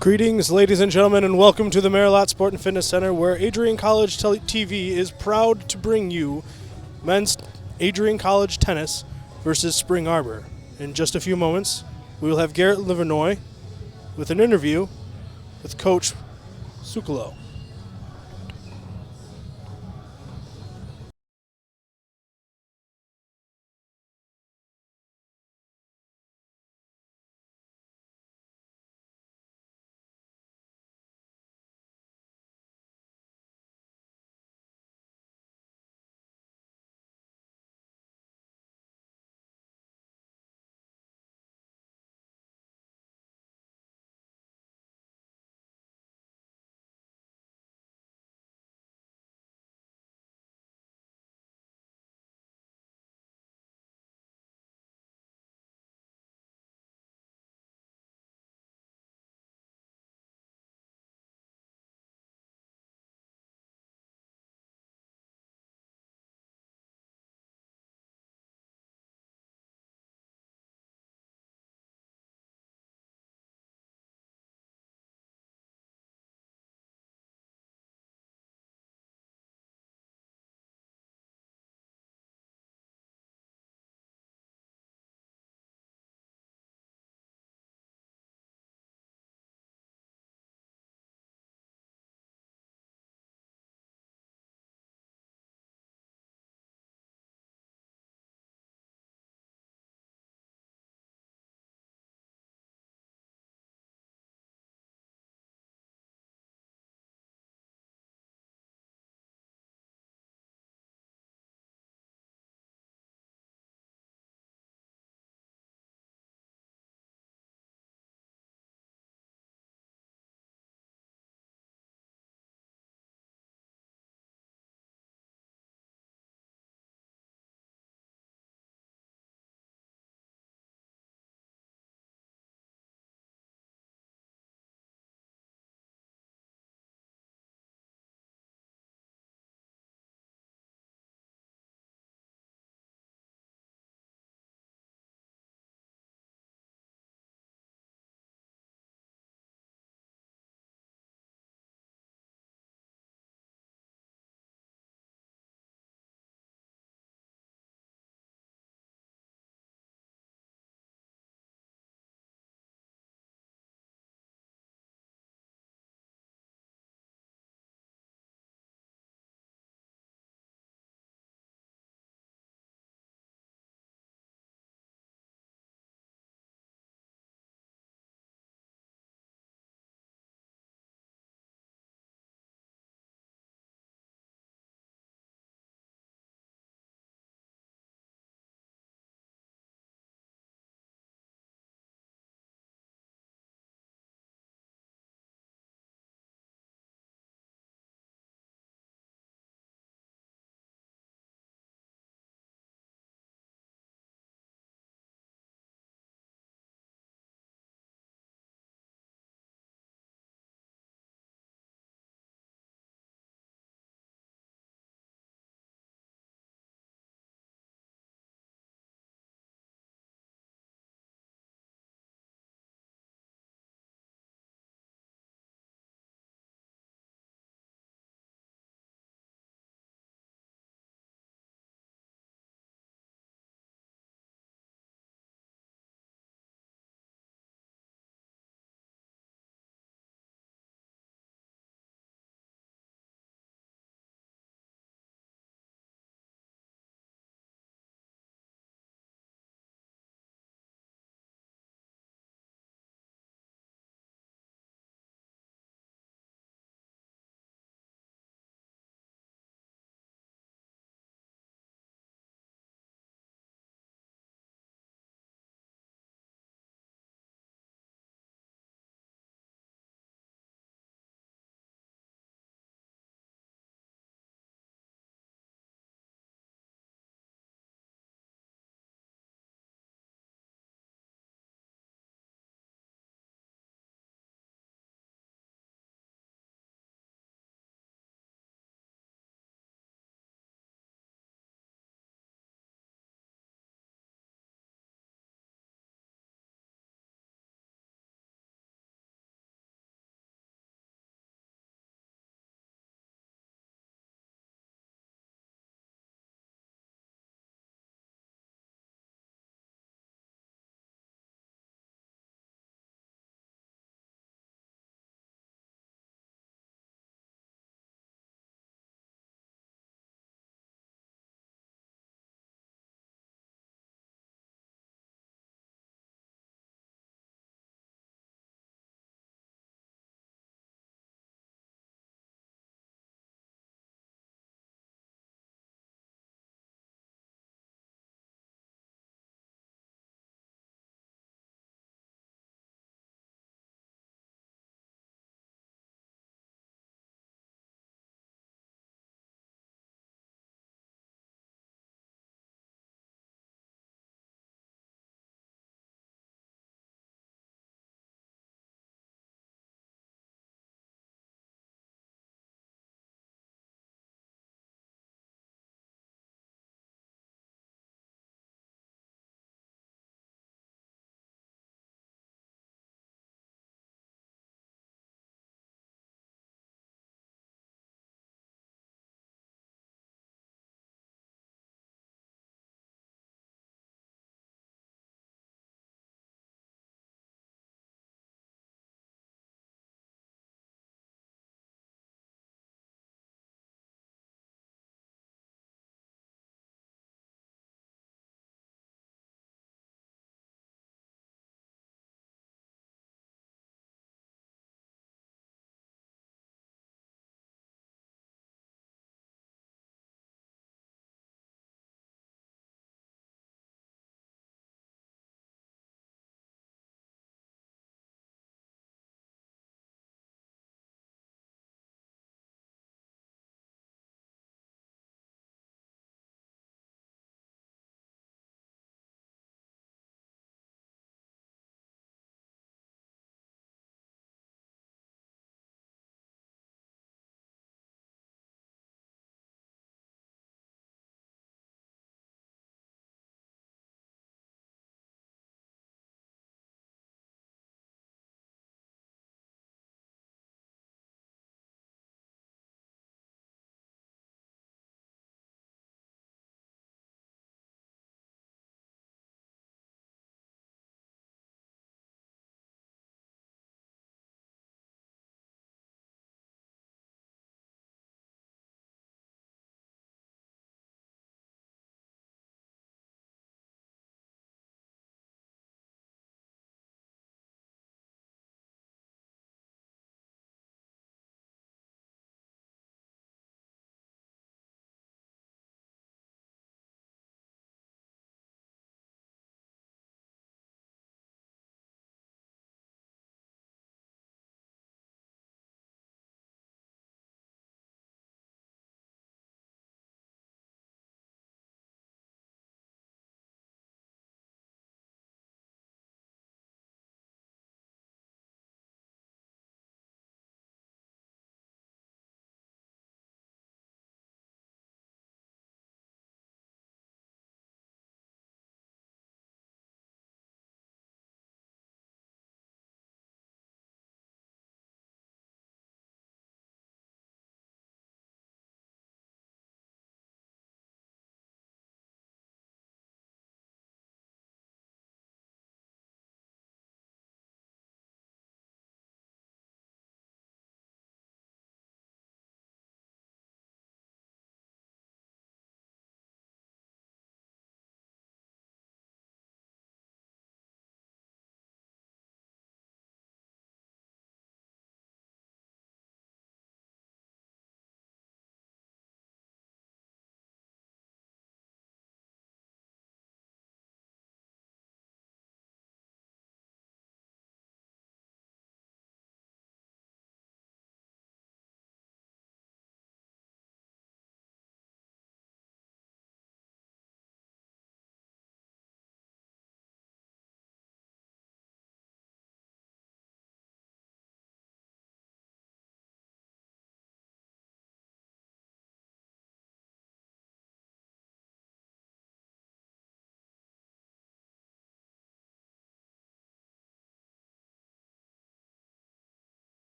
Greetings, ladies and gentlemen, and welcome to the Marilot Sport and Fitness Center, where Adrian College TV is proud to bring you men's Adrian College tennis versus Spring Arbor. In just a few moments, we will have Garrett Livernoy with an interview with Coach Sukalo.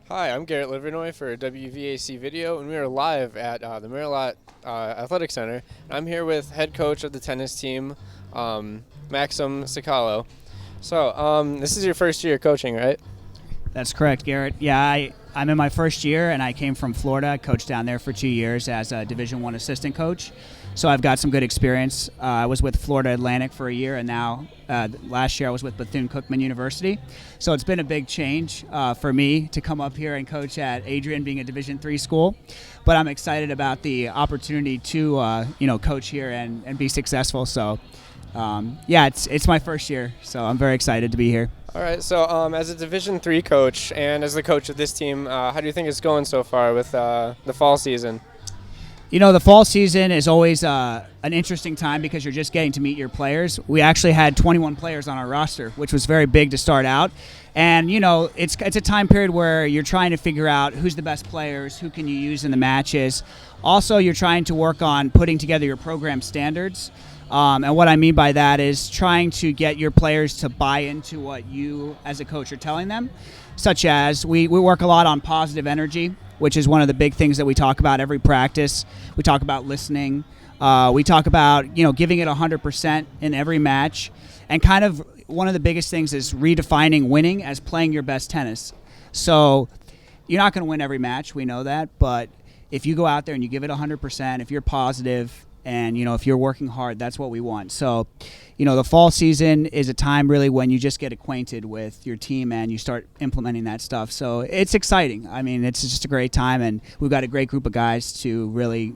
Hi, I'm Garrett Livernoy for WVAC Video, and we are live at the Marilot Athletic Center. I'm here with head coach of the tennis team, Maxim Sicalo. So, this is your first year coaching, right? That's correct, Garrett. Yeah, I'm in my first year, and I came from Florida. I coached down there for 2 years as a Division I assistant coach. So I've got some good experience. I was with Florida Atlantic for a year, and now last year I was with Bethune-Cookman University. So it's been a big change for me to come up here and coach at Adrian, being a Division III school. But I'm excited about the opportunity to coach here and be successful. So yeah, it's my first year, so I'm very excited to be here. All right. So, as a Division III coach and as the coach of this team, how do you think it's going so far with the fall season? You know, the fall season is always an interesting time because you're just getting to meet your players. We actually had 21 players on our roster, which was very big to start out. And, you know, it's a time period where you're trying to figure out who's the best players, who can you use in the matches. Also, you're trying to work on putting together your program standards. And what I mean by that is trying to get your players to buy into what you as a coach are telling them, such as we work a lot on positive energy, which is one of the big things that we talk about every practice. We talk about listening. We talk about, giving it 100% in every match. And kind of one of the biggest things is redefining winning as playing your best tennis. So you're not going to win every match. We know that. But if you go out there and you give it 100%, if you're positive, and, if you're working hard, that's what we want. So, the fall season is a time really when you just get acquainted with your team and you start implementing that stuff. So it's exciting. I mean, it's just a great time, and we've got a great group of guys to really,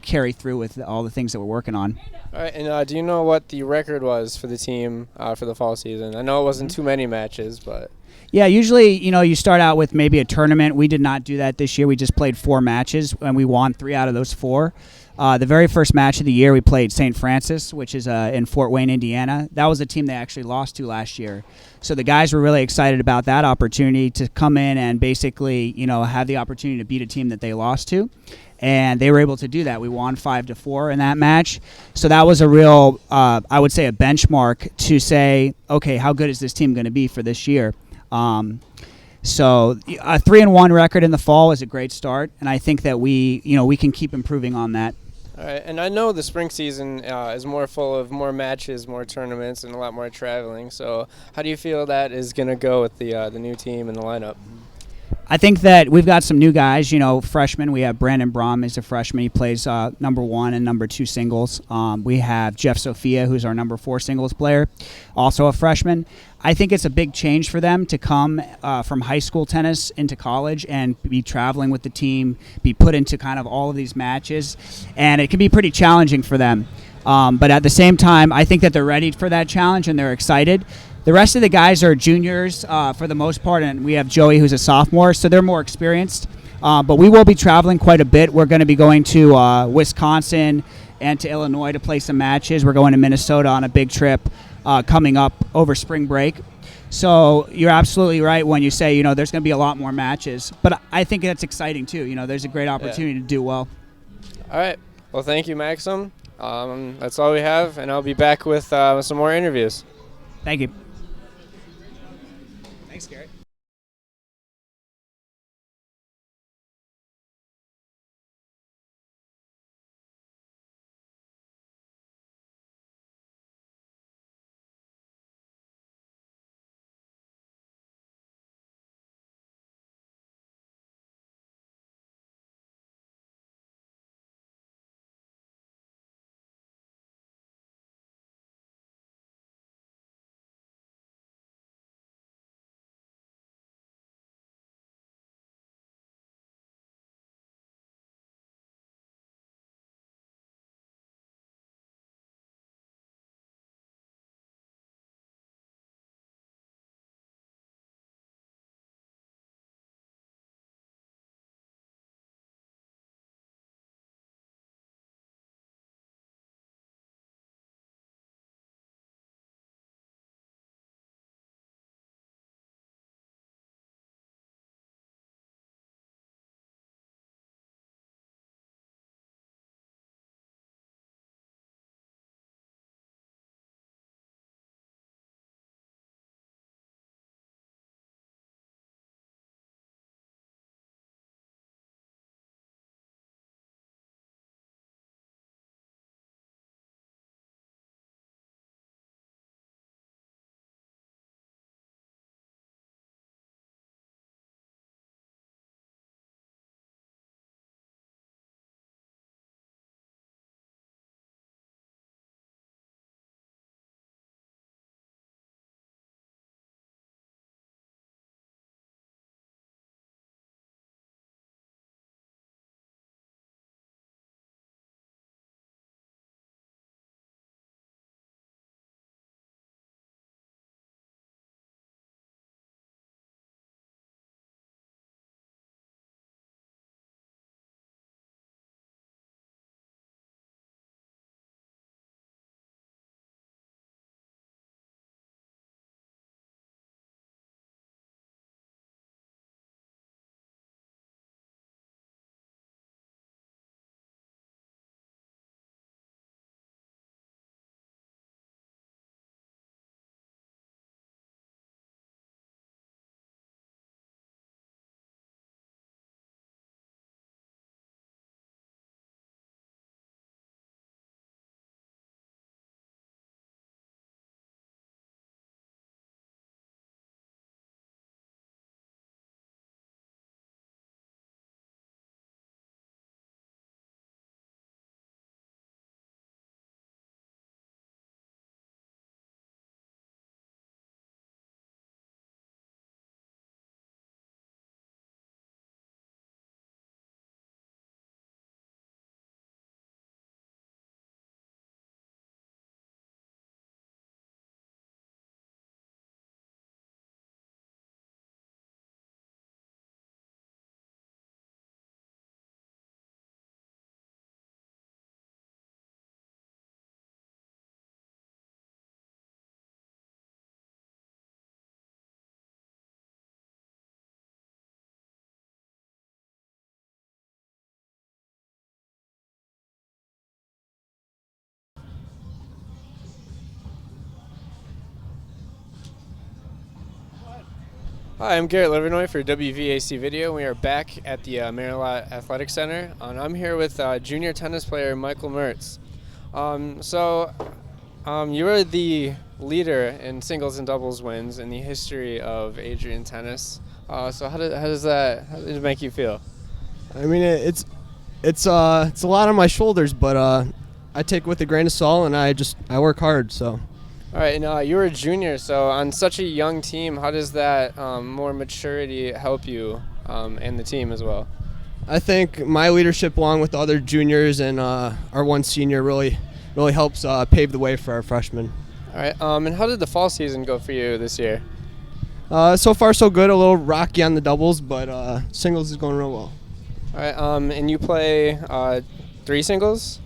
carry through with all the things that we're working on. All right. And do you know what the record was for the team for the fall season? I know it wasn't too many matches, but. Yeah, usually, you start out with maybe a tournament. We did not do that this year. We just played 4 matches, and we won 3 out of those 4. The very first match of the year, we played St. Francis, which is in Fort Wayne, Indiana. That was a team they actually lost to last year. So the guys were really excited about that opportunity to come in and basically, have the opportunity to beat a team that they lost to. And they were able to do that. We won 5-4 in that match. So that was a real, I would say, a benchmark to say, okay, how good is this team going to be for this year? So a 3-1 record in the fall is a great start, and I think that we can keep improving on that. All right, and I know the spring season is more full of more matches, more tournaments, and a lot more traveling. So, how do you feel that is going to go with the new team and the lineup? I think that we've got some new guys, freshmen. We have Brandon Brom is a freshman. He plays number 1 and number 2 singles. We have Jeff Sophia, who's our number 4 singles player, also a freshman. I think it's a big change for them to come from high school tennis into college and be traveling with the team, be put into kind of all of these matches, and it can be pretty challenging for them. But at the same time, I think that they're ready for that challenge and they're excited. The rest of the guys are juniors for the most part, and we have Joey, who's a sophomore, so they're more experienced. But we will be traveling quite a bit. We're going to be going to Wisconsin and to Illinois to play some matches. We're going to Minnesota on a big trip coming up over spring break. So you're absolutely right when you say, there's going to be a lot more matches. But I think that's exciting, too. There's a great opportunity to do well. All right. Well, thank you, Maxim. That's all we have, and I'll be back with some more interviews. Thank you. Thanks, Garrett. Hi, I'm Garrett Livernoy for WVAC Video. We are back at the Maryland Athletic Center, and I'm here with junior tennis player Michael Mertz. You were the leader in singles and doubles wins in the history of Adrian tennis. So how does it make you feel? I mean, it's a lot on my shoulders, but I take it with a grain of salt, and I work hard. So. All right, and you were a junior, so on such a young team, how does that more maturity help you and the team as well? I think my leadership, along with the other juniors and our one senior, really helps pave the way for our freshmen. All right, and how did the fall season go for you this year? So far, so good. A little rocky on the doubles, but singles is going real well. All right, and you play 3 singles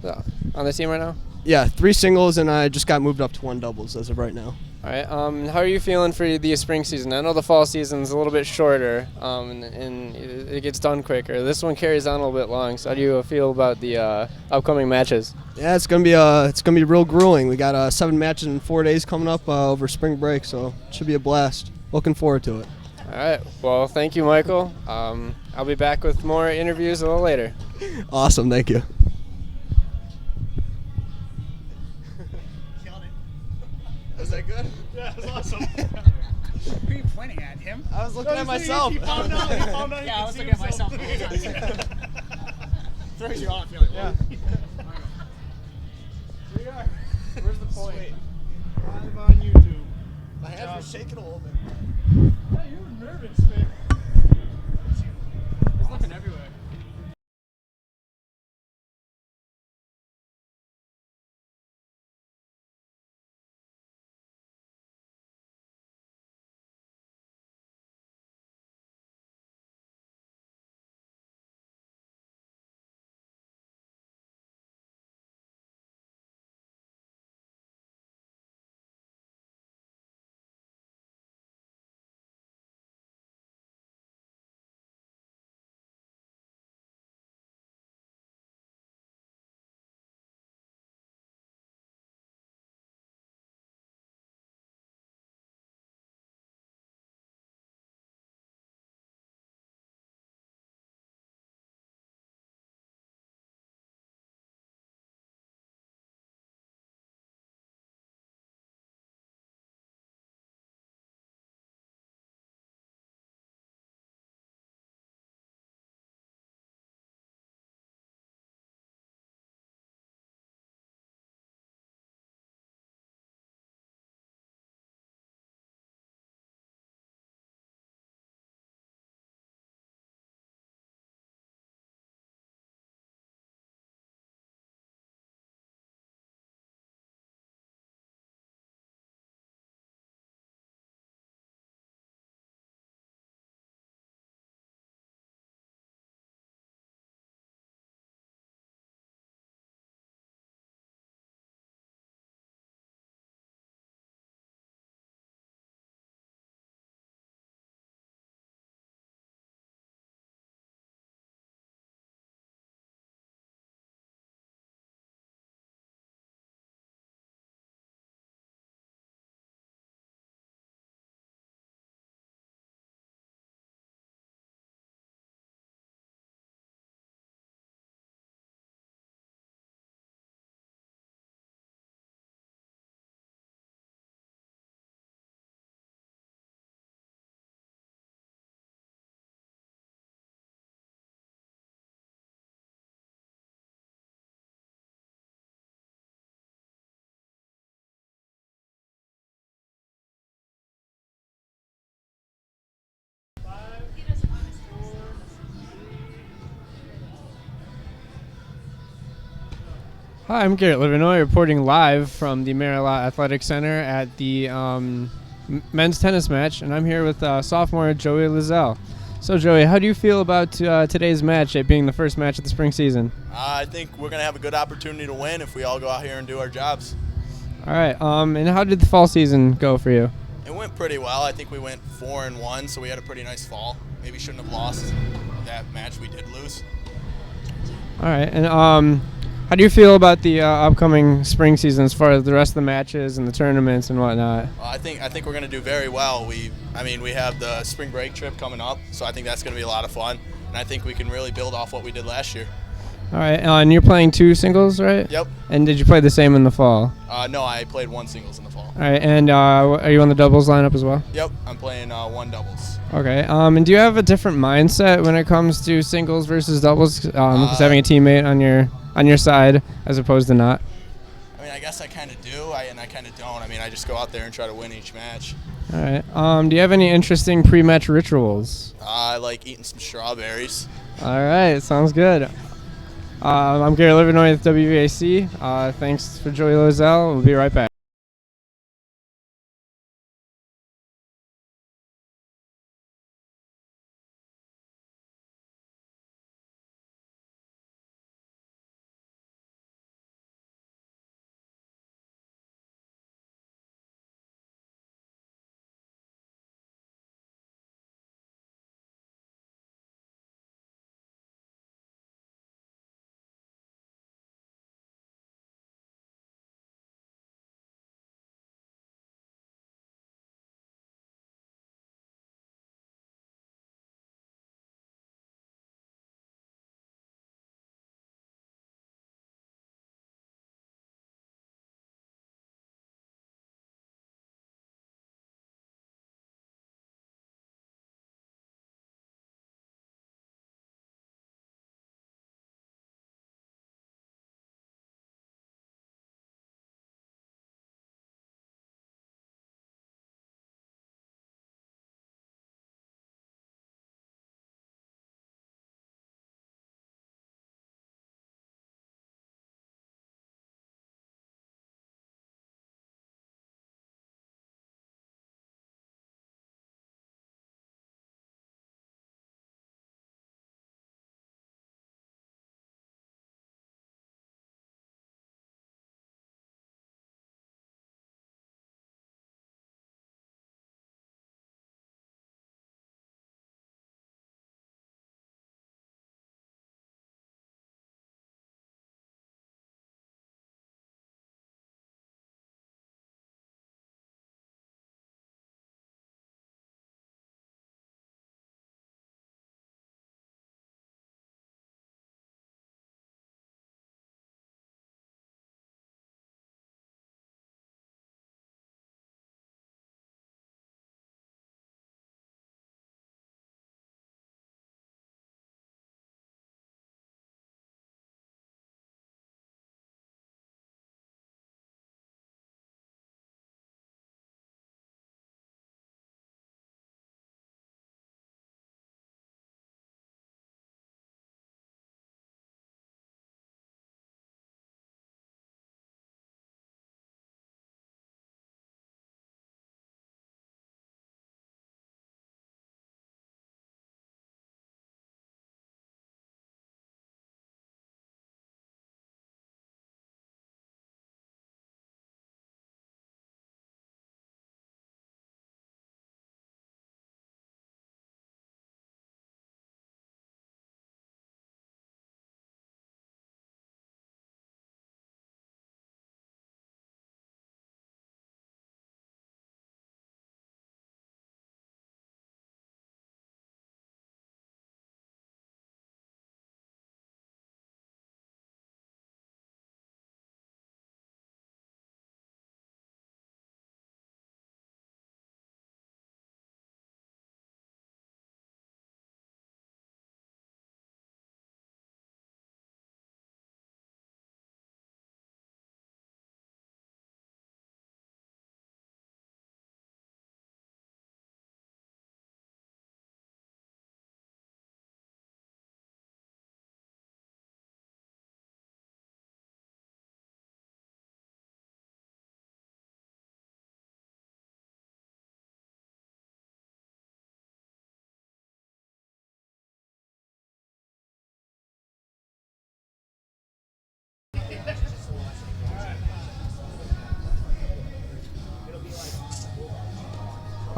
on the team right now? Yeah, 3 singles, and I just got moved up to 1 doubles as of right now. All right, how are you feeling for the spring season? I know the fall season's a little bit shorter, and it gets done quicker. This one carries on a little bit long. So how do you feel about the upcoming matches? Yeah, it's gonna be real grueling. We got 7 matches in 4 days coming up over spring break, so it should be a blast. Looking forward to it. All right, well, thank you, Michael. I'll be back with more interviews a little later. Awesome, thank you. Was that good? Yeah, that's awesome. Who are you pointing at? Him? I was looking at myself. He found out Yeah, I was looking at myself the whole time. Throws you off. You're like, Yeah. Where's the point? Live on YouTube. My hands were shaking a little bit. Yeah, you were nervous, man. He's looking everywhere. Hi, I'm Garrett Livernoy, reporting live from the Maryland Athletic Center at the men's tennis match, and I'm here with sophomore Joey Lizelle. So, Joey, how do you feel about today's match, it being the first match of the spring season? I think we're going to have a good opportunity to win if we all go out here and do our jobs. All right, and how did the fall season go for you? It went pretty well. I think we went 4-1, so we had a pretty nice fall. Maybe shouldn't have lost that match we did lose. All right, and How do you feel about the upcoming spring season as far as the rest of the matches and the tournaments and whatnot? I think we're going to do very well. We have the spring break trip coming up, so I think that's going to be a lot of fun, and I think we can really build off what we did last year. All right, and you're playing 2 singles, right? Yep. And did you play the same in the fall? No, I played 1 singles in the fall. All right, and are you on the doubles lineup as well? Yep, I'm playing 1 doubles. Okay. And do you have a different mindset when it comes to singles versus doubles? Because having a teammate on your side as opposed to not. I mean, I guess I kind of do, and I kind of don't. I mean, I just go out there and try to win each match. All right. Do you have any interesting pre-match rituals? I like eating some strawberries. All right. Sounds good. I'm Gary Livernoy with WVAC. Thanks for Joey Lozelle. We'll be right back.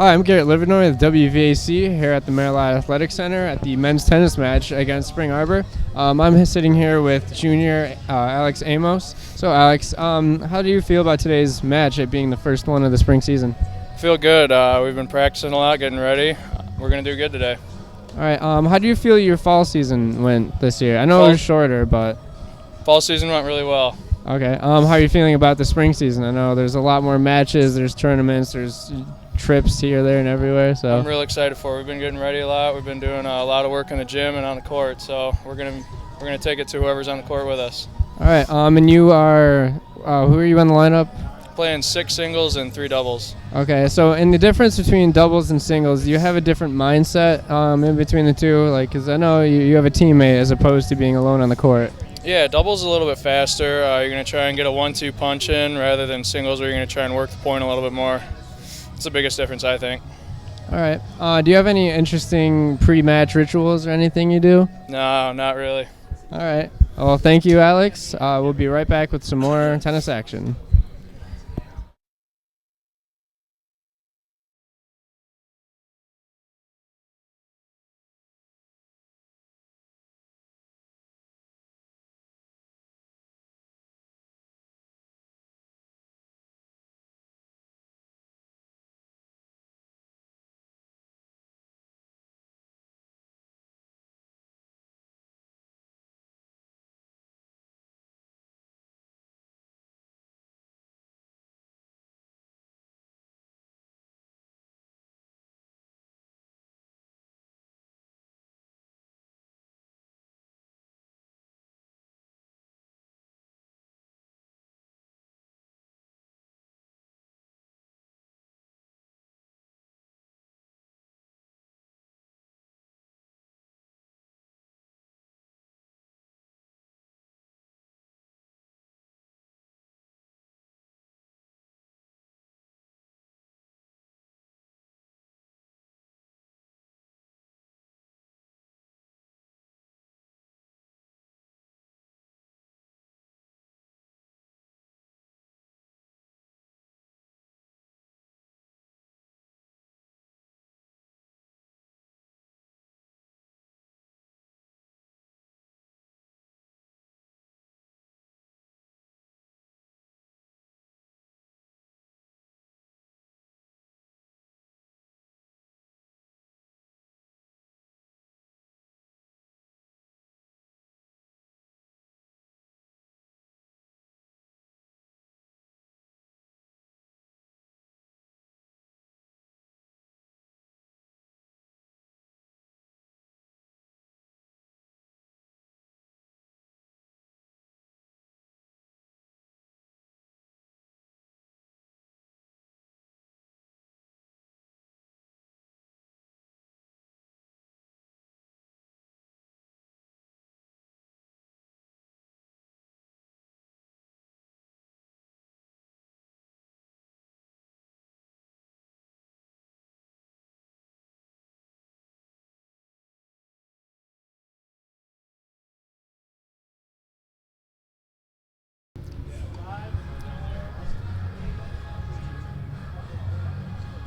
Hi, I'm Garrett Livernoy with WVAC here at the Maryland Athletic Center at the men's tennis match against Spring Arbor. I'm sitting here with junior Alex Amos. So Alex, how do you feel about today's match, it being the first one of the spring season? Feel good. We've been practicing a lot, getting ready. We're going to do good today. All right, how do you feel your fall season went this year? I know it was shorter, but... Fall season went really well. Okay, how are you feeling about the spring season? I know there's a lot more matches, there's tournaments, there's trips here, there, and everywhere. So I'm really excited for it. We've been getting ready a lot. We've been doing a lot of work in the gym and on the court. So we're gonna take it to whoever's on the court with us. All right. And you are who are you on the lineup? Playing 6 singles and 3 doubles. Okay. So in the difference between doubles and singles, do you have a different mindset in between the two? Like, because I know you have a teammate as opposed to being alone on the court. Yeah, doubles is a little bit faster. You're gonna try and get a 1-2 punch in rather than singles where you're gonna try and work the point a little bit more. It's the biggest difference, I think. All right. Do you have any interesting pre-match rituals or anything you do? No, not really. All right. Well, thank you, Alex. We'll be right back with some more tennis action.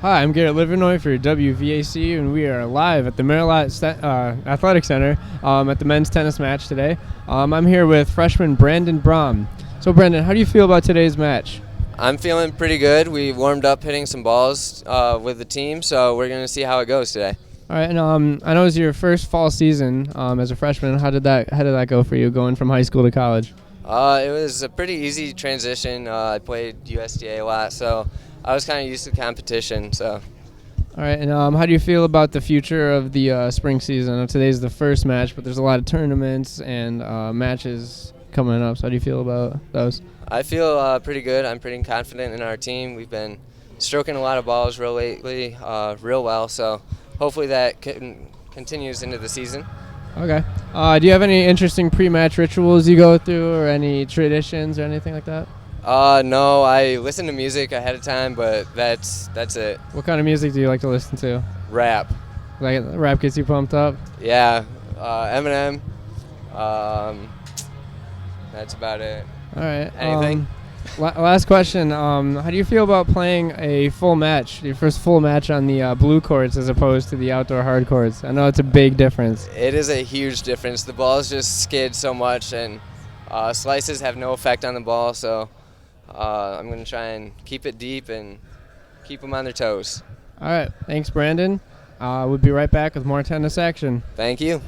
Hi, I'm Garrett Livernoy for WVAC, and we are live at the Maryland Athletic Center at the men's tennis match today. I'm here with freshman Brandon Brom. So, Brandon, how do you feel about today's match? I'm feeling pretty good. We warmed up hitting some balls with the team, so we're going to see how it goes today. All right, and I know it was your first fall season as a freshman. How did that go for you, going from high school to college? It was a pretty easy transition. I played USDA a lot, so I was kind of used to competition. So. All right, and how do you feel about the future of the spring season? I know today's the first match, but there's a lot of tournaments and matches coming up. So how do you feel about those? I feel pretty good. I'm pretty confident in our team. We've been stroking a lot of balls real well, so hopefully that continues into the season. Okay. Do you have any interesting pre-match rituals you go through, or any traditions or anything like that? No, I listen to music ahead of time, but that's it. What kind of music do you like to listen to? Rap. Like rap gets you pumped up? Yeah, Eminem. That's about it. All right. Anything? Last question. How do you feel about playing a full match, your first full match on the blue courts as opposed to the outdoor hard courts? I know it's a big difference. It is a huge difference. The balls just skid so much, and slices have no effect on the ball. So I'm going to try and keep it deep and keep them on their toes. All right. Thanks, Brandon. We'll be right back with more tennis action. Thank you.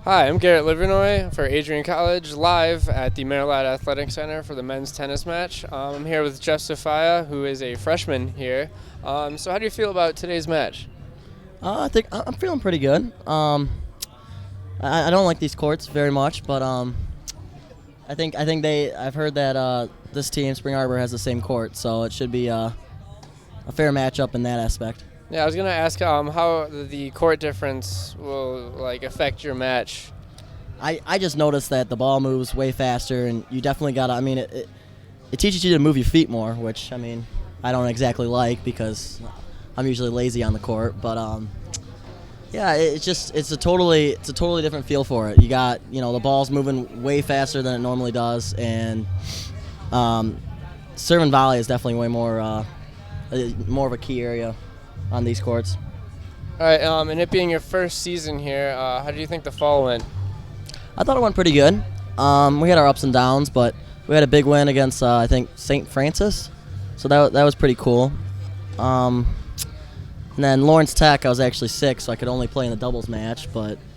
Hi, I'm Garrett Livernoy for Adrian College, live at the Maryland Athletic Center for the men's tennis match. I'm here with Jeff Sophia, who is a freshman here. So how do you feel about today's match? I think I'm feeling pretty good. I don't like these courts very much, but I think I've heard that this team, Spring Arbor, has the same court, so it should be a fair matchup in that aspect. Yeah, I was gonna ask how the court difference will affect your match. I just noticed that the ball moves way faster, and you definitely gotta. I mean, it teaches you to move your feet more, which I don't exactly like because I'm usually lazy on the court, but yeah, it's a totally different feel for it. You got the ball's moving way faster than it normally does, and serve and volley is definitely way more of a key area on these courts. All right, and it being your first season here, how do you think the fall went? I thought it went pretty good. We had our ups and downs, but we had a big win against I think St. Francis, so that was pretty cool. And then Lawrence Tech, I was actually sick, so I could only play in the doubles match,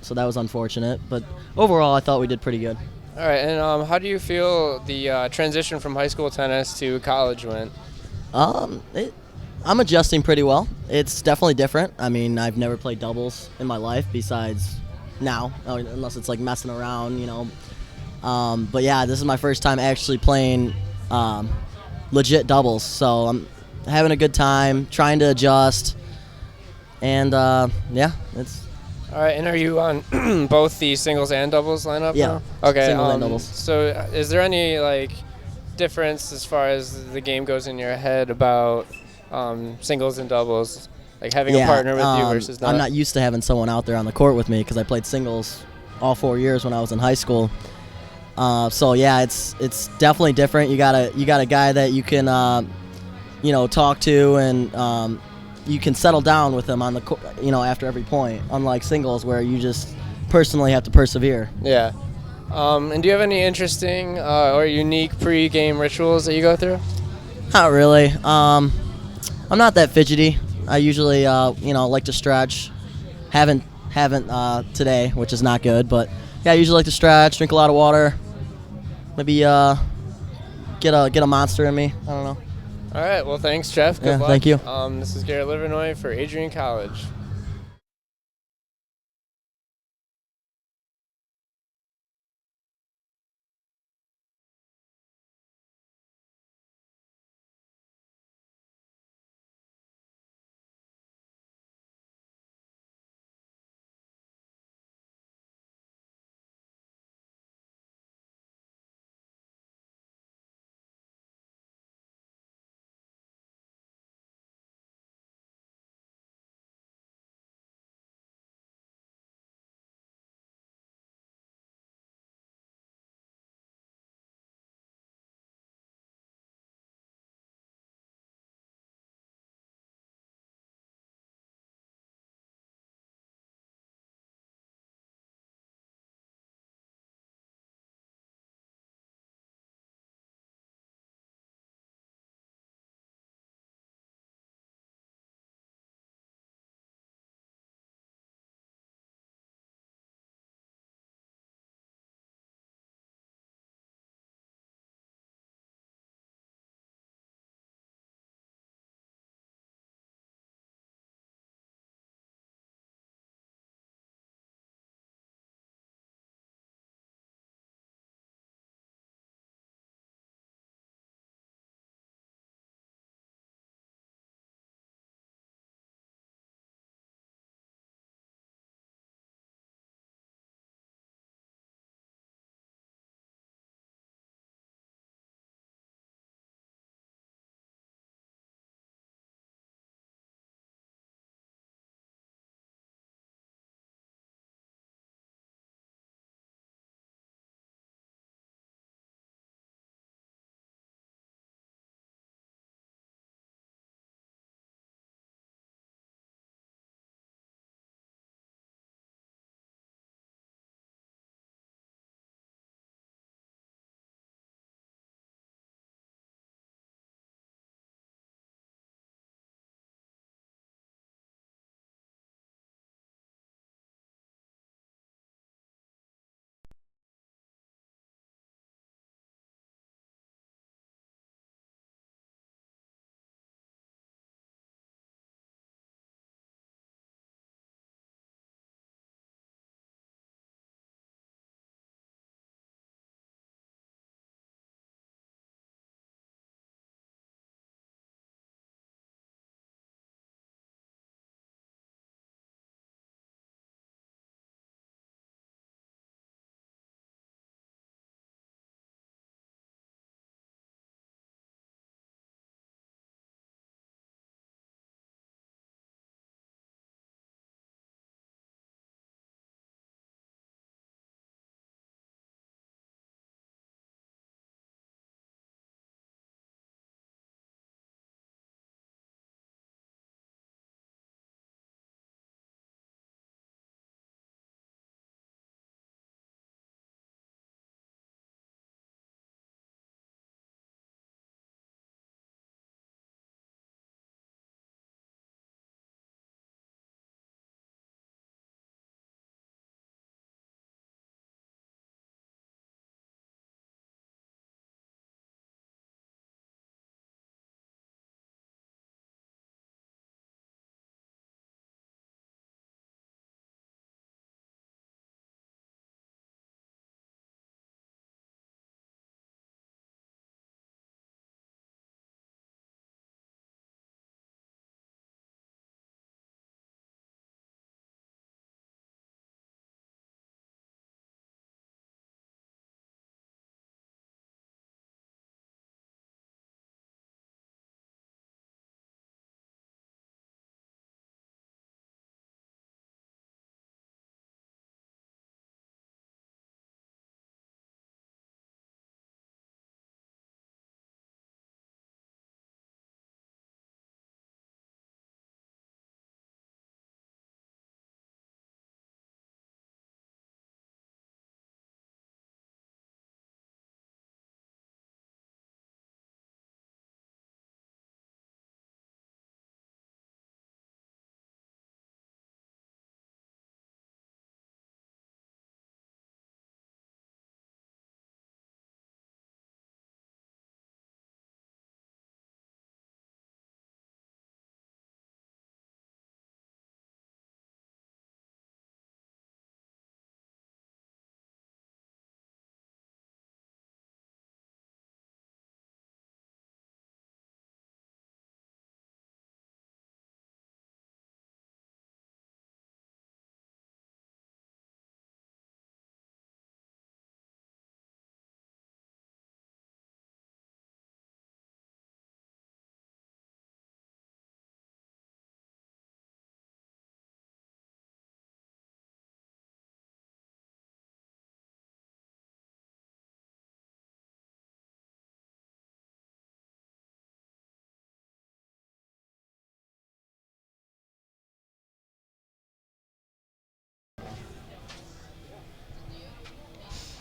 so that was unfortunate. But overall, I thought we did pretty good. All right, and how do you feel the transition from high school tennis to college went? I'm adjusting pretty well. It's definitely different. I mean, I've never played doubles in my life besides now, unless it's like messing around, But yeah, this is my first time actually playing legit doubles, so I'm having a good time, trying to adjust, and yeah, it's. All right, and are you on both the singles and doubles lineup Yeah. now? Okay. Singles and doubles. So is there any difference as far as the game goes in your head about singles and doubles, like having a partner with you versus not? I'm not used to having someone out there on the court with me because I played singles all 4 years when I was in high school. So yeah, it's definitely different. You got a guy that you can talk to, and you can settle down with him on the after every point. Unlike singles where you just personally have to persevere. Yeah. And do you have any interesting or unique pre-game rituals that you go through? Not really. I'm not that fidgety. I usually, like to stretch. Haven't today, which is not good. But yeah, I usually like to stretch, drink a lot of water. Maybe get a monster in me. I don't know. All right. Well, thanks, Jeff. Good luck. Thank you. This is Garrett Livernoy for Adrian College.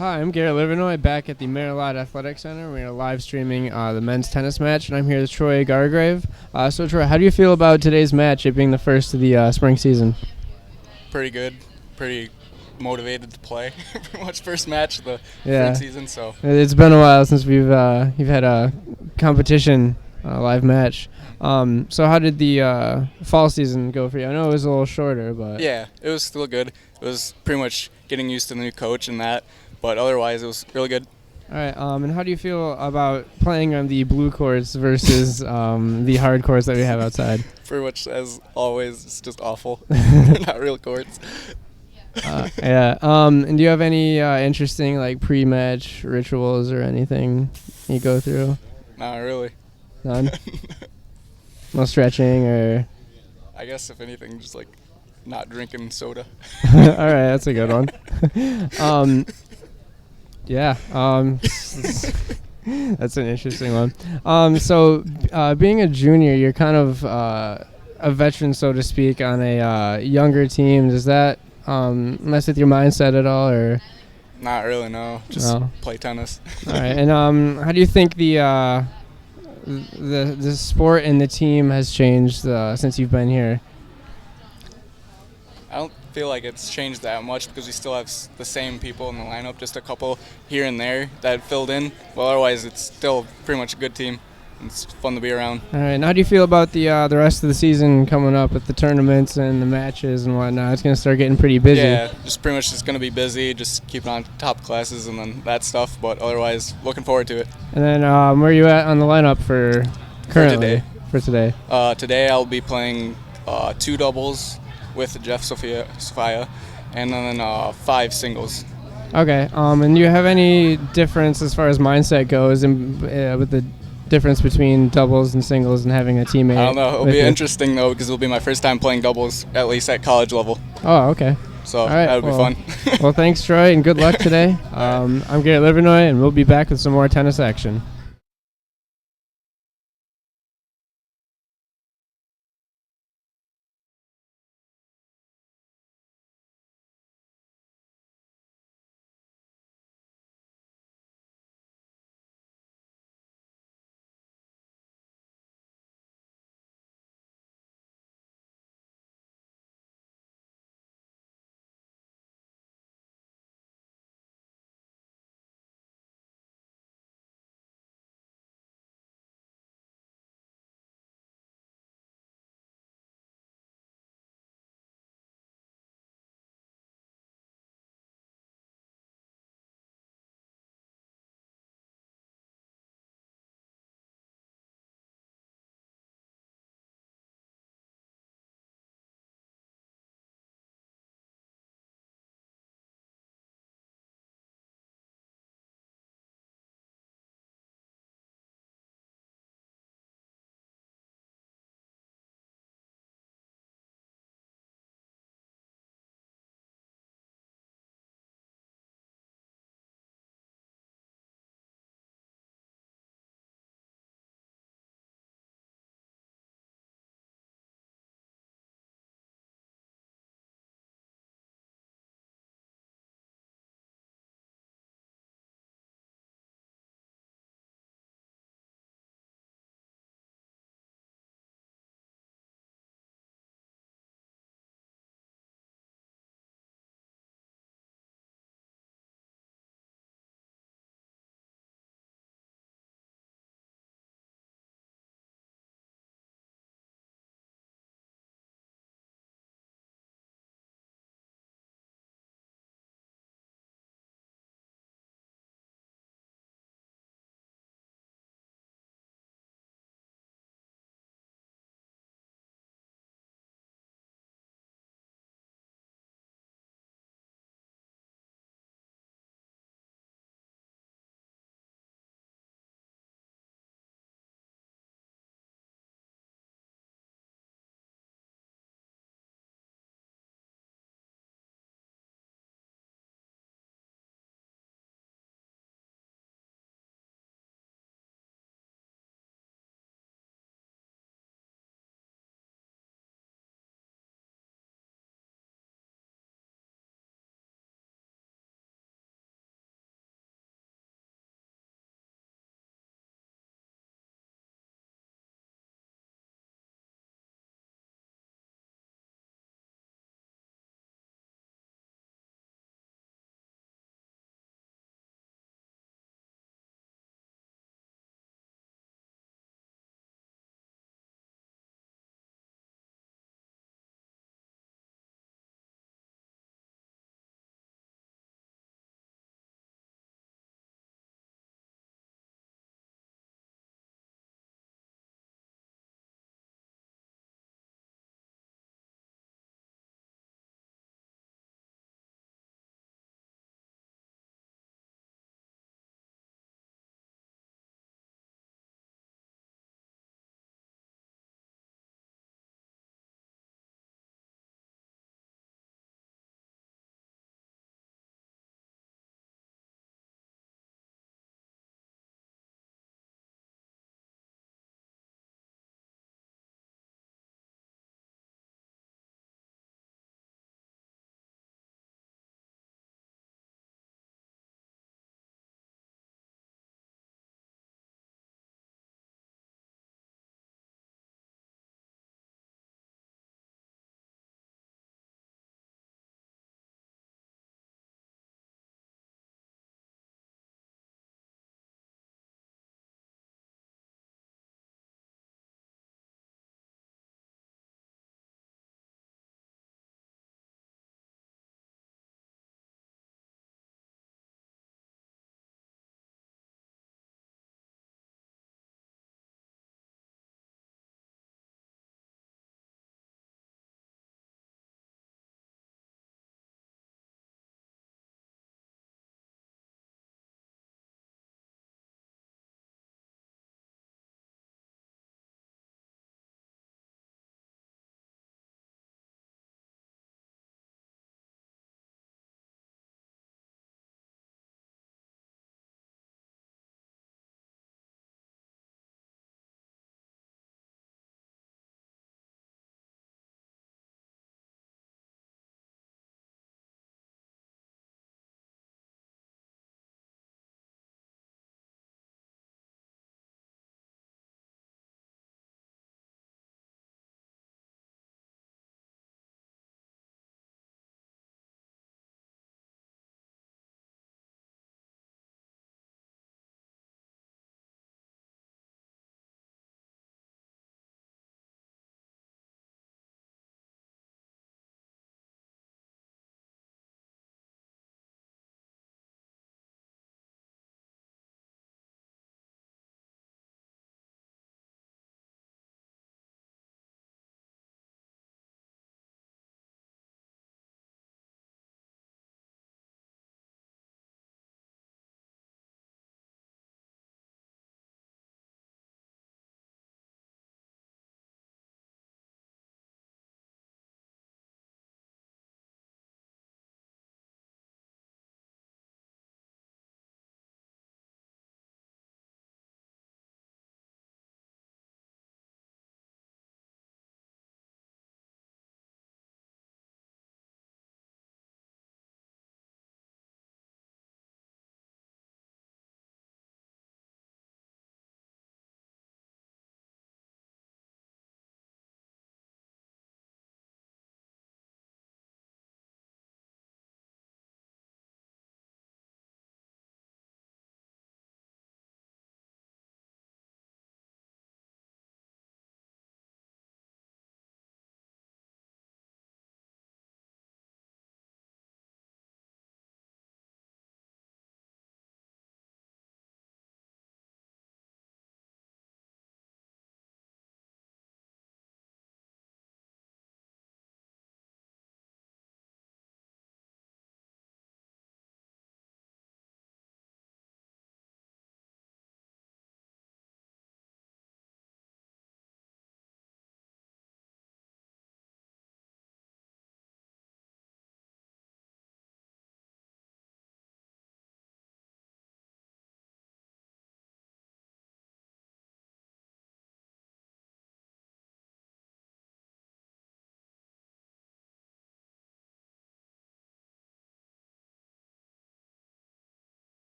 Hi, I'm Garrett Livernoy back at the Maryland Athletic Center. We're live streaming the men's tennis match, and I'm here with Troy Gargrave. So, Troy, how do you feel about today's match, it being the first of the spring season? Pretty good. Pretty motivated to play. Pretty much first match of the Yeah. spring season. So It's been a while since you've had a competition live match. So how did the fall season go for you? I know it was a little shorter, but yeah, it was still good. It was pretty much getting used to the new coach and that, but otherwise it was really good. All right. And how do you feel about playing on the blue courts versus the hard courts that we have outside? Pretty much as always, it's just awful. Not real courts. Yeah. And do you have any interesting like pre-match rituals or anything you go through? Not really. None. No stretching or. I guess if anything, just like not drinking soda. All right, that's a good one. Yeah. That's an interesting one. So being a junior, you're kind of a veteran, so to speak, on a younger team. Does that mess with your mindset at all, or? Not really, no. Just No. play tennis. All right. And how do you think the sport and the team has changed since you've been here? I don't feel like it's changed that much because we still have the same people in the lineup, just a couple here and there that filled in. But otherwise, it's still pretty much a good team. It's fun to be around. All right. And how do you feel about the rest of the season coming up with the tournaments and the matches and whatnot? It's going to start getting pretty busy. Yeah, just pretty much just going to be busy, just keeping on top classes and then that stuff. But otherwise, looking forward to it. And then where are you at on the lineup for currently? For today. Today I'll be playing 2 doubles with Jeff Sophia, and then 5 singles. Okay. And do you have any difference as far as mindset goes with the difference between doubles and singles and having a teammate? I don't know. It'll with be you? interesting, though, because it'll be my first time playing doubles, at least at college level. Oh, okay. So All right, that'll be fun. Well, thanks, Troy, and good luck today. I'm Garrett Livernoy, and we'll be back with some more tennis action.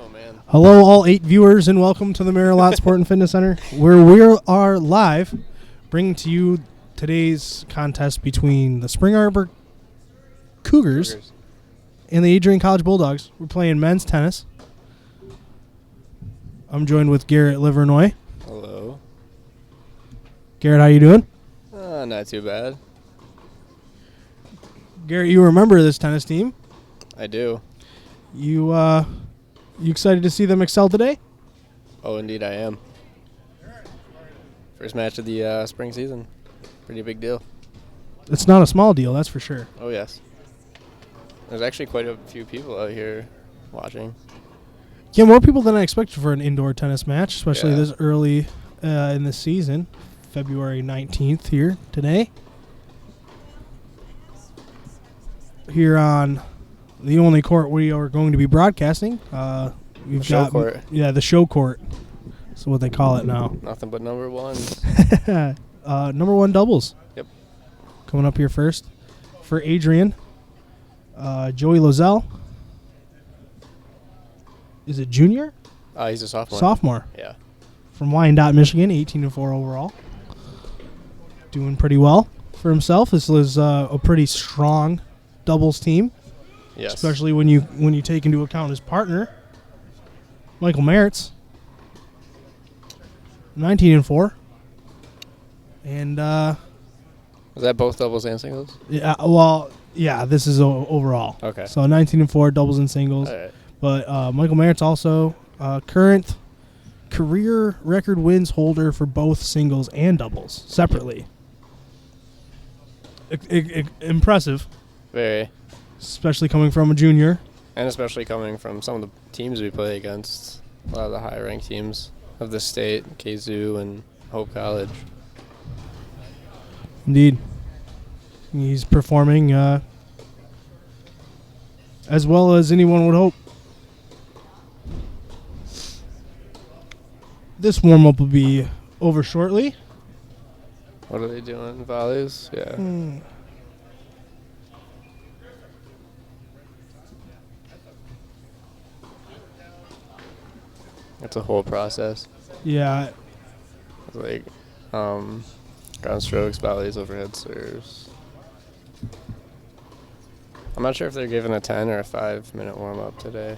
Oh, man. Hello, all 8 viewers, and welcome to the Maryland Sport and Fitness Center, where we are live, bringing to you today's contest between the Spring Arbor Cougars and the Adrian College Bulldogs. We're playing men's tennis. I'm joined with Garrett Livernoy. Hello. Garrett, how you doing? Not too bad. Garrett, you remember this tennis team? I do. You excited to see them excel today? Oh, indeed I am. First match of the spring season. Pretty big deal. It's not a small deal, that's for sure. Oh, yes. There's actually quite a few people out here watching. Yeah, more people than I expected for an indoor tennis match, especially Yeah. this early in the season. February 19th here today. Here on the only court we are going to be broadcasting. We've Show got court. Yeah, the show court. That's what they call it now. Nothing but number ones. Number 1 doubles. Yep. Coming up here first for Adrian. Joey Lozelle. Is it junior? He's a sophomore. Sophomore. Yeah. From Wyandotte, Michigan, 18-4 overall. Doing pretty well for himself. This was a pretty strong doubles team. Yes. Especially when you take into account his partner, Michael Merritt's, 19-4. And Was that both doubles and singles? yeah, this is overall. Okay. So 19-4 doubles and singles. All right. But Michael Merritt's also current career record wins holder for both singles and doubles separately. Impressive, Very. especially coming from a junior. And especially coming from some of the teams we play against. A lot of the high-ranked teams of the state, KZoo and Hope College. Indeed. He's performing as well as anyone would hope. This warm-up will be over shortly. What are they doing? Volleys? Yeah. It's a whole process. Yeah. It's like ground strokes, volleys, overhead serves. I'm not sure if they're giving a 10 or a 5-minute warm-up today.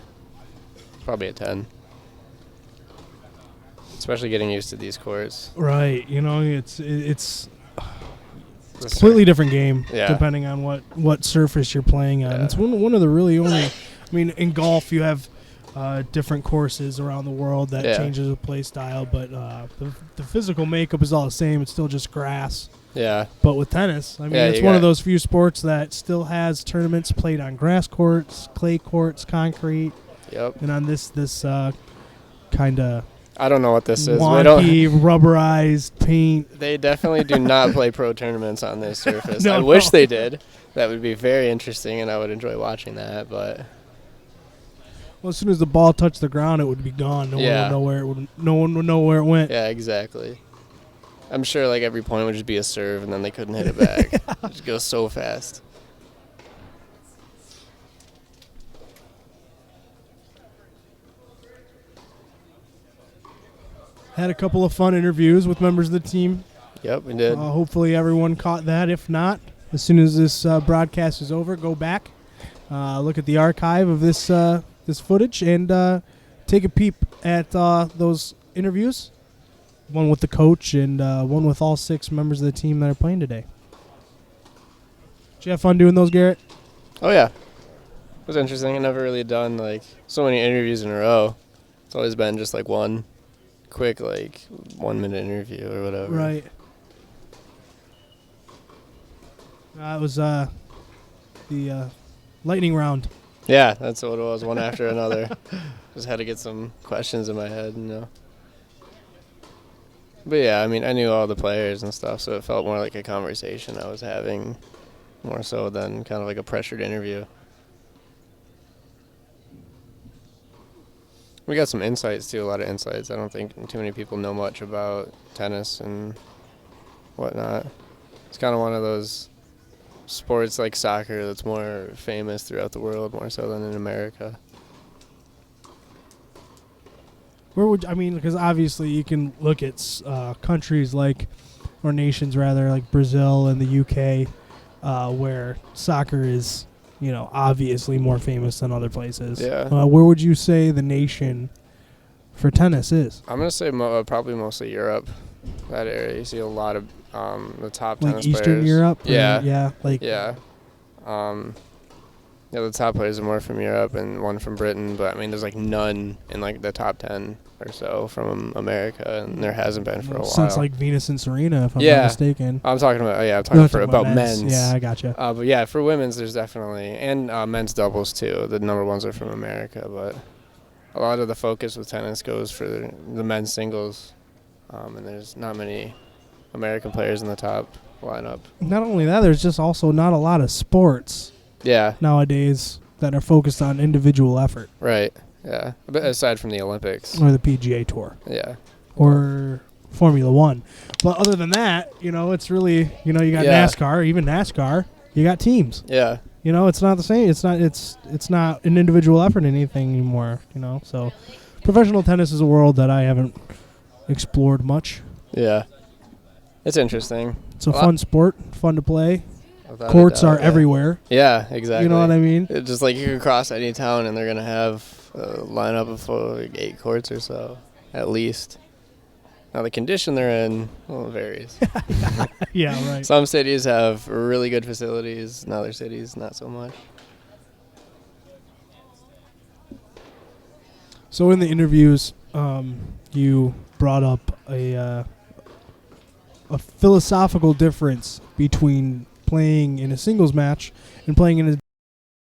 Probably a 10. Especially getting used to these courts. Right. You know, it's a completely different game depending on what surface you're playing on. Yeah. It's one of the really only. I mean, in golf you have different courses around the world that changes the play style, but the physical makeup is all the same. It's still just grass. Yeah. But with tennis, I mean, it's one of those few sports that still has tournaments played on grass courts, clay courts, concrete. Yep. And on this kind of. I don't know what this is. Wonky, rubberized paint. They definitely do not play pro tournaments on this surface. No, I wish they did. That would be very interesting, and I would enjoy watching that. But well, as soon as the ball touched the ground, it would be gone. No one would know where it went. Yeah, exactly. I'm sure like every point would just be a serve, and then they couldn't hit it back. It just goes so fast. Had a couple of fun interviews with members of the team. Yep, we did. Hopefully everyone caught that. If not, as soon as this broadcast is over, go back, look at the archive of this footage, and take a peep at those interviews. One with the coach and one with all 6 members of the team that are playing today. Did you have fun doing those, Garrett? Oh, yeah. It was interesting. I never really done like so many interviews in a row. It's always been just like one quick 1-minute interview or whatever. Right. It was the lightning round. Yeah, that's what it was, one after another. Just had to get some questions in my head, you know. But yeah, I mean, I knew all the players and stuff, so it felt more like a conversation I was having, more so than kind of like a pressured interview. We got some insights, too, a lot of insights. I don't think too many people know much about tennis and whatnot. It's kind of one of those sports like soccer that's more famous throughout the world, more so than in America. Where would I mean? Because obviously you can look at countries like, or nations rather, like Brazil and the UK, where soccer is, obviously more famous than other places. Yeah. Where would you say the nation for tennis is? I'm gonna say probably mostly Europe. That area, you see a lot of the top Like tennis Eastern players. Europe? Yeah. Yeah. The top players are more from Europe and one from Britain, but I mean, there's like none in like the top 10 or so from America, and there hasn't been for a while. Since like Venus and Serena, if I'm not mistaken. I'm talking about men's. Yeah, I gotcha. But yeah, for women's, there's definitely, and men's doubles too. The number ones are from America, but a lot of the focus with tennis goes for the men's singles, and there's not many American players in the top lineup. Not only that, there's just also not a lot of sports nowadays that are focused on individual effort. Right, yeah. But aside from the Olympics. Or the PGA Tour. Yeah. Or Formula One. But other than that, it's really, you got NASCAR, even NASCAR, you got teams. Yeah. It's not the same. It's not an individual effort in anything anymore, So professional tennis is a world that I haven't explored much. Yeah. It's interesting. It's a fun sport, fun to play. Without Courts a doubt, are everywhere. Yeah, exactly. You know what I mean? It's just like you can cross any town and they're going to have a lineup of like 8 courts or so, at least. Now, the condition they're in, it varies. Yeah, right. Some cities have really good facilities, and other cities not so much. So in the interviews, you brought up a philosophical difference between playing in a singles match and playing in a.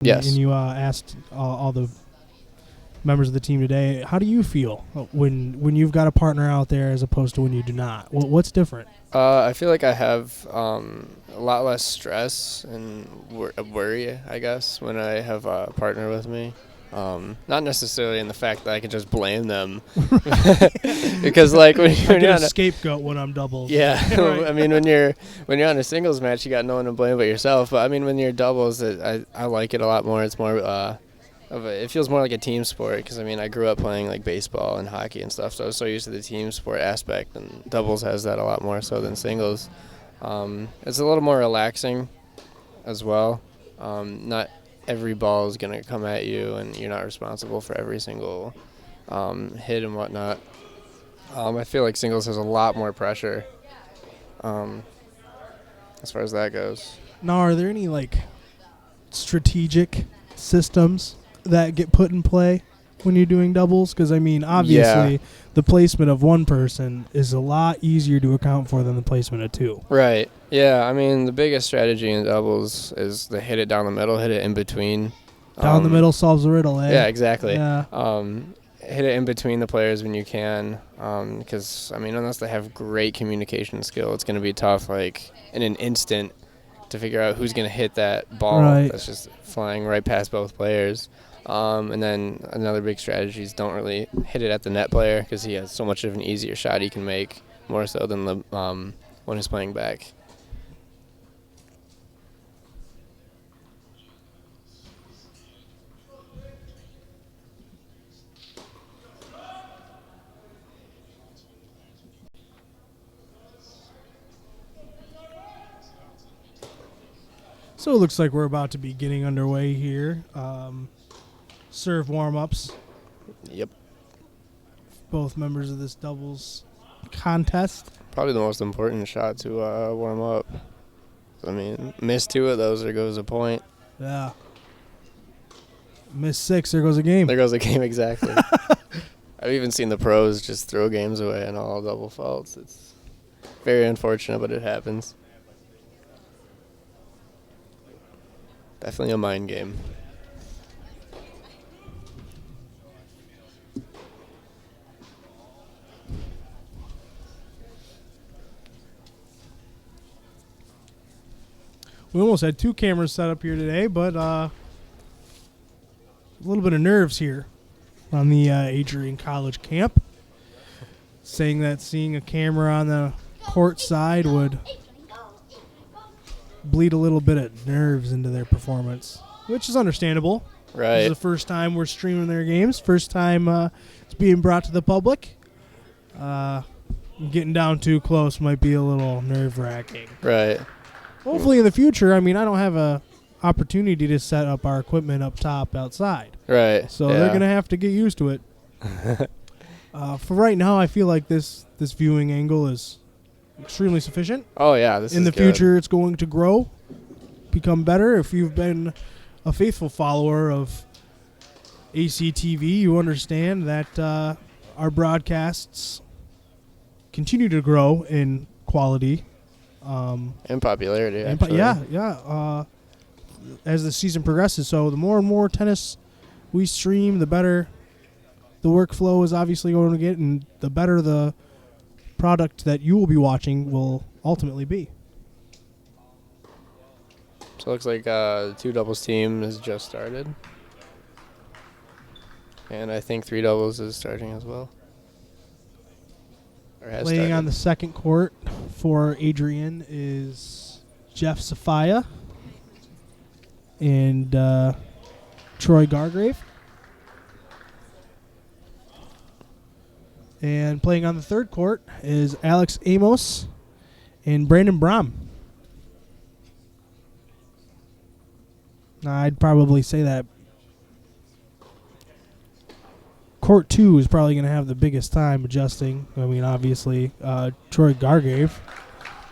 Yes. And you asked all the members of the team today, how do you feel when you've got a partner out there as opposed to when you do not? What's different? I feel like I have a lot less stress and worry, I guess, when I have a partner with me. Not necessarily in the fact that I can just blame them, because like when you're on a scapegoat when I'm doubles. Yeah, Right. I mean when you're on a singles match, you got no one to blame but yourself. But I mean when you're doubles, I like it a lot more. It's more it feels more like a team sport, because I mean I grew up playing like baseball and hockey and stuff, so I was so used to the team sport aspect, and doubles has that a lot more so than singles. It's a little more relaxing as well. Not every ball is going to come at you, and you're not responsible for every single hit and whatnot. I feel like singles has a lot more pressure as far as that goes. Now, are there any like strategic systems that get put in play when you're doing doubles? Because I mean, obviously, the placement of one person is a lot easier to account for than the placement of two. Right. Yeah. I mean, the biggest strategy in doubles is to hit it down the middle, hit it in between. Down the middle solves the riddle, eh? Yeah, exactly. Yeah. Hit it in between the players when you can, because I mean, unless they have great communication skill, it's going to be tough, like in an instant, to figure out who's going to hit that ball that's just flying right past both players. And then another big strategy is don't really hit it at the net player, because he has so much of an easier shot he can make, more so than the one who's playing back. So it looks like we're about to be getting underway here. Serve warm-ups. Yep. Both members of this doubles contest. Probably the most important shot to warm up. I mean, miss 2 of those, there goes a point. Yeah. Miss 6, there goes a game. There goes a game, exactly. I've even seen the pros just throw games away on all double faults. It's very unfortunate, but it happens. Definitely a mind game. We almost had 2 cameras set up here today, but a little bit of nerves here on the Adrian College camp. Saying that seeing a camera on the court side would bleed a little bit of nerves into their performance, which is understandable. This Right. is the first time we're streaming their games. First time it's being brought to the public. Getting down too close might be a little nerve-wracking. Right. Hopefully in the future, I mean, I don't have a opportunity to set up our equipment up top outside. Right. So they're going to have to get used to it. For right now, I feel like this viewing angle is extremely sufficient. Oh, yeah. This In is the good. future, it's going to grow, become better. If you've been a faithful follower of ACTV, you understand that our broadcasts continue to grow in quality. And popularity, And actually. as the season progresses. So the more and more tennis we stream, the better the workflow is obviously going to get, and the better the product that you will be watching will ultimately be. So it looks like the 2 doubles team has just started. And I think 3 doubles is starting as well. Or has Playing started. on the second court for Adrian is Jeff Safia and Troy Gargrave. And playing on the third court is Alex Amos and Brandon Brom. I'd probably say that court 2 is probably going to have the biggest time adjusting. I mean, obviously, Troy Gargrave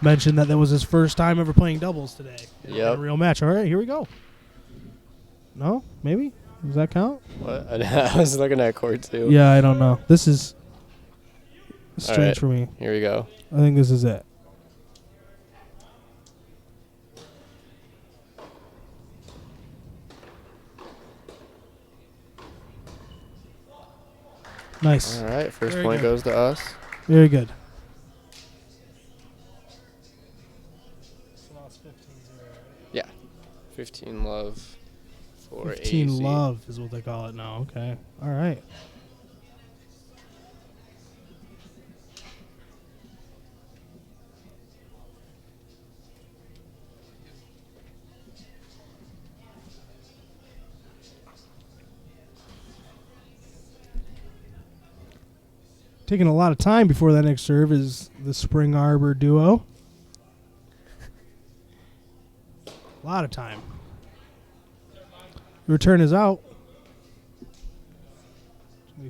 mentioned that was his first time ever playing doubles today. In Yep. a real match. All right, here we go. No? Maybe? Does that count? What? I was looking at court 2. Yeah, I don't know. This is strange right. for me. Here we go. I think this is it. Nice. All right. First Very point good. goes to us. Very good. 15 love for 15 AC. love is what they call it now. Okay. All right. Taking a lot of time before that next serve is the Spring Arbor duo. A lot of time. The return is out.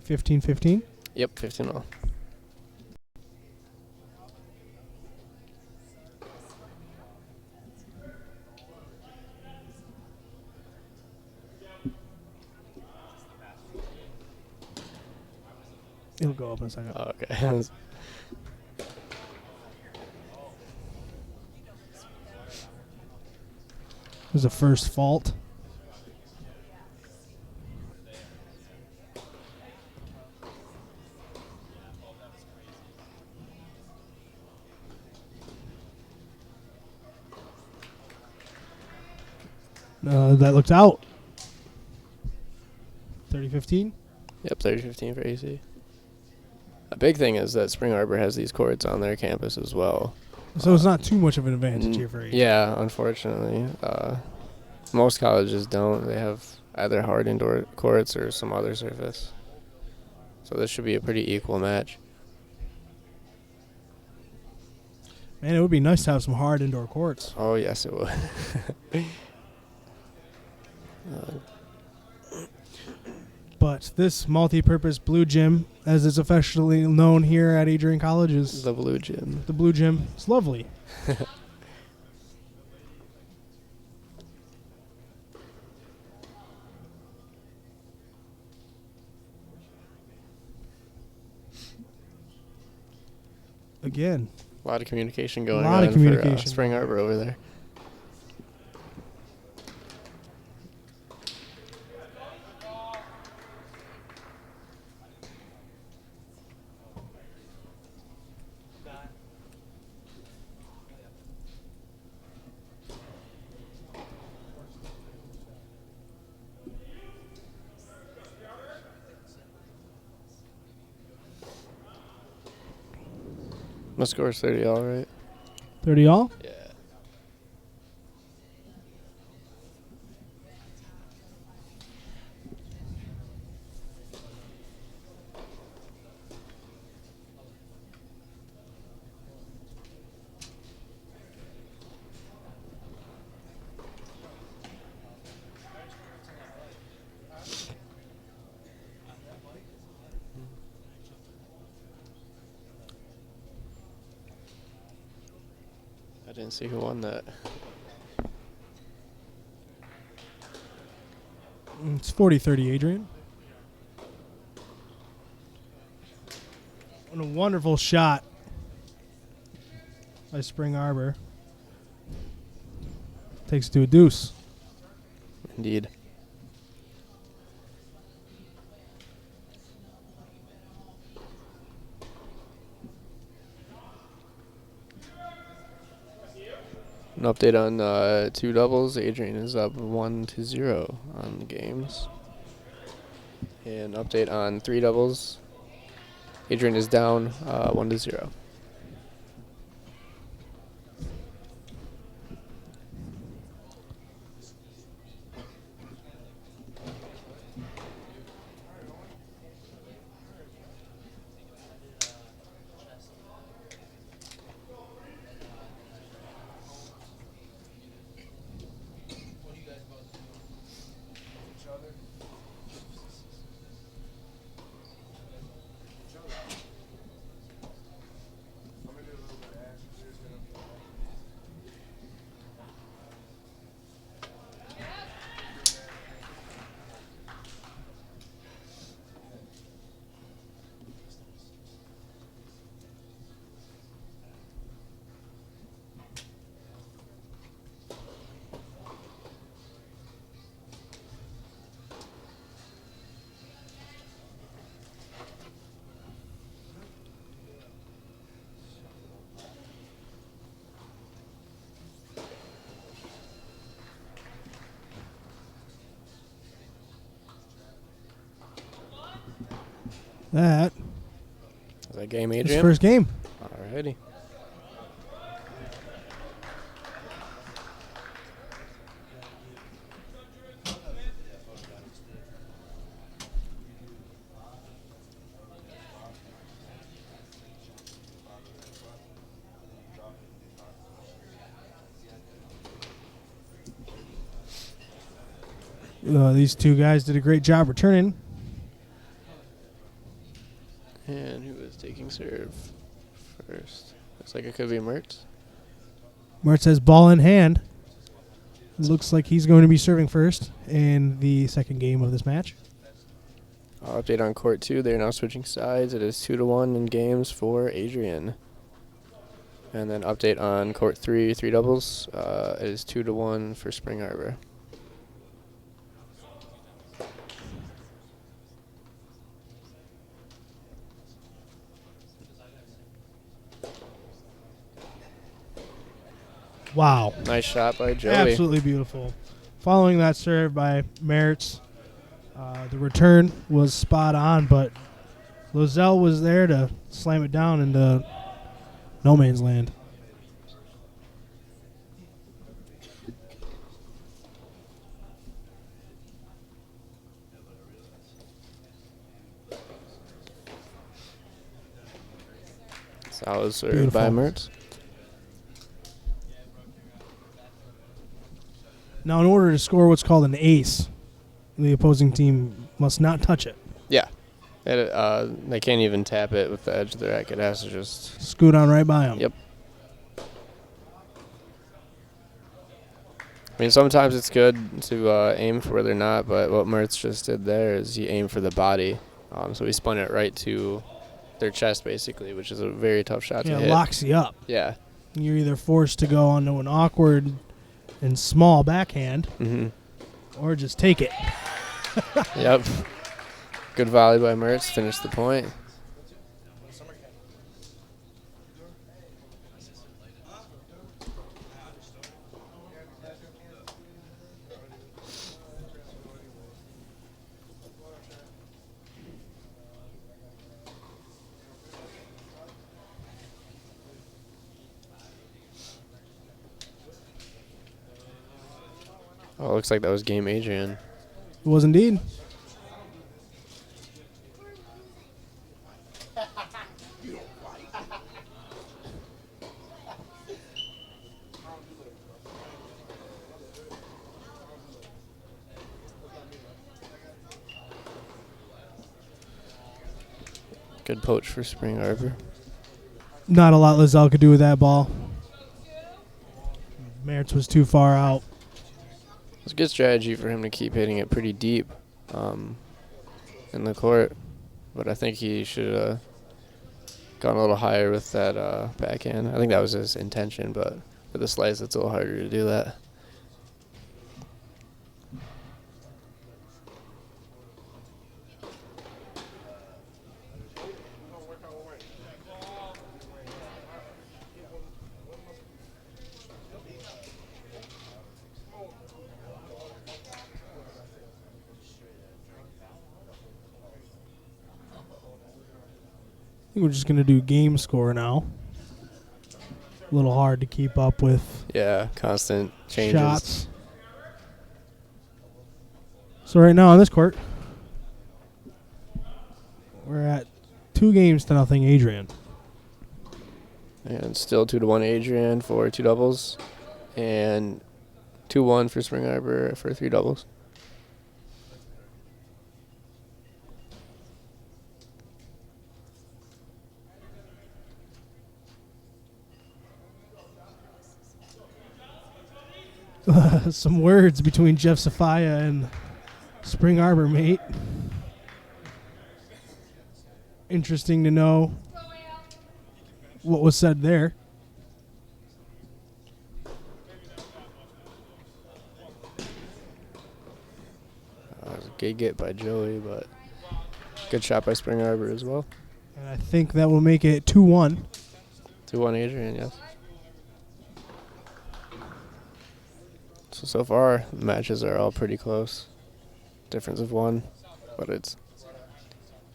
15-15. Yep, 15 all. It'll go up in a second. Oh, okay. It was a first fault. That looked out. 30-15. Yep, 30-15 for AC. A big thing is that Spring Arbor has these courts on their campus as well. So it's not too much of an advantage here for you. Yeah, unfortunately. Most colleges don't. They have either hard indoor courts or some other surface. So this should be a pretty equal match. Man, it would be nice to have some hard indoor courts. Oh, yes, it would. But this multi-purpose blue gym, as it's affectionately known here at Adrian College, is The blue gym. the blue gym. It's lovely. Again, A lot of communication going Lot on of communication. for Spring Arbor over there. My score's 30 all, right? 30 all. Yeah. I didn't see who won that. It's 40-30, Adrian. And a wonderful shot by Spring Arbor. Takes it to a deuce. Indeed. An update on two doubles. Adrian is up 1-0 on the games. And update on three doubles. Adrian is down 1-0. That Is that game, is Adrian? first game. Alrighty. These two guys did a great job returning. And who is taking serve first? Looks like it could be Mertz. Mertz has ball in hand. Looks like he's going to be serving first in the second game of this match. Update on court 2. They're now switching sides. It is 2-1 in games for Adrian. And then update on court 3, three doubles. It is 2-1 for Spring Arbor. Wow. Nice shot by Joey. Absolutely beautiful. Following that serve by Mertz, the return was spot on, but Lozelle was there to slam it down into no man's land. Solid serve Beautiful. by Mertz. Now, in order to score what's called an ace, the opposing team must not touch it. Yeah. They can't even tap it with the edge of the racket. It has to just... Scoot on right by them. Yep. I mean, sometimes it's good to aim for where they're not, but what Mertz just did there is he aimed for the body. So he spun it right to their chest, basically, which is a very tough shot to hit. It locks you up. Yeah. You're either forced to go onto an awkward and small backhand or just take it. Yep. Good volley by Mertz. Finished the point. Oh, looks like that was game Adrian. It was indeed. Good poach for Spring Arbor. Not a lot Lozelle could do with that ball. Mertz was too far out. It's a good strategy for him to keep hitting it pretty deep in the court, but I think he should have gone a little higher with that backhand. I think that was his intention, but with the slice, it's a little harder to do that. I think we're just going to do game score now. A little hard to keep up with. Yeah, constant changes. Shots. So right now on this court, we're at 2-0 Adrian. And still 2-1 Adrian for 2 doubles, and 2-1 for Spring Arbor for 3 doubles. Some words between Jeff Safaya and Spring Arbor mate. Interesting to know what was said there. That was a good get by Joey, but good shot by Spring Arbor as well. And I think that will make it 2-1. 2-1 Adrian, yes. So far, the matches are all pretty close. Difference of 1, but it's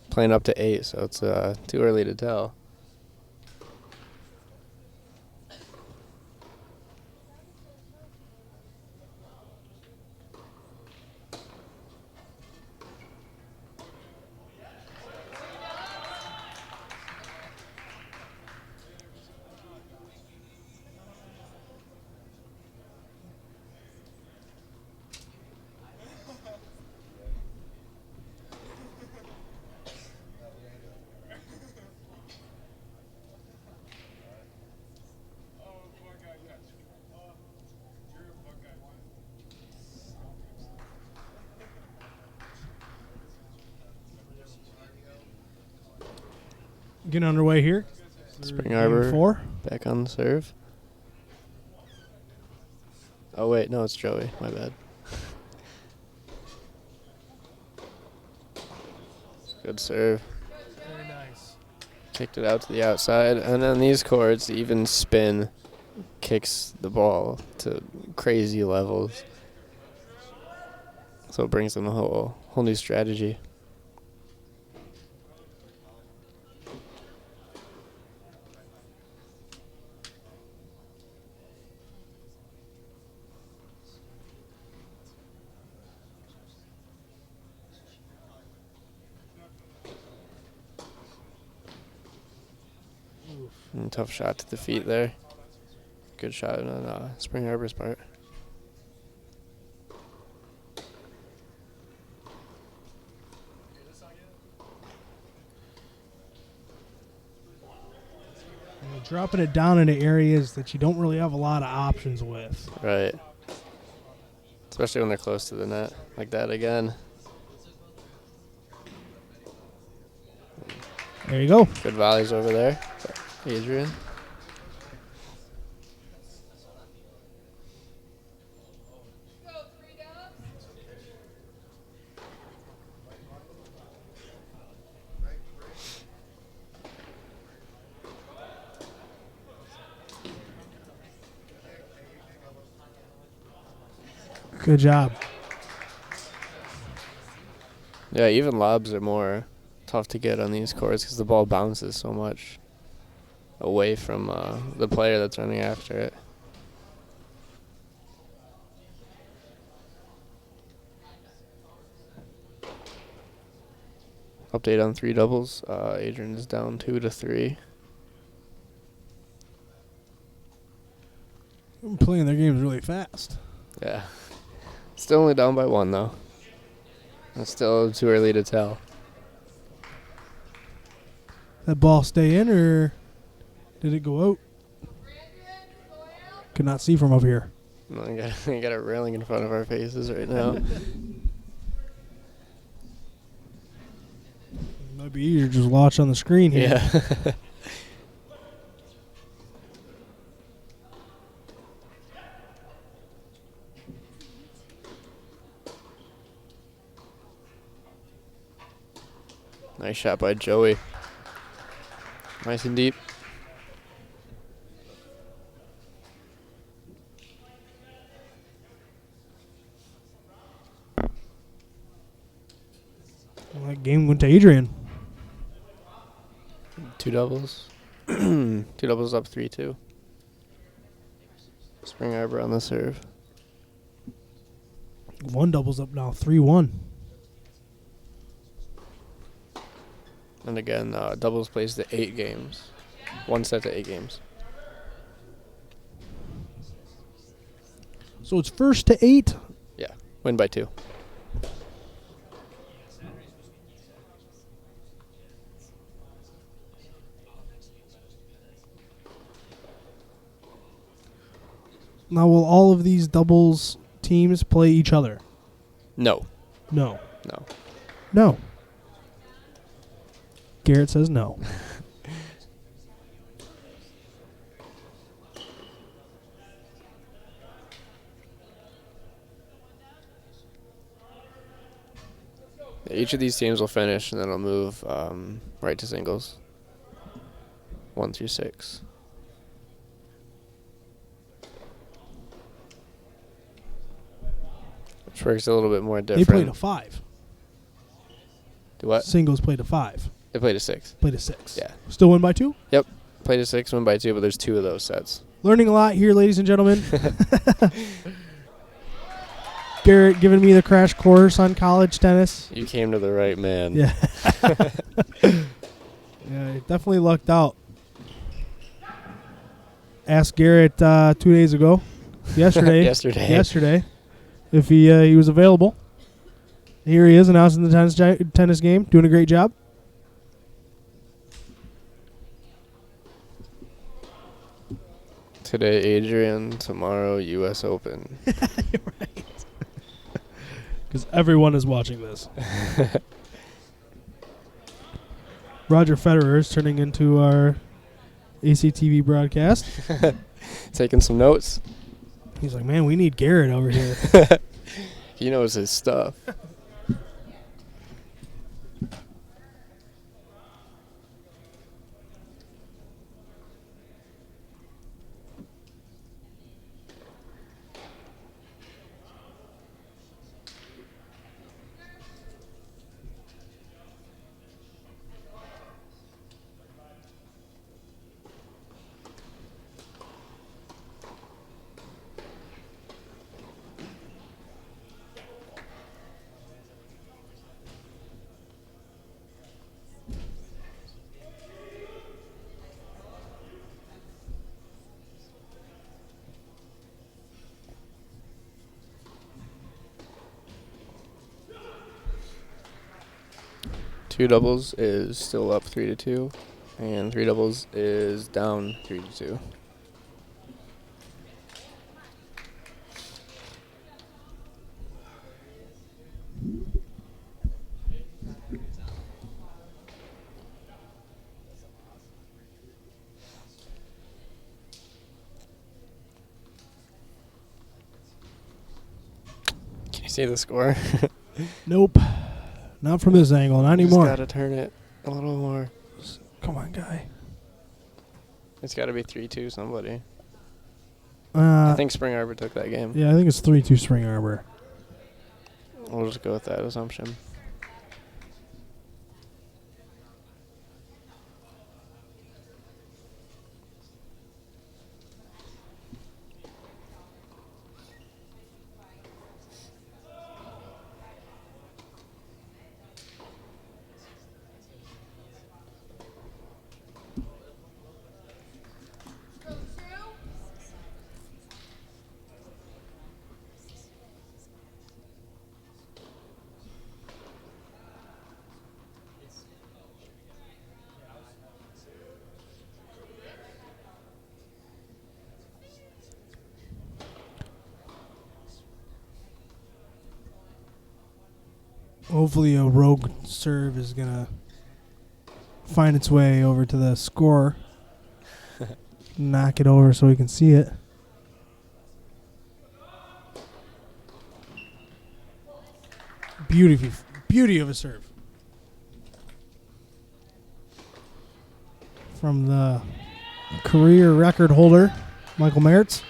playing up to 8, so it's too early to tell. Getting underway here. Spring Game Arbor 4. back on the serve. Oh, wait, no, it's Joey. My bad. Good serve. Very nice. Kicked it out to the outside. And on these courts, even spin kicks the ball to crazy levels. So it brings them a whole new strategy. And tough shot to the feet there. Good shot on Spring Arbor's part. And you're dropping it down into areas that you don't really have a lot of options with. Right. Especially when they're close to the net. Like that again. There you go. Good volleys over there. Adrian. Good job. Yeah, even lobs are more tough to get on these courts because the ball bounces so much away from the player that's running after it. Update on 3 doubles. Adrian is down 2-3. Playing their games really fast. Yeah. Still only down by 1 though. It's still too early to tell. That ball stay in or did it go out? Could not see from up here. I got a railing in front of our faces right now. Might be easier to just watch on the screen here. Yeah. Nice shot by Joey. Nice and deep. Well, that game went to Adrian. 2 doubles. 2 doubles up 3-2. Spring Arbor on the serve. 1 doubles up now, 3-1. And again, doubles plays to 8 games. 1 set to 8 games. So it's first to 8. Yeah, win by 2. Now, will all of these doubles teams play each other? No. No. No. No. Garrett says no. Each of these teams will finish, and then I'll move right to singles. 1 through 6. Which works a little bit more different. They played a 5. Do what? Singles played a 5. They played a 6. Played a 6. Yeah. Still win by 2? Yep. Played a 6, win by 2, but there's 2 of those sets. Learning a lot here, ladies and gentlemen. Garrett giving me the crash course on college tennis. You came to the right man. Yeah. Yeah, he definitely lucked out. Asked Garrett 2 days ago. Yesterday. Yesterday. If he was available. Here he is announcing the tennis game. Doing a great job. Today, Adrian. Tomorrow, U.S. Open. You're right. Because everyone is watching this. Roger Federer is turning into our ACTV broadcast. Taking some notes. He's like, man, we need Garrett over here. He knows his stuff. Two doubles is still up 3-2, and 3 doubles is down 3-2. Can you see the score? Nope. Not from this angle. Not anymore. Just gotta turn it a little more. Come on, guy. It's gotta be 3-2 somebody. I I think Spring Arbor took that game. Yeah, I think it's 3-2 Spring Arbor. We'll just go with that assumption. Hopefully a rogue serve is going to find its way over to the score. Knock it over so we can see it. Beauty of a serve. From the career record holder, Michael Mertz.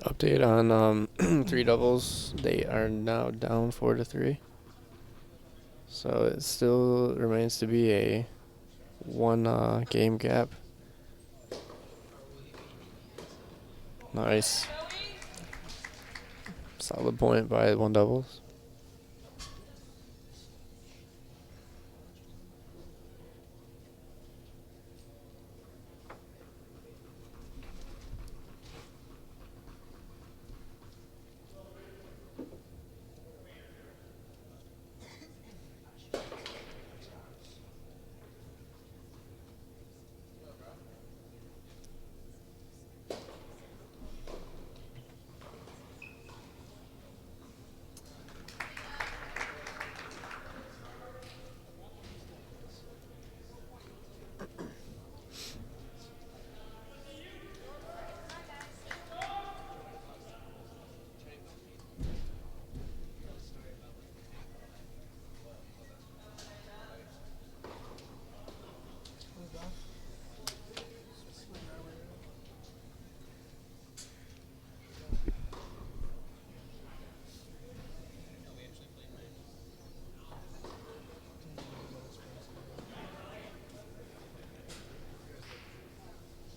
Update on three doubles. They are now down 4-3. So it still remains to be a one game gap. Nice. Solid point by one doubles.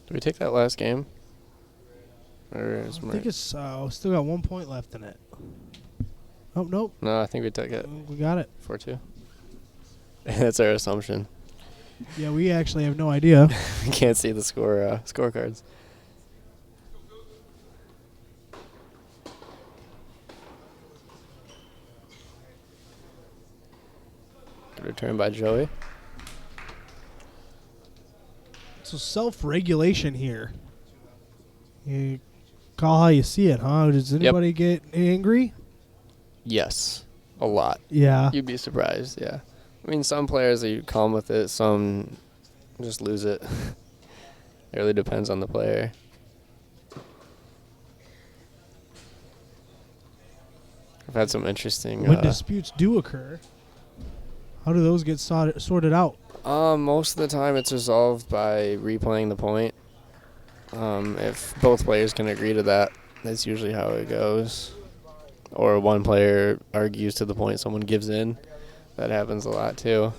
Did we take that last game? Or is I think it's still got 1 point left in it. Oh, nope. No, I think we took it. We got it. 4-2. That's our assumption. Yeah, we actually have no idea. We can't see the scorecards. Good return by Joey. So self-regulation here. You call how you see it, huh? Does anybody get angry? Yes, a lot. Yeah. You'd be surprised, yeah. I mean, some players are calm with it, some just lose it. It really depends on the player. I've had some interesting... When disputes do occur, how do those get sorted out? Most of the time it's resolved by replaying the point. If both players can agree to that, that's usually how it goes. Or one player argues to the point someone gives in. That happens a lot too.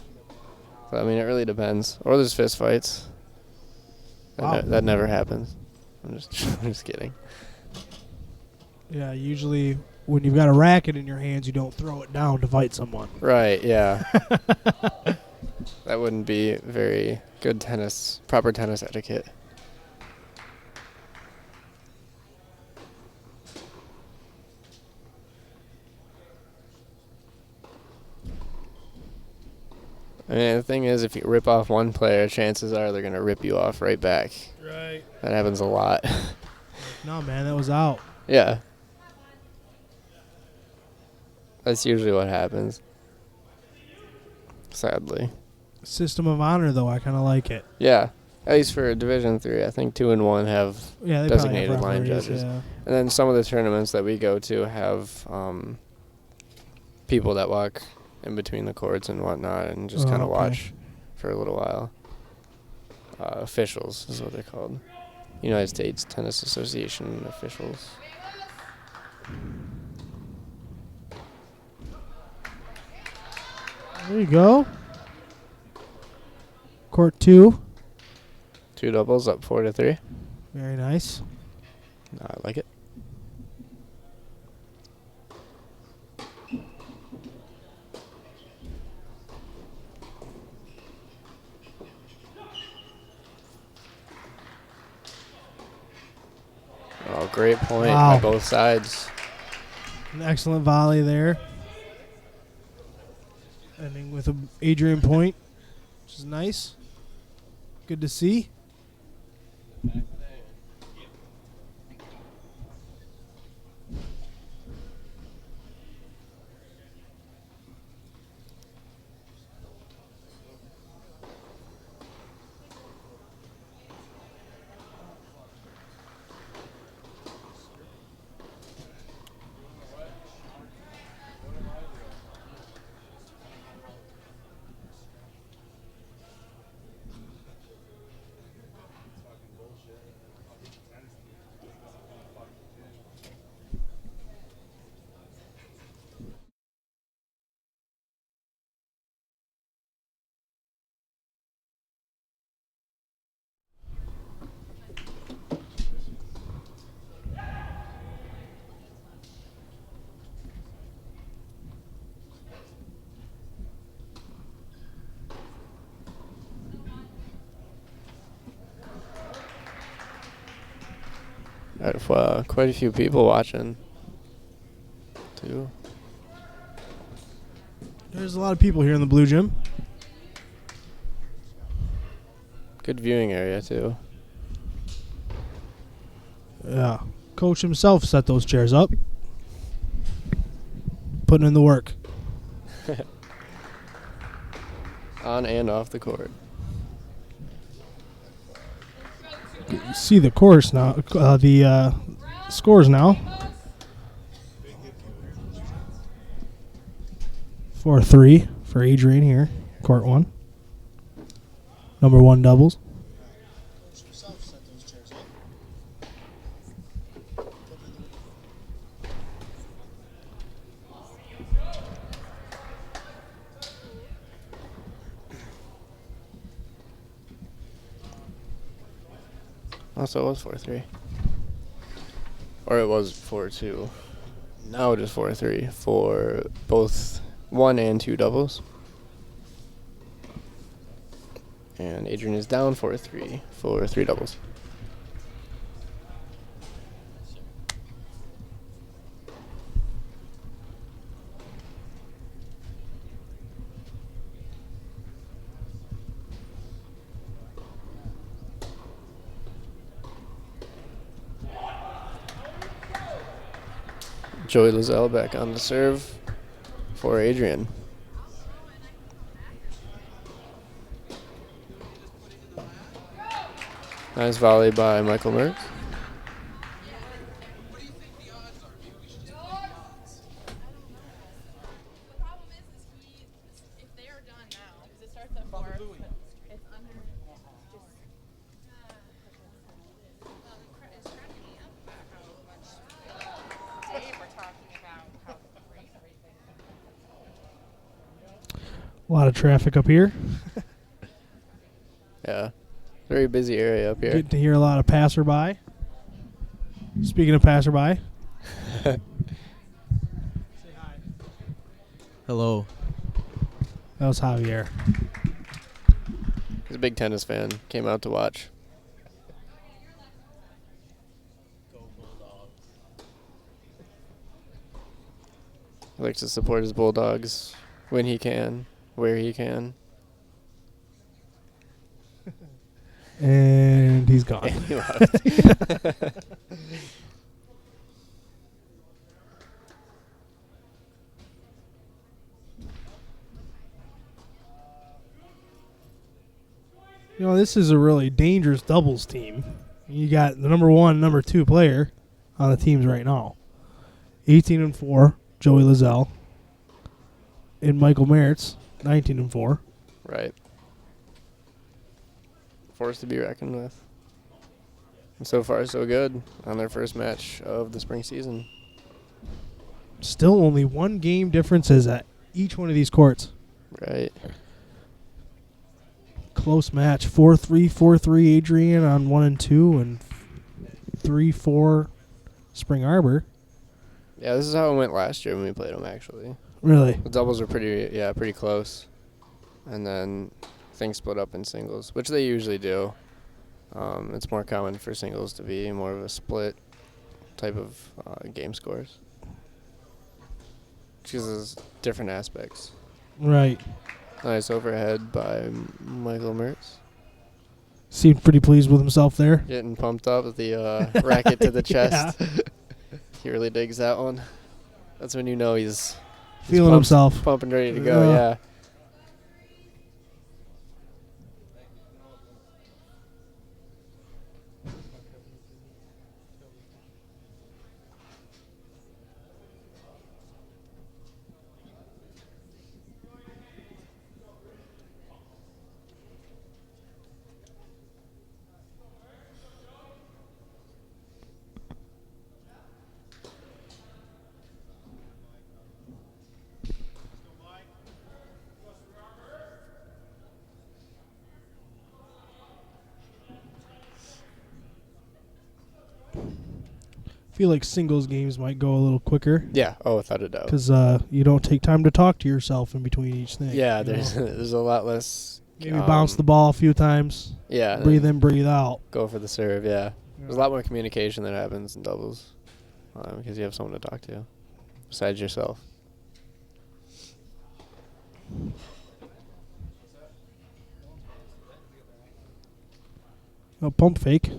So, I mean, it really depends. Or there's fist fights. Wow. That never happens. I'm just kidding. Yeah, usually when you've got a racket in your hands, you don't throw it down to fight someone. Right, yeah. That wouldn't be very good proper tennis etiquette. I mean, the thing is, if you rip off one player, chances are they're going to rip you off right back. Right. That happens a lot. No, man, that was out. Yeah. That's usually what happens. Sadly. System of honor, though, I kind of like it. Yeah. At least for Division III, I think 2 and 1 have they designated have line referees, judges. yeah. And then some of the tournaments that we go to have people that walk in between the courts and whatnot and just kind of watch for a little while. Officials is what they're called. United States Tennis Association officials. There you go. Court 2. 2 doubles up 4-3. Very nice. I like it. Oh, great point Wow. by both sides. An excellent volley there. Ending with a Adrian point, which is nice. Good to see. I have quite a few people watching, too. There's a lot of people here in the blue gym. Good viewing area, too. Yeah. Coach himself set those chairs up. Putting in the work. On and off the court. You see the course now, the scores now. 4-3 for Adrian here, court 1. Number 1 doubles. Also, it was 4-3. Or it was 4-2. Now it is 4-3 for both 1 and 2 doubles. And Adrian is down 4-3 for 3 doubles. Joey Lozelle back on the serve for Adrian. Nice volley by Michael Merck. A lot of traffic up here. Yeah, very busy area up here. Getting to hear a lot of passerby. Speaking of passerby. Hello. That was Javier. He's a big tennis fan. Came out to watch. He likes to support his Bulldogs when he can, where he can. And he's gone. And he left. You know, this is a really dangerous doubles team. You got the number 1, number 2 player on the teams right now. 18-4, Joey Lozelle. And Michael Mertz, 19-4. Right. Force to be reckoned with. And so far, so good on their first match of the spring season. Still only 1 game differences at each one of these courts. Right. Close match. 4-3, 4-3 Adrian on 1 and 2, and 3-4 Spring Arbor. Yeah, this is how it went last year when we played them, actually. Really? The doubles were pretty close. And then things split up in singles, which they usually do. It's more common for singles to be more of a split type of game scores. Chooses different aspects. Right. Nice overhead by Michael Mertz. Seemed pretty pleased with himself there. Getting pumped up with the racket to the chest. He really digs that one. That's when you know he's Feeling himself. Pumping ready to go, yeah. I feel like singles games might go a little quicker. Yeah, without a doubt. Because you don't take time to talk to yourself in between each thing. Yeah, there's a lot less. Maybe bounce the ball a few times. Yeah. Breathe in, breathe out. Go for the serve, yeah. There's a lot more communication that happens in doubles because you have someone to talk to besides yourself. A pump fake.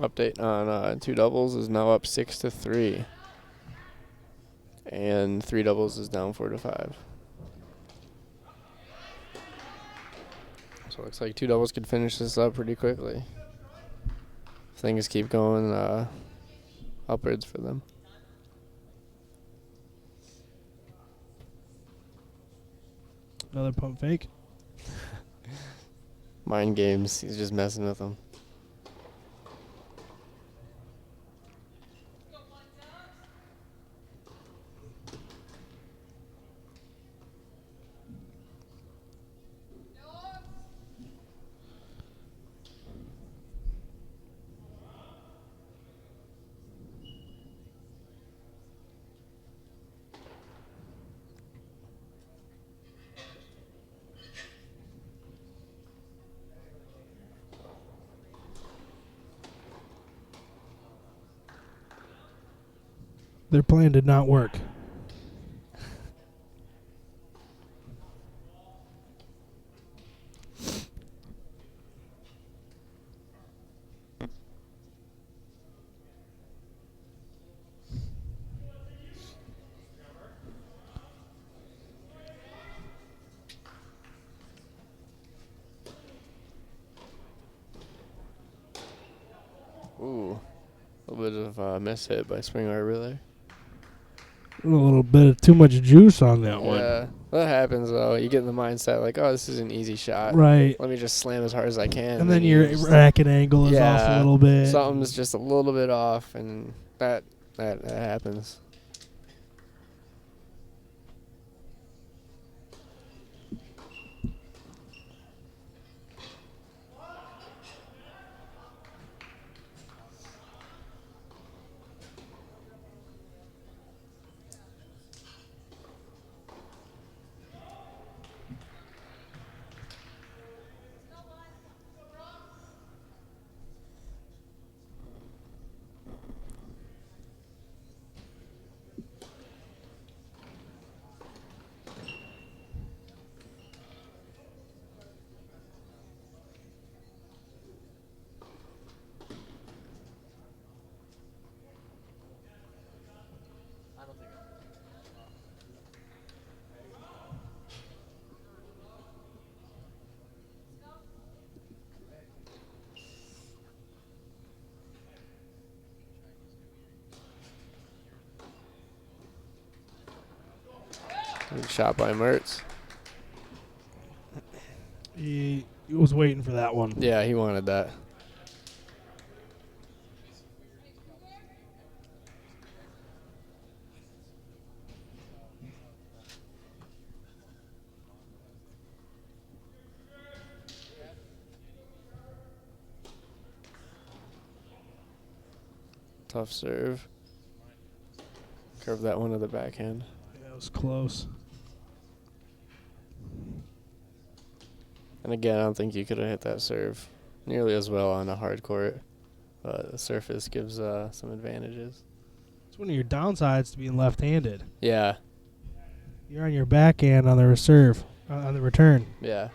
Update on two doubles is now up 6-3, and three doubles is down 4-5. So it looks like two doubles could finish this up pretty quickly. Things keep going upwards for them. Another pump fake. Mind games. He's just messing with them. Their plan did not work. Ooh, a little bit of a miss hit by Spring Arbor there. A little bit of too much juice on that one. Yeah, that happens though. You get in the mindset like, oh, this is an easy shot. Right. Let me just slam as hard as I can. And then your racket angle is off a little bit. Something's just a little bit off, and that happens. Good shot by Mertz. He was waiting for that one. Yeah, he wanted that. Tough serve. Curve that one to the backhand. That was close. And again, I don't think you could have hit that serve nearly as well on a hard court. But the surface gives some advantages. It's one of your downsides to being left-handed. Yeah. You're on your backhand on the reserve, on the return. Yeah.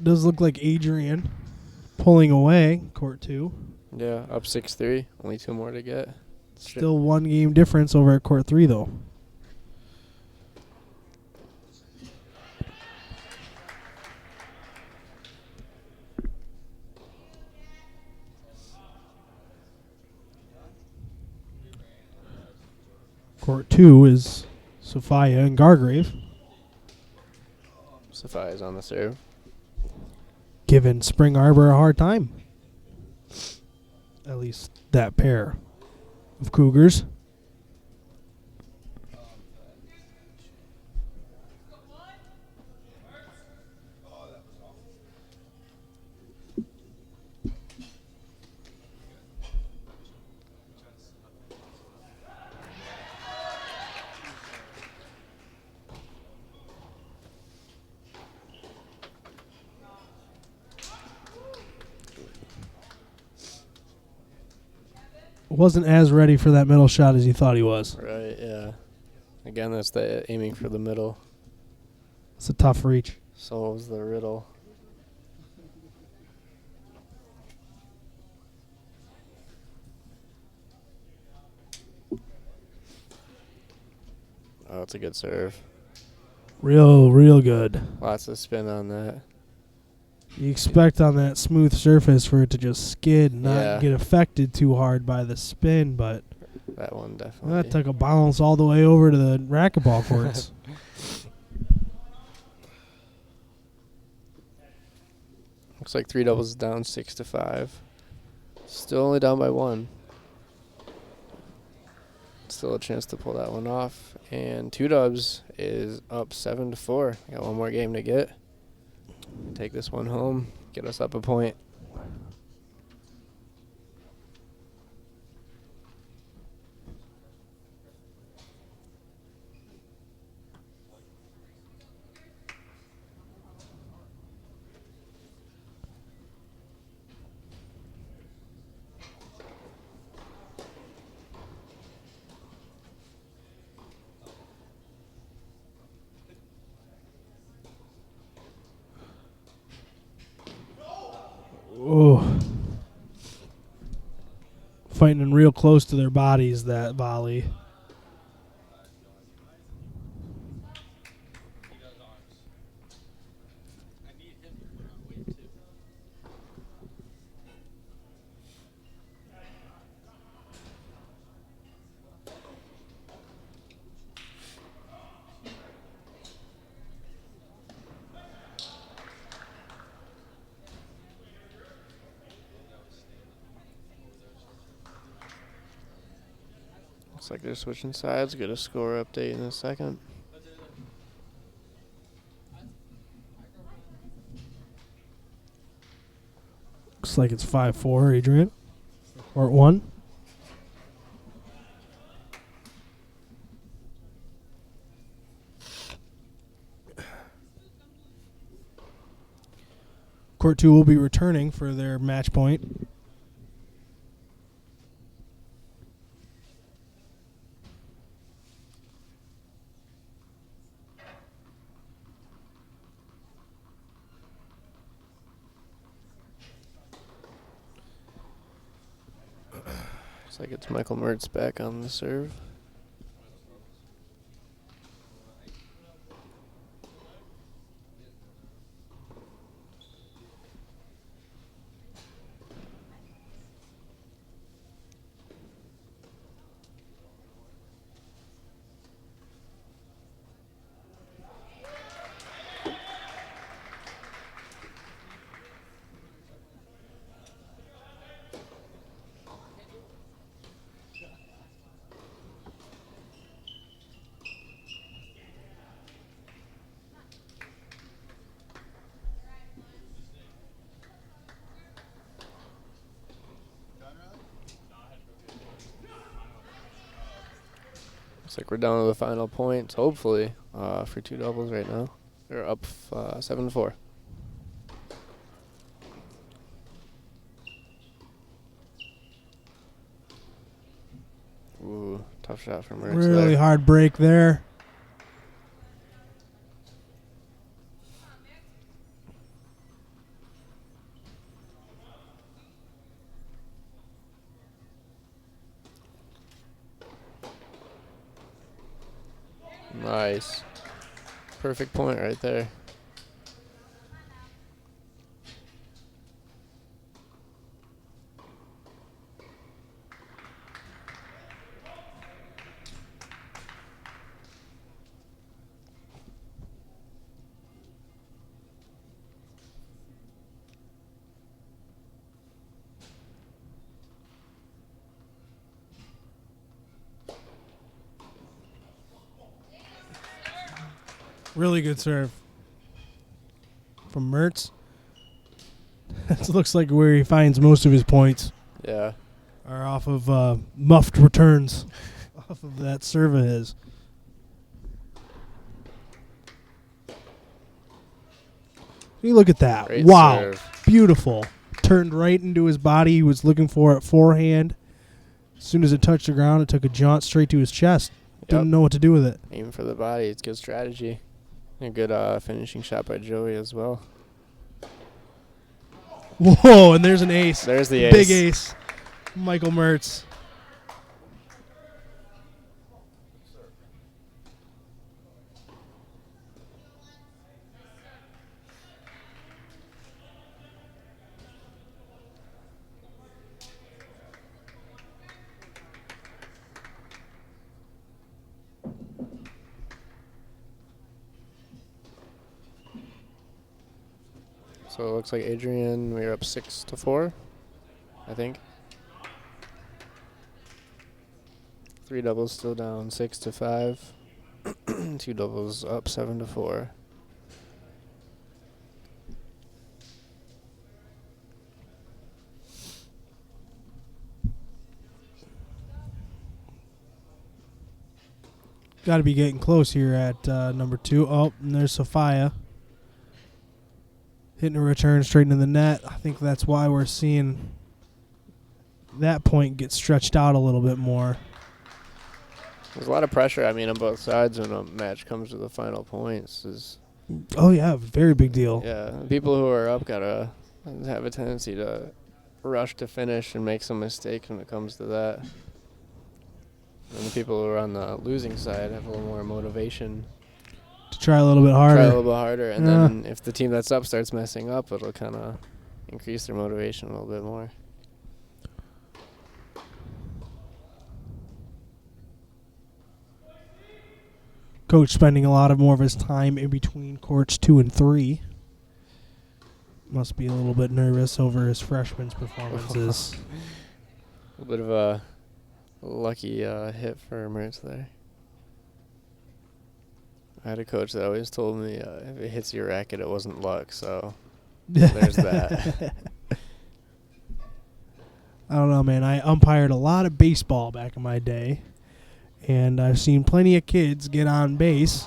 Does look like Adrian pulling away, court 2. Yeah, up 6-3. Only 2 more to get. Still 1 game difference over at court 3, though. Court 2 is Sophia and Gargrave. Sophia's on the serve. Giving Spring Arbor a hard time. At least that pair of Cougars. Wasn't as ready for that middle shot as he thought he was. Right, yeah. Again, that's the aiming for the middle. It's a tough reach. Solves the riddle. Oh, it's a good serve. Real good. Lots of spin on that. You expect on that smooth surface for it to just skid and not Yeah. get affected too hard by the spin, but That one definitely. that took a bounce all the way over to the racquetball courts. Looks like 3 doubles down 6-5. Still only down by 1. Still a chance to pull that one off. And 2 dubs is up 7-4. Got 1 more game to get. Take this one home. Get us up a point. Oh. Fighting in real close to their bodies, that volley. Looks like they're switching sides. Get a score update in a second. Looks like it's 5-4, Adrian. Or 1. Court 2 will be returning for their match point. Looks like it's Michael Mertz back on the serve. Looks like we're down to the final points, hopefully, for two doubles right now. They're up 7-4. Ooh, tough shot from Mertz Really there. hard break there. Nice. Perfect point right there. Really good serve from Mertz. This looks like where he finds most of his points Yeah. are off of muffed returns off of that serve of his. You look at that. Great Wow. serve. Beautiful. Turned right into his body. He was looking for it forehand. As soon as it touched the ground, it took a jaunt straight to his chest. Didn't know what to do with it. Aim for the body. It's good strategy. A good finishing shot by Joey as well. Whoa, and there's an ace. There's the ace. Big ace. Michael Mertz. So it looks like Adrian, we're up 6-4, I think. Three doubles still down 6-5. Two doubles up 7-4. Got to be getting close here at number 2. Oh, and there's Sophia. Hitting a return straight into the net. I think that's why we're seeing that point get stretched out a little bit more. There's a lot of pressure, I mean, on both sides when a match comes to the final points. Oh, yeah, very big deal. Yeah, people who are up gotta have a tendency to rush to finish and make some mistakes when it comes to that. And the people who are on the losing side have a little more motivation To try a little bit harder. Try a little bit harder, and then if the team that's up starts messing up, it'll kind of increase their motivation a little bit more. Coach spending a lot of more of his time in between courts 2 and 3. Must be a little bit nervous over his freshmen's performances. A little bit of a lucky hit for Mertz there. I had a coach that always told me if it hits your racket, it wasn't luck, so there's that. I don't know, man. I umpired a lot of baseball back in my day, and I've seen plenty of kids get on base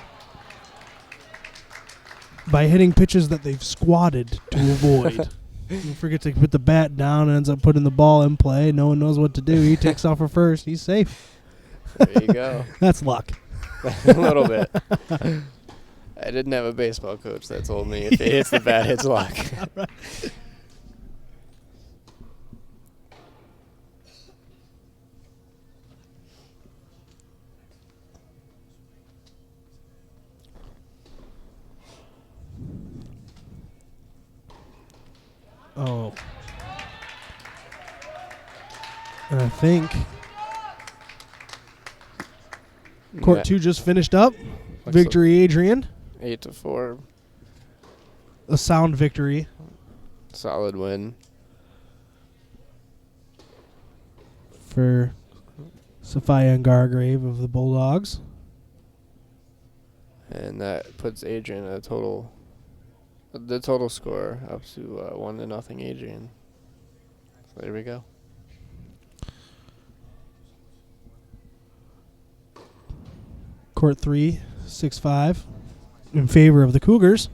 by hitting pitches that they've squatted to avoid. You forget to put the bat down and ends up putting the ball in play. No one knows what to do. He takes off for first. He's safe. There you go. That's luck. A little bit. I didn't have a baseball coach that told me if it hits the bat, it's luck. Oh. And I think Court 2 just finished up. Victory, Adrian. 8-4. A sound victory. Solid win. For Sophia and Gargrave of the Bulldogs. And that puts Adrian at the total score up to 1-0 Adrian. So there we go. Court 3, 6-5 in favor of the Cougars.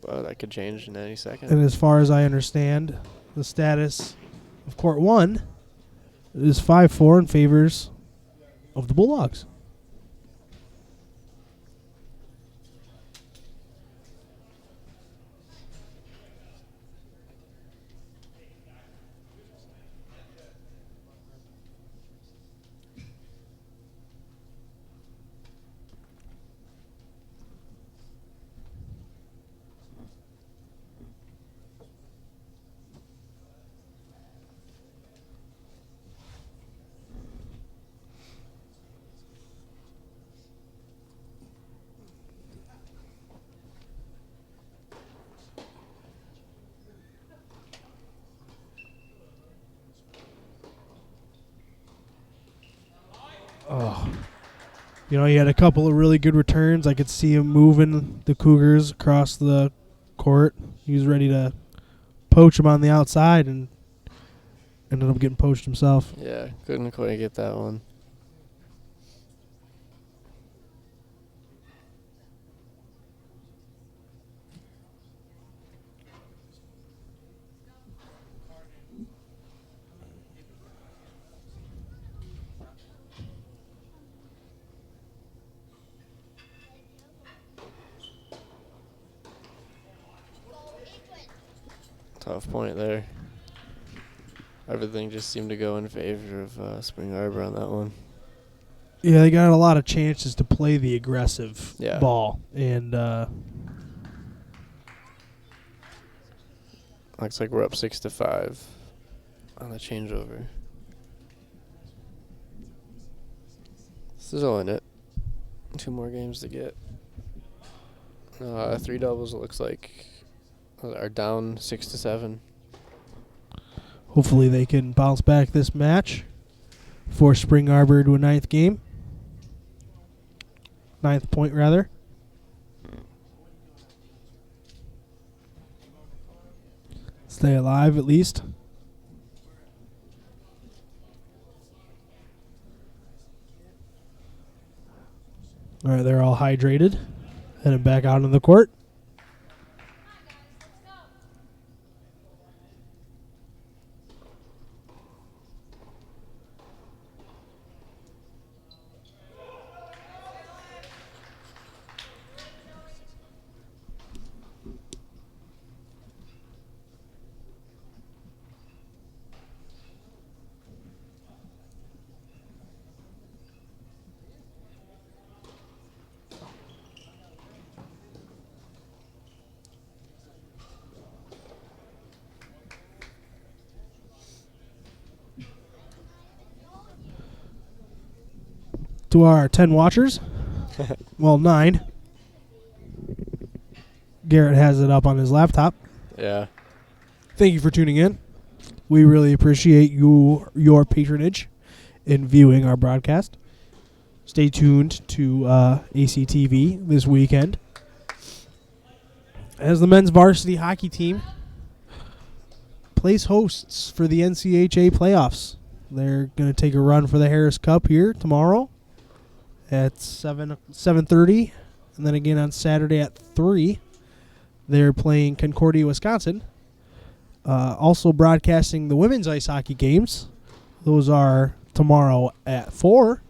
But that could change in any second. And as far as I understand, the status of Court 1 is 5-4 in favors of the Bulldogs. Oh, you know, he had a couple of really good returns. I could see him moving the Cougars across the court. He was ready to poach him on the outside and ended up getting poached himself. Yeah, couldn't quite get that one. Tough point there. Everything just seemed to go in favor of Spring Arbor on that one. Yeah, they got a lot of chances to play the aggressive Yeah. ball. And looks like we're up 6-5 on the changeover. Still in it. 2 more games to get. 3 doubles, it looks like, are down 6-7. hopefully they can bounce back this match for Spring Arbor to a 9th game. 9th point, rather. Stay alive, at least. All right, they're all hydrated. Heading back out on the court. To our 10 watchers, well, 9. Garrett has it up on his laptop. Yeah. Thank you for tuning in. We really appreciate your patronage in viewing our broadcast. Stay tuned to ACTV this weekend as the men's varsity hockey team plays hosts for the NCHA playoffs. They're going to take a run for the Harris Cup here tomorrow at 7:30 And then again on Saturday at 3, they're playing Concordia, Wisconsin. Also broadcasting the women's ice hockey games. Those are tomorrow at 4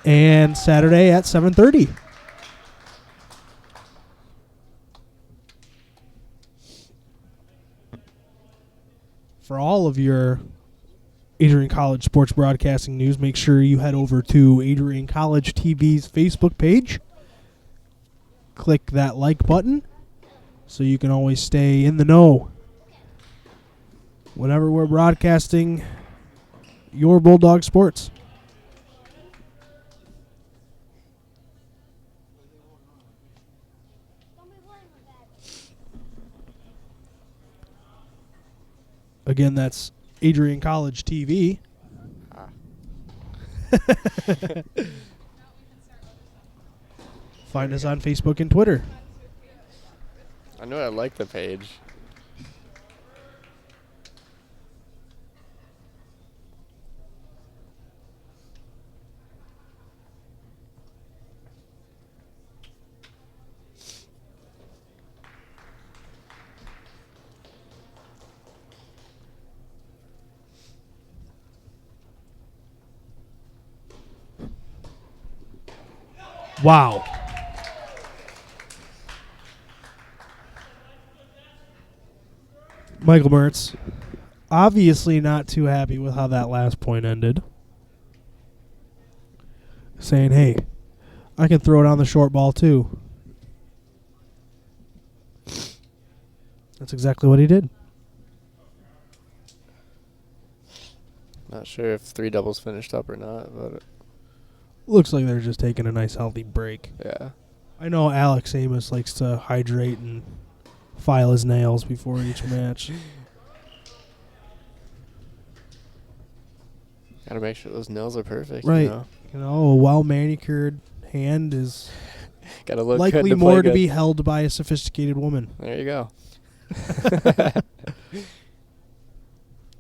and Saturday at 7:30. For all of your Adrian College sports broadcasting news, make sure you head over to Adrian College TV's Facebook page. Click that like button so you can always stay in the know whenever we're broadcasting your Bulldog sports. Again, that's Adrian College TV. Find us on Facebook and Twitter. I know I like the page. Wow. Michael Mertz, obviously not too happy with how that last point ended. Saying, hey, I can throw it on the short ball too. That's exactly what he did. Not sure if 3 doubles finished up or not, but Looks like they're just taking a nice healthy break. yeah. I know Alex Amos likes to hydrate and file his nails before each match. Gotta make sure those nails are perfect. Right. You know? You know, a well-manicured hand is Gotta look likely good to more play to good. be held by a sophisticated woman. There you go.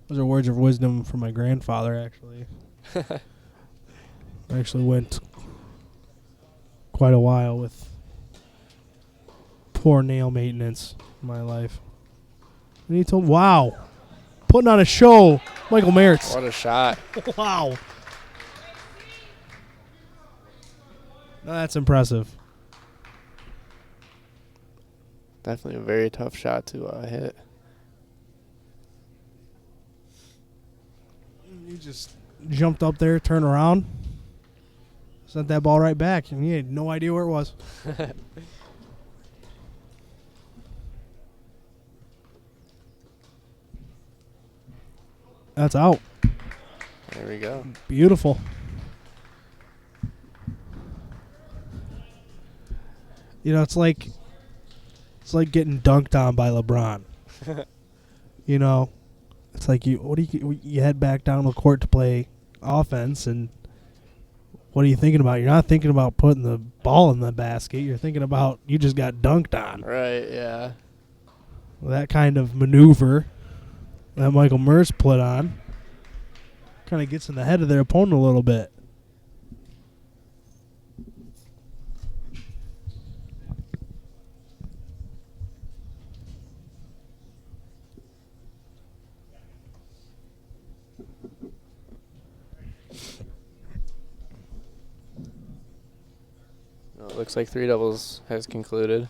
Those are words of wisdom from my grandfather, actually. I actually went quite a while with poor nail maintenance in my life. And he told, wow, putting on a show, Michael Mertz. What a shot. Wow. Now that's impressive. Definitely a very tough shot to hit. You just jumped up there, turned around, sent that ball right back, and he had no idea where it was. That's out. There we go. Beautiful. You know, it's like getting dunked on by LeBron. You know, it's like you head back down the court to play offense, and what are you thinking about? You're not thinking about putting the ball in the basket. You're thinking about you just got dunked on. Right, yeah. That kind of maneuver that Michael Mertz put on kind of gets in the head of their opponent a little bit. No, it looks like 3 doubles has concluded.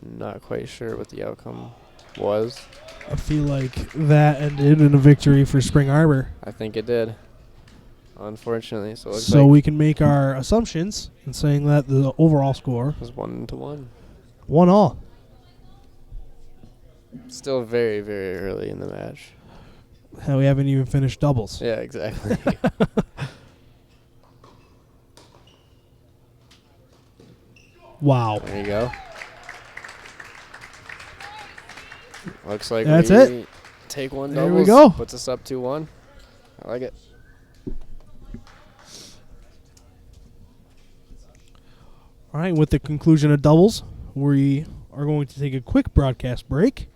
Not quite sure what the outcome was. I feel like that ended in a victory for Spring Arbor. I think it did. Unfortunately, so it looks So like we can make our assumptions in saying that the overall score it was 1-1. 1-1. Still very, very early in the match. Hell, we haven't even finished doubles. Yeah, exactly. Wow. There you go. Looks like That's we it. take 1 There doubles. we go. Puts us up 2-1. I like it. All right, with the conclusion of doubles, we are going to take a quick broadcast break.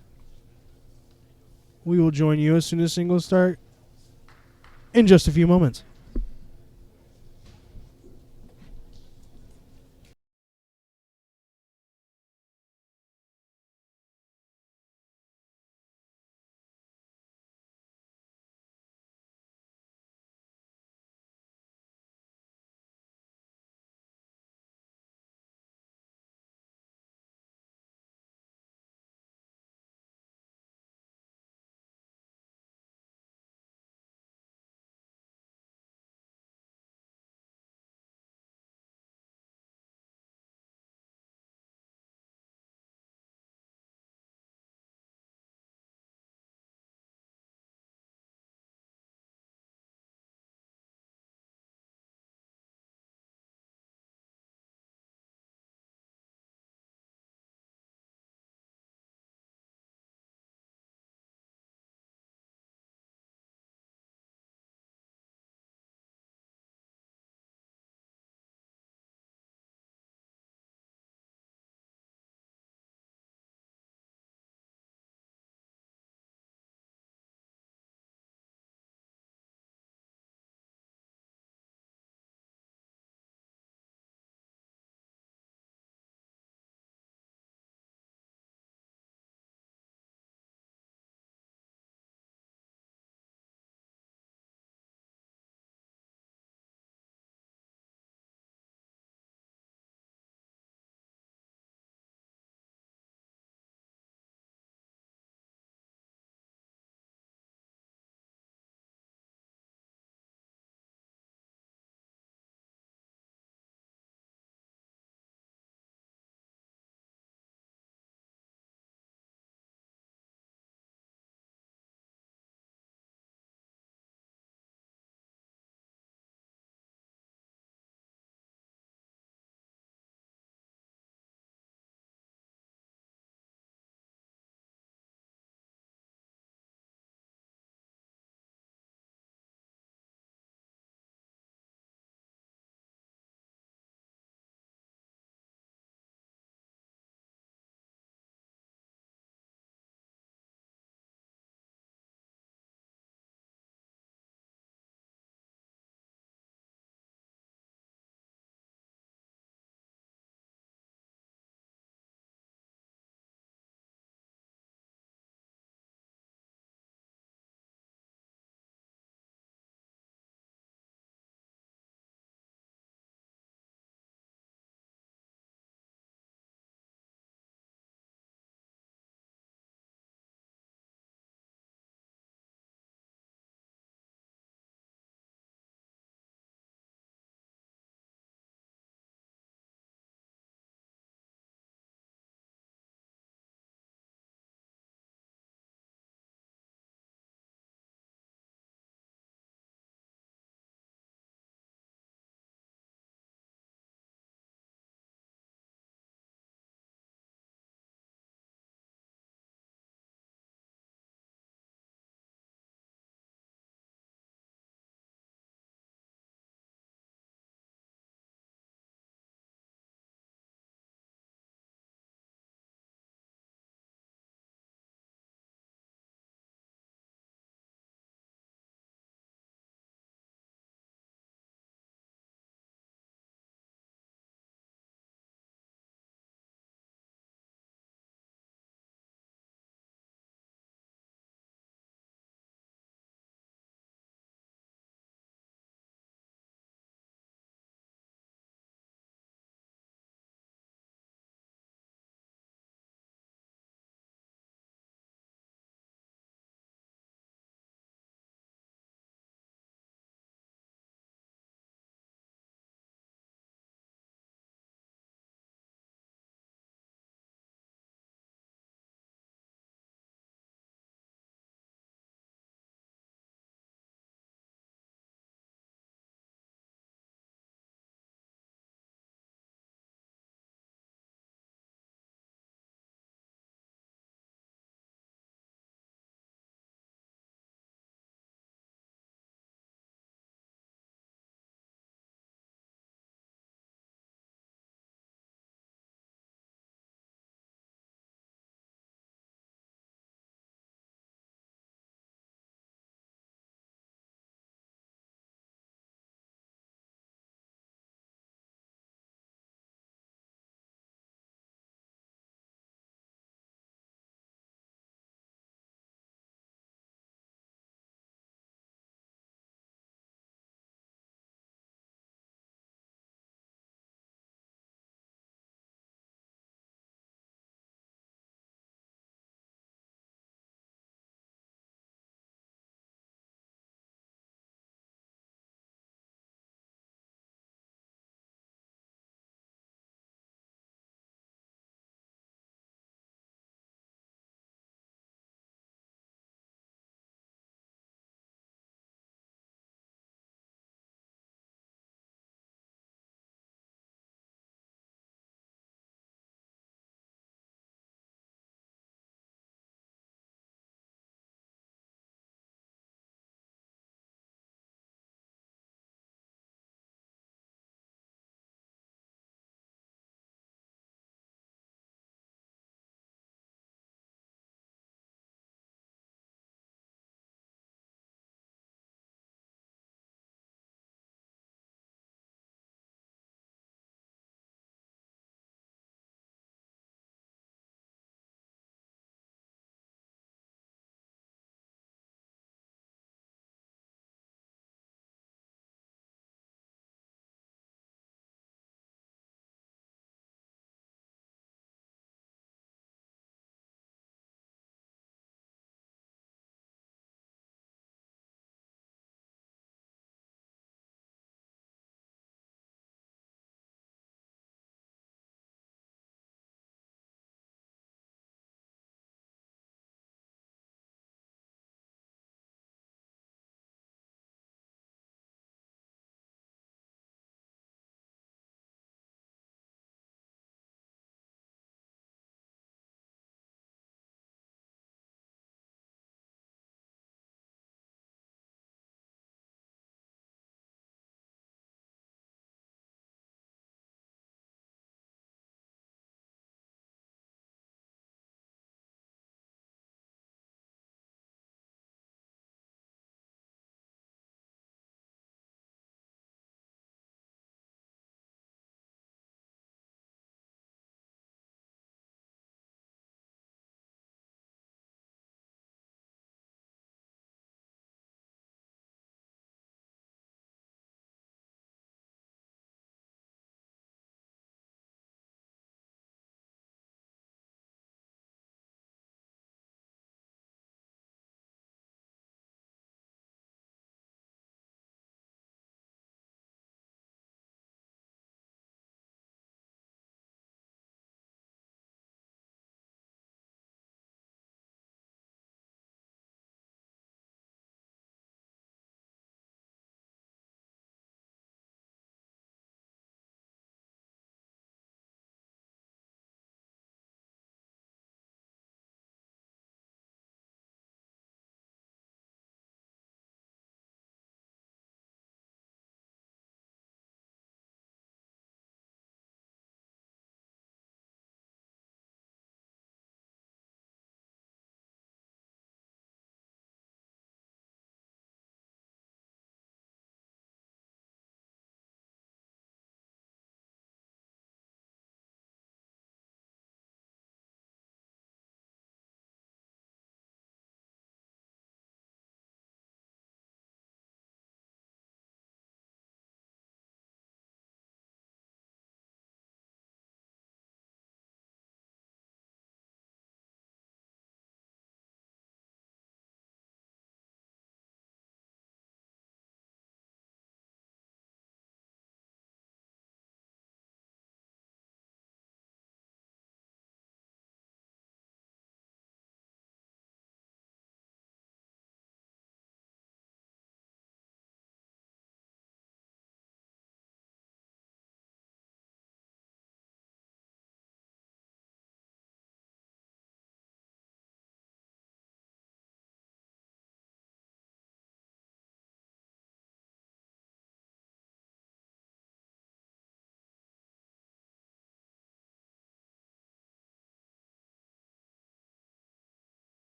We will join you as soon as singles start in just a few moments.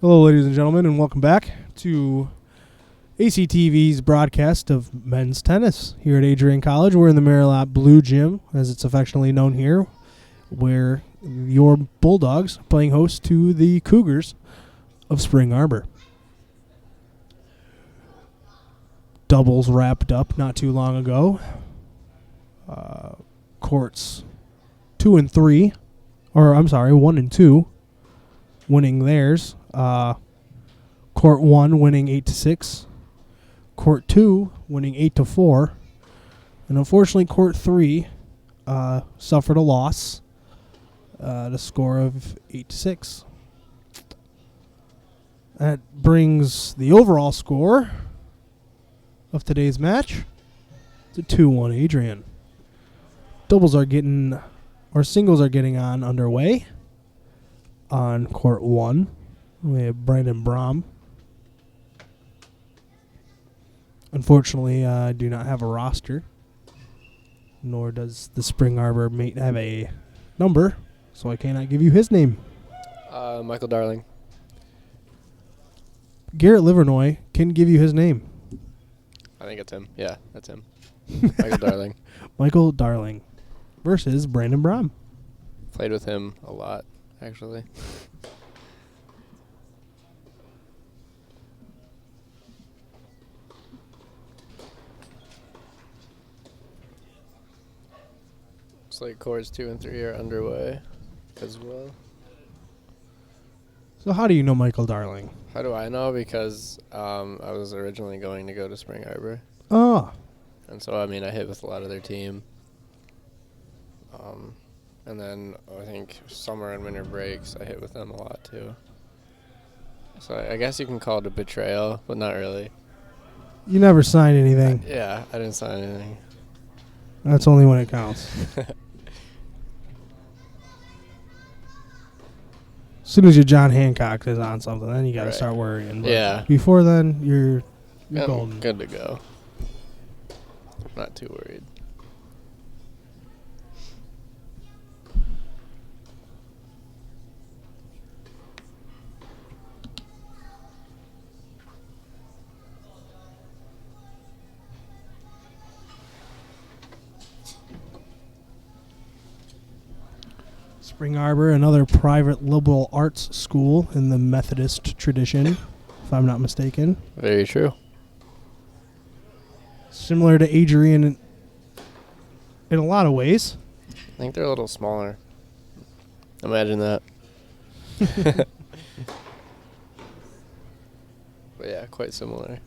Hello, ladies and gentlemen, and welcome back to ACTV's broadcast of men's tennis here at Adrian College. We're in the Maryland Blue Gym, as it's affectionately known here, where your Bulldogs are playing host to the Cougars of Spring Arbor. Doubles wrapped up not too long ago. Courts 2 and 3, or I'm sorry, 1 and 2, winning theirs. Court 1 winning 8-6. Court 2 winning 8-4. And unfortunately, Court 3 suffered a loss at a score of 8-6. That brings the overall score of today's match to 2-1 Adrian. Singles are getting on underway. On Court 1, we have Brandon Brom. Unfortunately, I do not have a roster, nor does the Spring Arbor mate have a number, so I cannot give you his name. Michael Darling. Garrett Livernoy can give you his name. I think it's him. Yeah, that's him. Michael Darling. Michael Darling versus Brandon Brom. Played with him a lot, actually. Looks like courts 2 and 3 are underway as well. So how do you know Michael Darling? How do I know? Because I was originally going to go to Spring Arbor. Oh. And so, I mean, I hit with a lot of their team. And then I think summer and winter breaks, I hit with them a lot too. So I guess you can call it a betrayal, but not really. You never signed anything. Yeah, I didn't sign anything. That's only when it counts. As soon as your John Hancock is on something, then you got to start worrying. But yeah. Before then, you're I'm golden. good to go. Not too worried. Spring Arbor, another private liberal arts school in the Methodist tradition, if I'm not mistaken. Very true. Similar to Adrian in a lot of ways. I think they're a little smaller. Imagine that. But yeah, quite similar.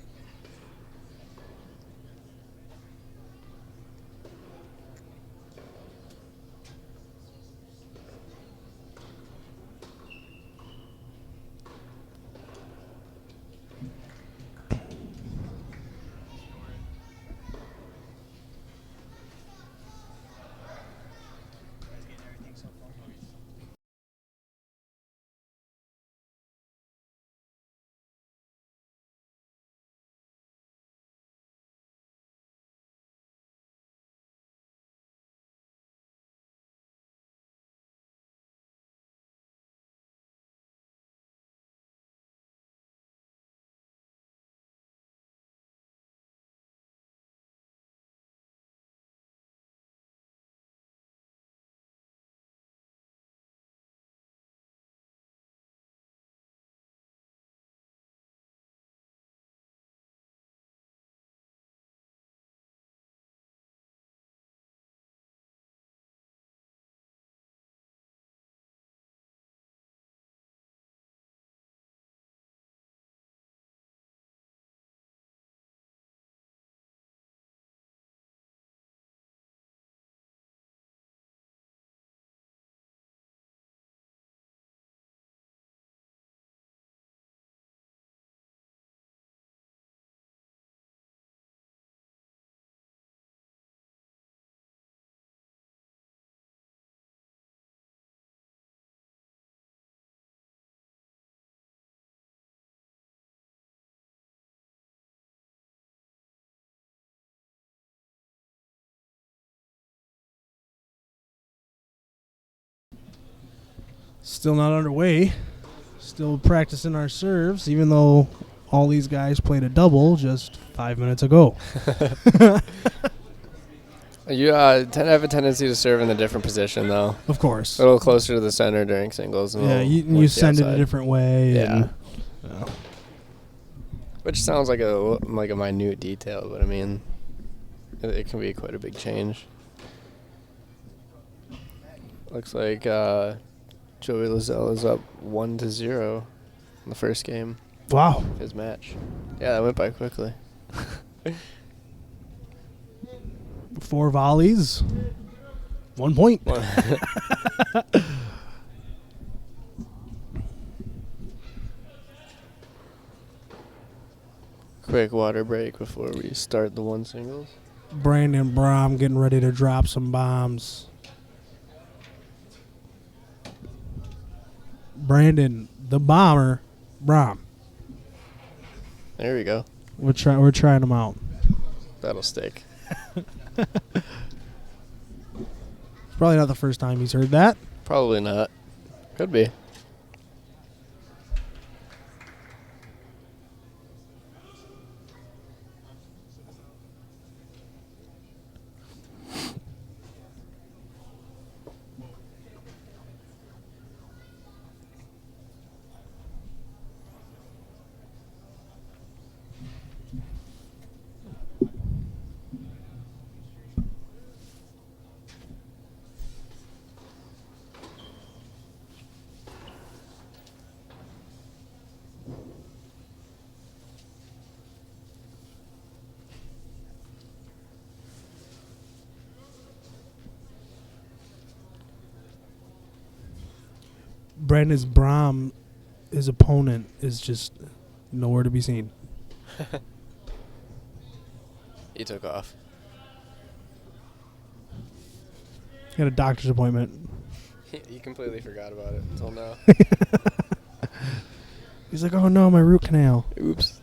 Still not underway. Still practicing our serves, even though all these guys played a double just 5 minutes ago. You tend to have a tendency to serve in a different position, though. Of course. A little closer to the center during singles. And Yeah, you send it a different way. Yeah. And, which sounds like a minute detail, but I mean, it can be quite a big change. Looks like Joey Lozelle is up 1-0 in the first game. Wow. His match. Yeah, that went by quickly. 4 volleys, 1 point. Quick water break before we start the one singles. Brandon Brom getting ready to drop some bombs. Brandon, the bomber, Brom. There we go. We're trying them out. That'll stick. It's probably not the first time he's heard that. Probably not. Could be. Brandon's Brom, his opponent, is just nowhere to be seen. He took off. Got a doctor's appointment. He completely forgot about it until now. He's like, oh no, my root canal. Oops.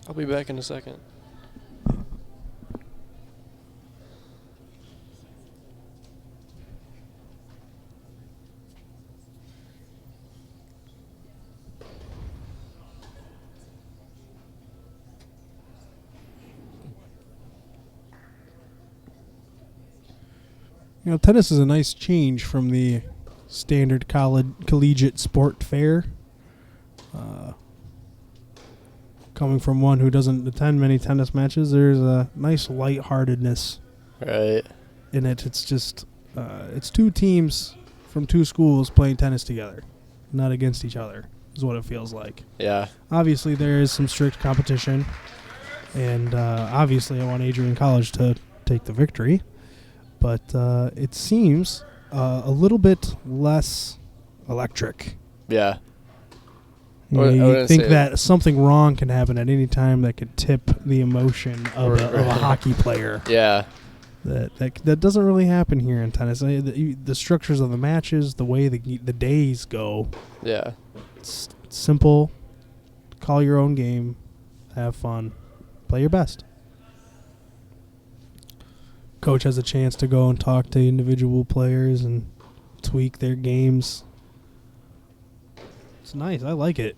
I'll be back in a second. You know, tennis is a nice change from the standard collegiate sport fare. Coming from one who doesn't attend many tennis matches, there's a nice lightheartedness Right. in it. It's just, it's two teams from two schools playing tennis together, not against each other, is what it feels like. Yeah. Obviously, there is some strict competition, and obviously I want Adrian College to take the victory. But it seems a little bit less electric. Yeah. You think that something wrong can happen at any time that could tip the emotion of a hockey player. Yeah. That doesn't really happen here in tennis. The structures of the matches, the way the days go. Yeah. It's simple. Call your own game. Have fun. Play your best. Coach has a chance to go and talk to individual players and tweak their games. It's nice. I like it.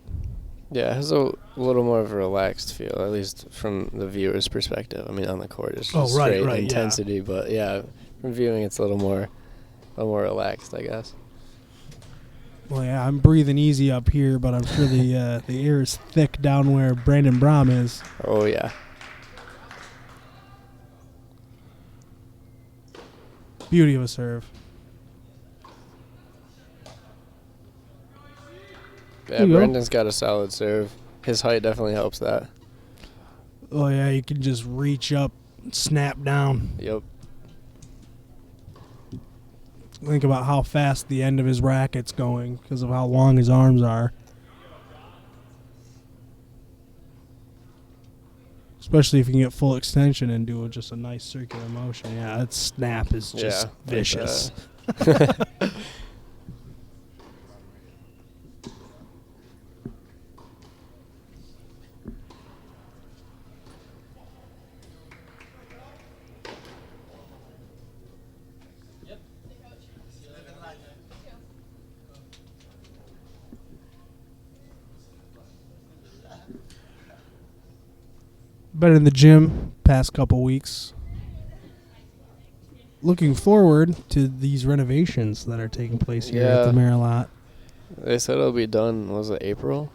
Yeah, it has a little more of a relaxed feel, at least from the viewer's perspective. I mean, on the court, it's just straight intensity, but yeah, from viewing, it's a little more relaxed, I guess. Well, yeah, I'm breathing easy up here, but I'm sure the air is thick down where Brandon Brom is. Oh yeah. Beauty of a serve. Yeah, Brendan's got a solid serve. His height definitely helps that. Oh, yeah, you can just reach up, snap down. Yep. Think about how fast the end of his racket's going because of how long his arms are. Especially if you can get full extension and do just a nice circular motion. Yeah, that snap is just vicious. Like been in the gym past couple weeks. Looking forward to these renovations that are taking place here at the Marilot. They said it'll be done, was it April?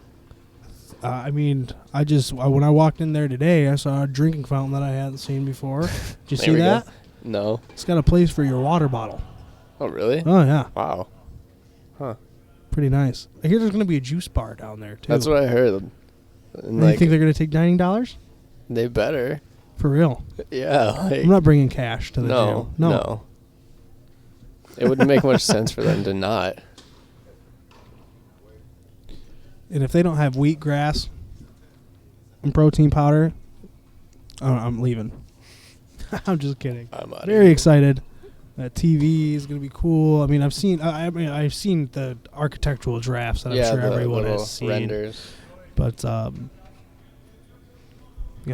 I mean, when I walked in there today, I saw a drinking fountain that I hadn't seen before. Did you see that? No. It's got a place for your water bottle. Oh, really? Oh, yeah. Wow. Huh. Pretty nice. I hear there's going to be a juice bar down there, too. That's what I heard. And you think they're going to take dining dollars? They better. For real? Yeah. I'm not bringing cash to the gym. No. It wouldn't make much sense for them to not. And if they don't have wheatgrass and protein powder, I'm leaving. I'm just kidding. I'm out. Very excited. That TV is going to be cool. I mean, I've seen the architectural drafts that I'm sure everyone has seen. Renders. But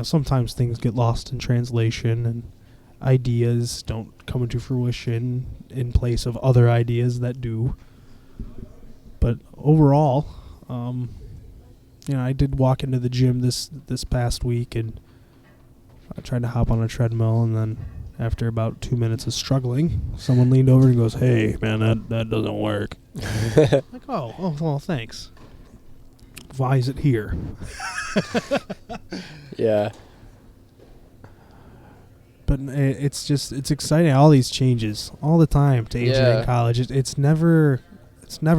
sometimes things get lost in translation and ideas don't come into fruition in place of other ideas that do. But overall, I did walk into the gym this past week, and I tried to hop on a treadmill, and then after about 2 minutes of struggling, someone leaned over and goes, "Hey, man, that doesn't work." Like, oh, well, thanks. Why is it here? Yeah. But it's exciting, all these changes all the time to Adrian College. It's never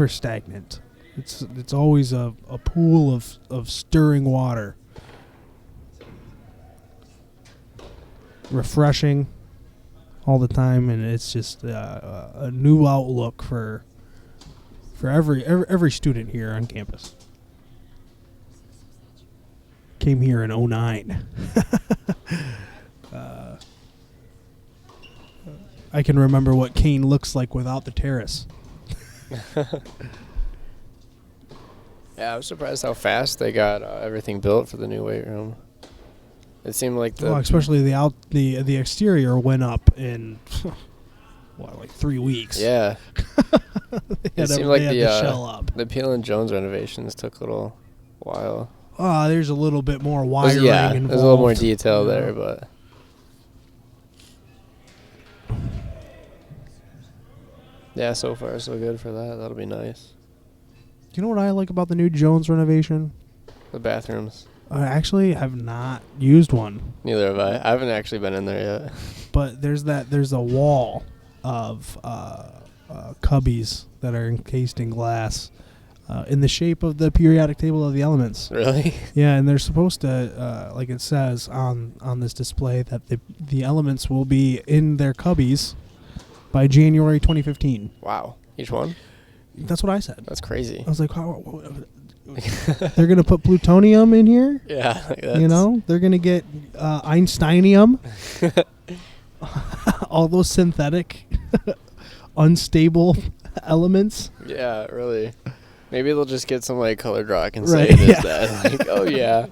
stagnant. It's always a pool of stirring water. Refreshing all the time, and it's just a new outlook for every student here on campus. Came here in 2009. I can remember what Kane looks like without the terrace. Yeah, I was surprised how fast they got everything built for the new weight room. It seemed like especially the exterior went up in 3 weeks. Yeah. It seemed like the shell up. The Peel and Jones renovations took a little while. There's a little bit more wiring involved. There's a little more detail there, but yeah, so far so good for that. That'll be nice. Do you know what I like about the new Jones renovation? The bathrooms. I actually have not used one. Neither have I. I haven't actually been in there yet. But there's a wall of cubbies that are encased in glass in the shape of the periodic table of the elements. Really? Yeah, and they're supposed to, like it says on this display, that the elements will be in their cubbies by January 2015. Wow. Each one? That's what I said. That's crazy. I was like, they're going to put plutonium in here? Yeah. They're going to get Einsteinium. All those synthetic, unstable elements. Yeah, really. Maybe they'll just get some colored rock and right, say it is that. Oh, yeah.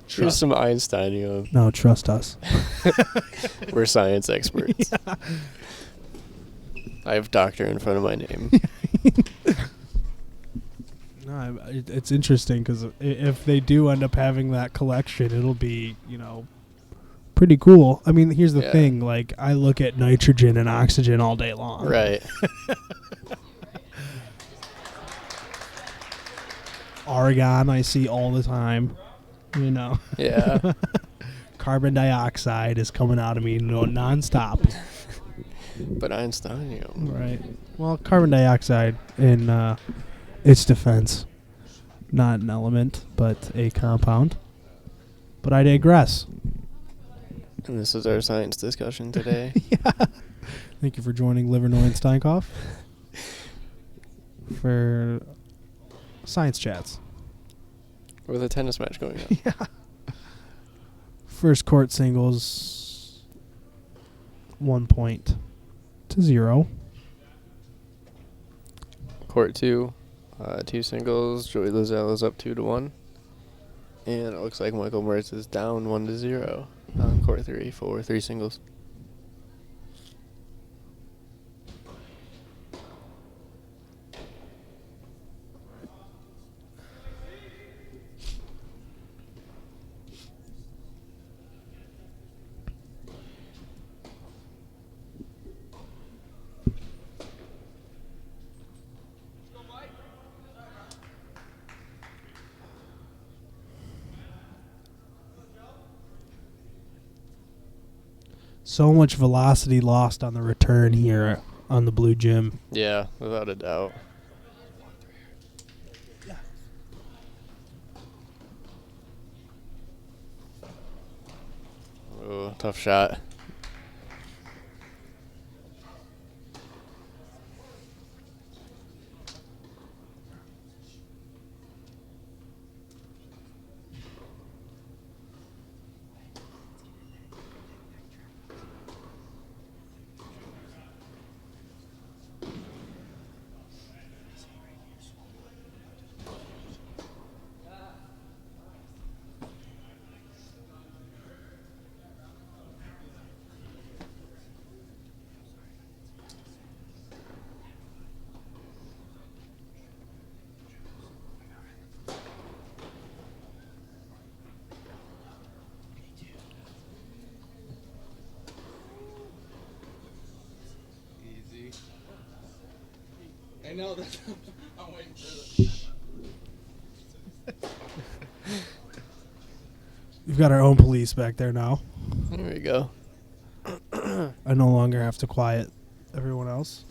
Here's some Einsteinium. No, trust us. We're science experts. Yeah. I have doctor in front of my name. No, it's interesting because if they do end up having that collection, it'll be, pretty cool. I mean, here's the thing. I look at nitrogen and oxygen all day long. Right. Argon I see all the time. Yeah. Carbon dioxide is coming out of me nonstop. But Einsteinium. Right. Well, carbon dioxide, in its defense, not an element, but a compound. But I digress. And this is our science discussion today. Yeah. Thank you for joining Livernoy and Steinkoff for science chats. With a tennis match going on. Yeah. First court singles, 1 point to 0. Court 2, 2 singles. Joey Lozelle is up 2-1. And it looks like Michael Mertz is down 1-0 on court 3 for 3 singles. So much velocity lost on the return here on the blue gym. Yeah, without a doubt. Ooh, tough shot. I know that. I'm waiting for We've got our own police back there now. There we go. I no longer have to quiet everyone else.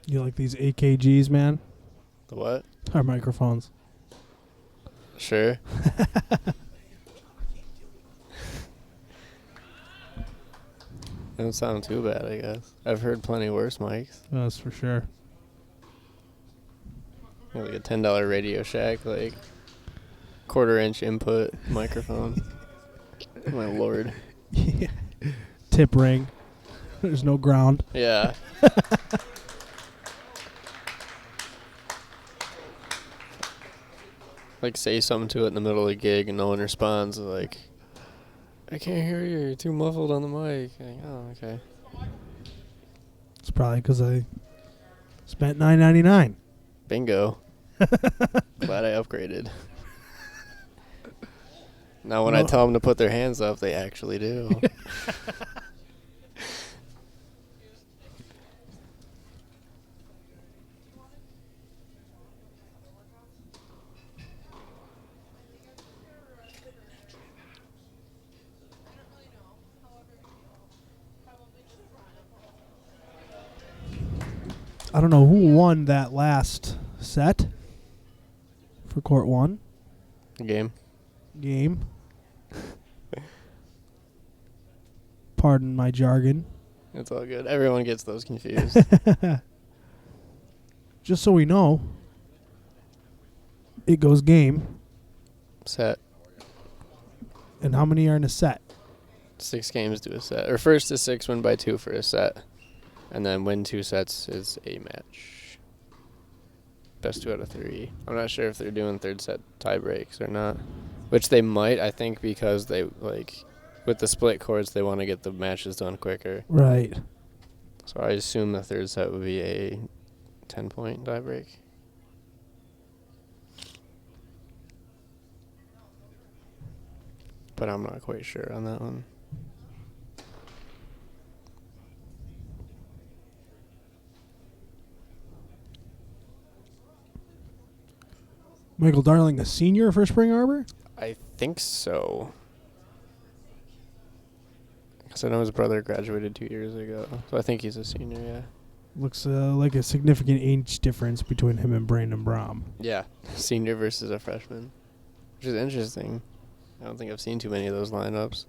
You like these AKGs, man? The what? Our microphones. Sure. Don't sound too bad, I guess. I've heard plenty worse mics. That's for sure. Like a $10 Radio Shack, like quarter-inch input microphone. My lord. Yeah. Tip ring. There's no ground. Yeah. Like say something to it in the middle of the gig and no one responds. Like, I can't hear you. You're too muffled on the mic. Like, oh, okay. It's probably because I spent $9.99. Bingo. Glad I upgraded. Now when I tell them to put their hands up, they actually do. I don't know who won that last set for court one. Game. Pardon my jargon. It's all good. Everyone gets those confused. Just so we know, it goes game. Set. And how many are in a set? 6 games to a set. Or first to 6, win by 2 for a set. And then win 2 sets is a match. Best 2 out of 3. I'm not sure if they're doing third set tie breaks or not. Which they might, I think, because they, like, with the split courts, they want to get the matches done quicker. Right. So I assume the third set would be a 10-point tie break. But I'm not quite sure on that one. Michael Darling, a senior for Spring Arbor? I think so. Because I know his brother graduated 2 years ago. So I think he's a senior, yeah. Looks like a significant age difference between him and Brandon Brom. Yeah, senior versus a freshman. Which is interesting. I don't think I've seen too many of those lineups.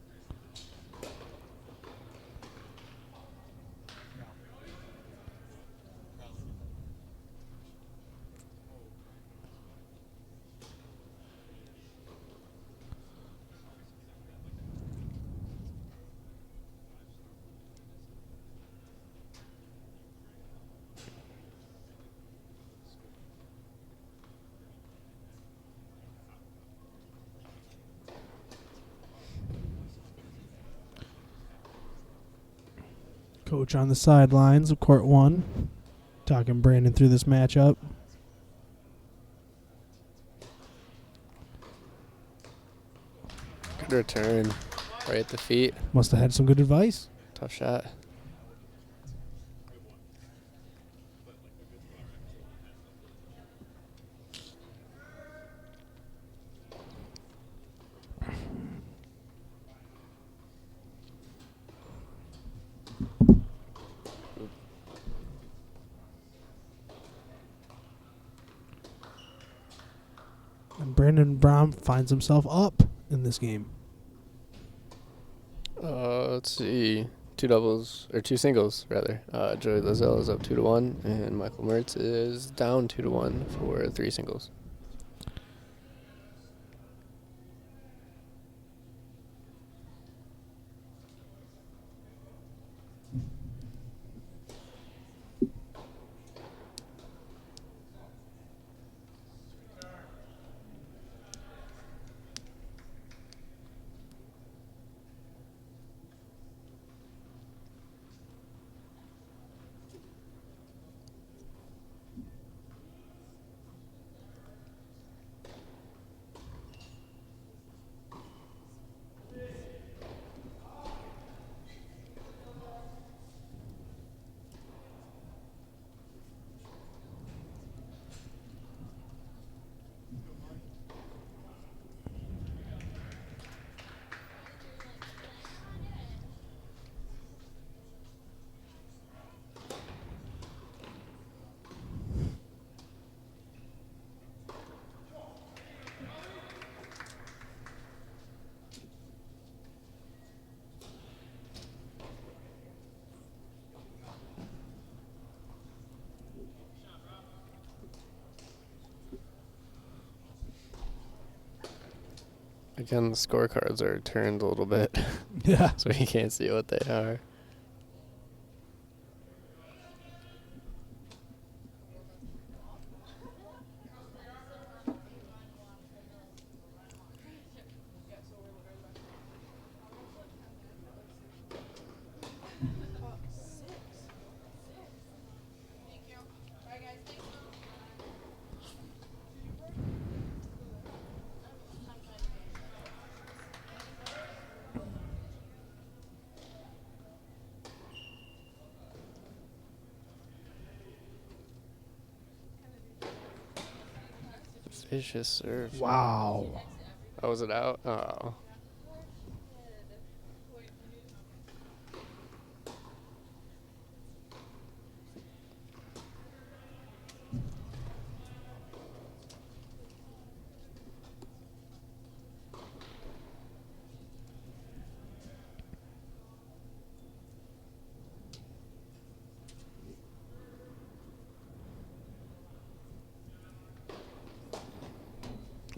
Coach on the sidelines of court 1, talking Brandon through this matchup. Good return. Right at the feet. Must have had some good advice. Tough shot. And Brandon Brown finds himself up in this game. Let's see. Two singles rather. Joey Lozelle is up 2-1, and Michael Mertz is down 2-1 for 3 singles. Again, the scorecards are turned a little bit. Yeah. So you can't see what they are. Vicious serve. Wow. Oh, was it out? Oh.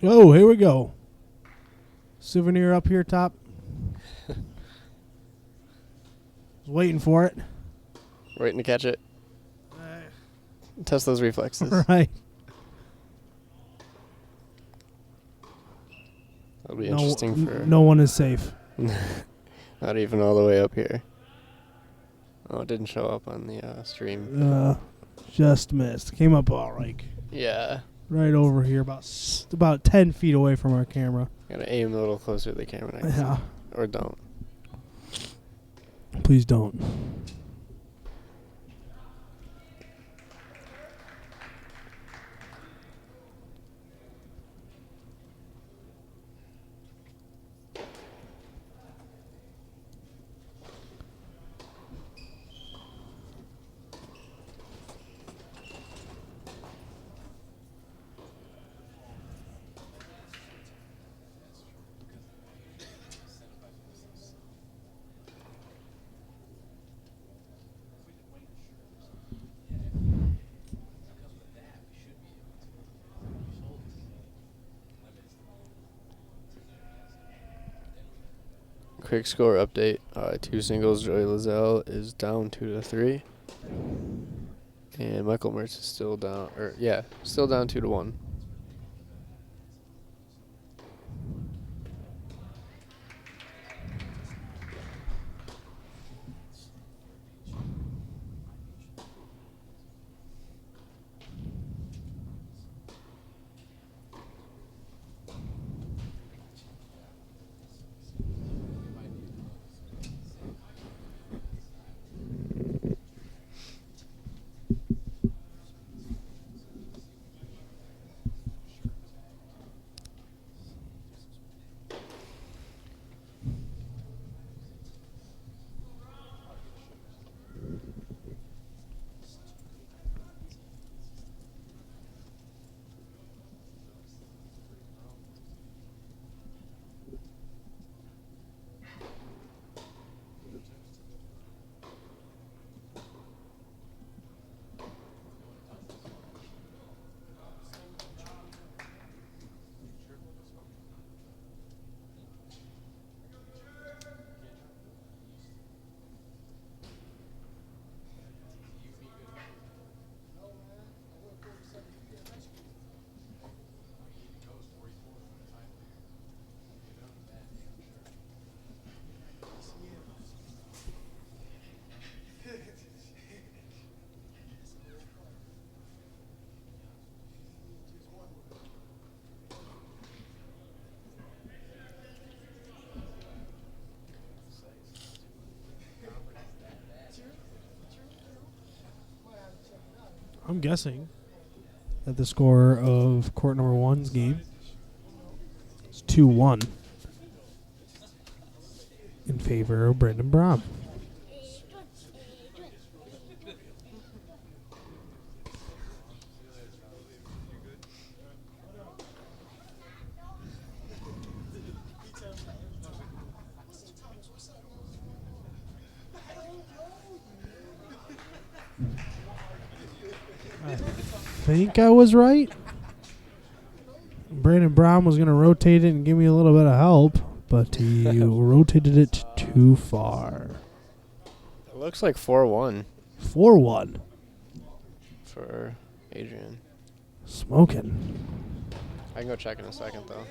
Oh, here we go. Souvenir up here top. Was waiting for it. Waiting to catch it. Test those reflexes. Right. That'll be interesting for... No one is safe. Not even all the way up here. Oh, it didn't show up on the stream. Just missed. Came up all right. Yeah. Right over here, about 10 feet away from our camera. Gotta aim a little closer to the camera next Yeah. time. Or don't. Please don't. Quick score update. 2 singles. Joey Lozelle is down 2-3. And Michael Mertz is still down. Still down 2-1. I'm guessing that the score of court number one's game is 2-1 in favor of Brandon Brom. I think I was right. Brandon Brown was going to rotate it and give me a little bit of help, but he rotated it too far. It looks like 4-1 4-1. for Adrian. Smoking. I can go check in a second, though.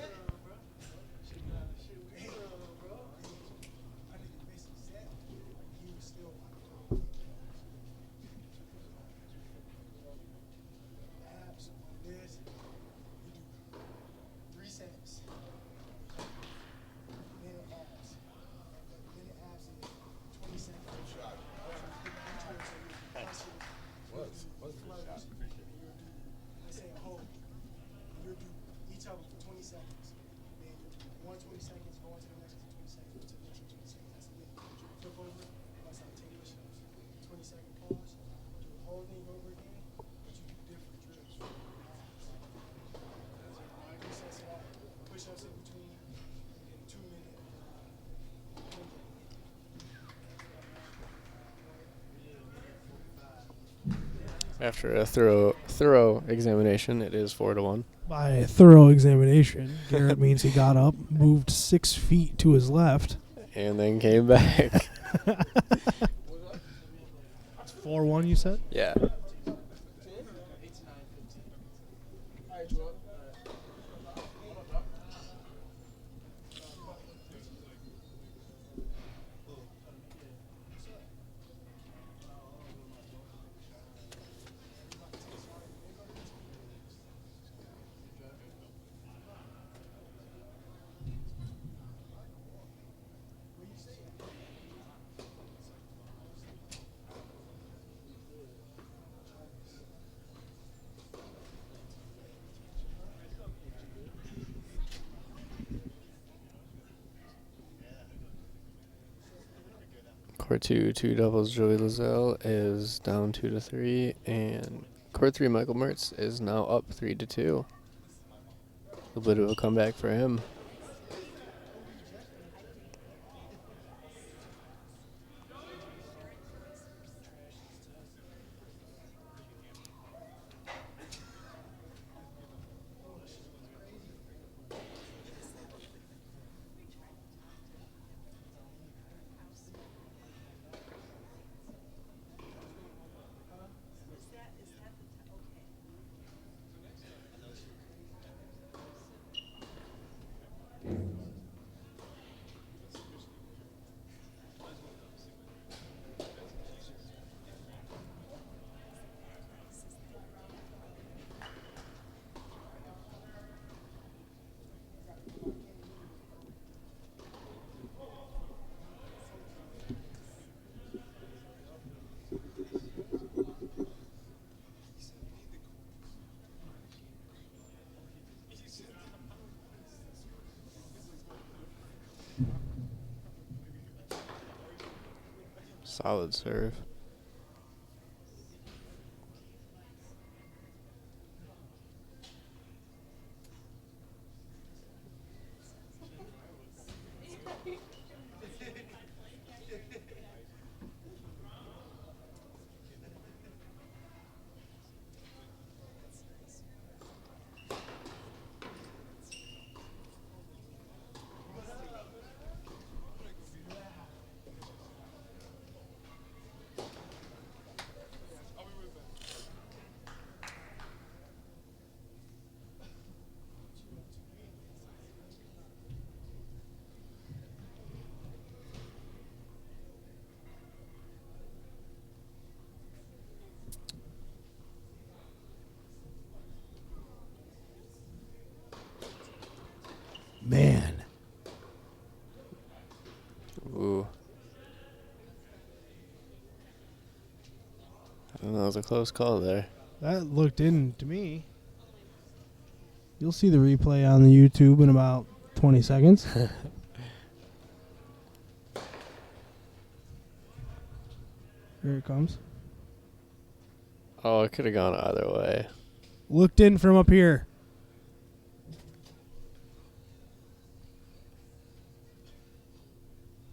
After a thorough examination, it is 4-1. By a thorough examination, Garrett means he got up, moved 6 feet to his left. And then came back. It's 4-1, you said? Yeah. Court 2, 2 doubles, Joey Lazelle is down 2-3, and Court 3, Michael Mertz is now up 3-2. A bit of a comeback for him. Solid serve. Man. Ooh. I don't know, it was a close call there. That looked in to me. You'll see the replay on the YouTube in about 20 seconds. Here it comes. Oh, it could have gone either way. Looked in from up here.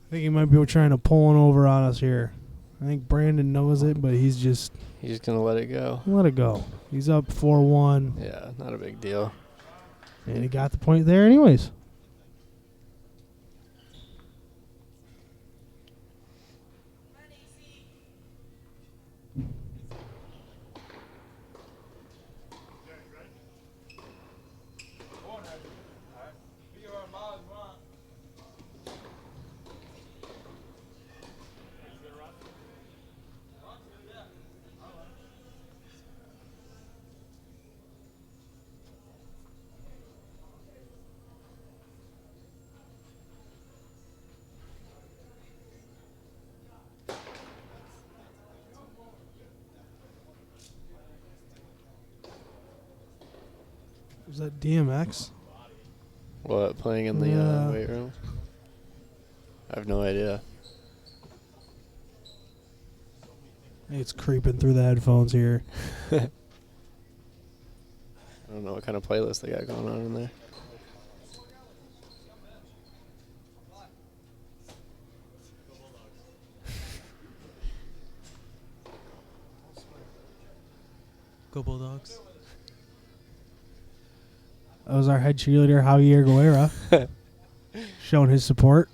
I think he might be trying to pull one over on us here. I think Brandon knows it, but he's just... He's going to let it go. Let it go. He's up 4-1. Yeah, not a big deal. And he got the point there anyways. Is that DMX? What, playing in the weight room? I have no idea. It's creeping through the headphones here. I don't know what kind of playlist they got going on in there. Go Bulldogs. That was our head cheerleader, Javier Guerra, showing his support.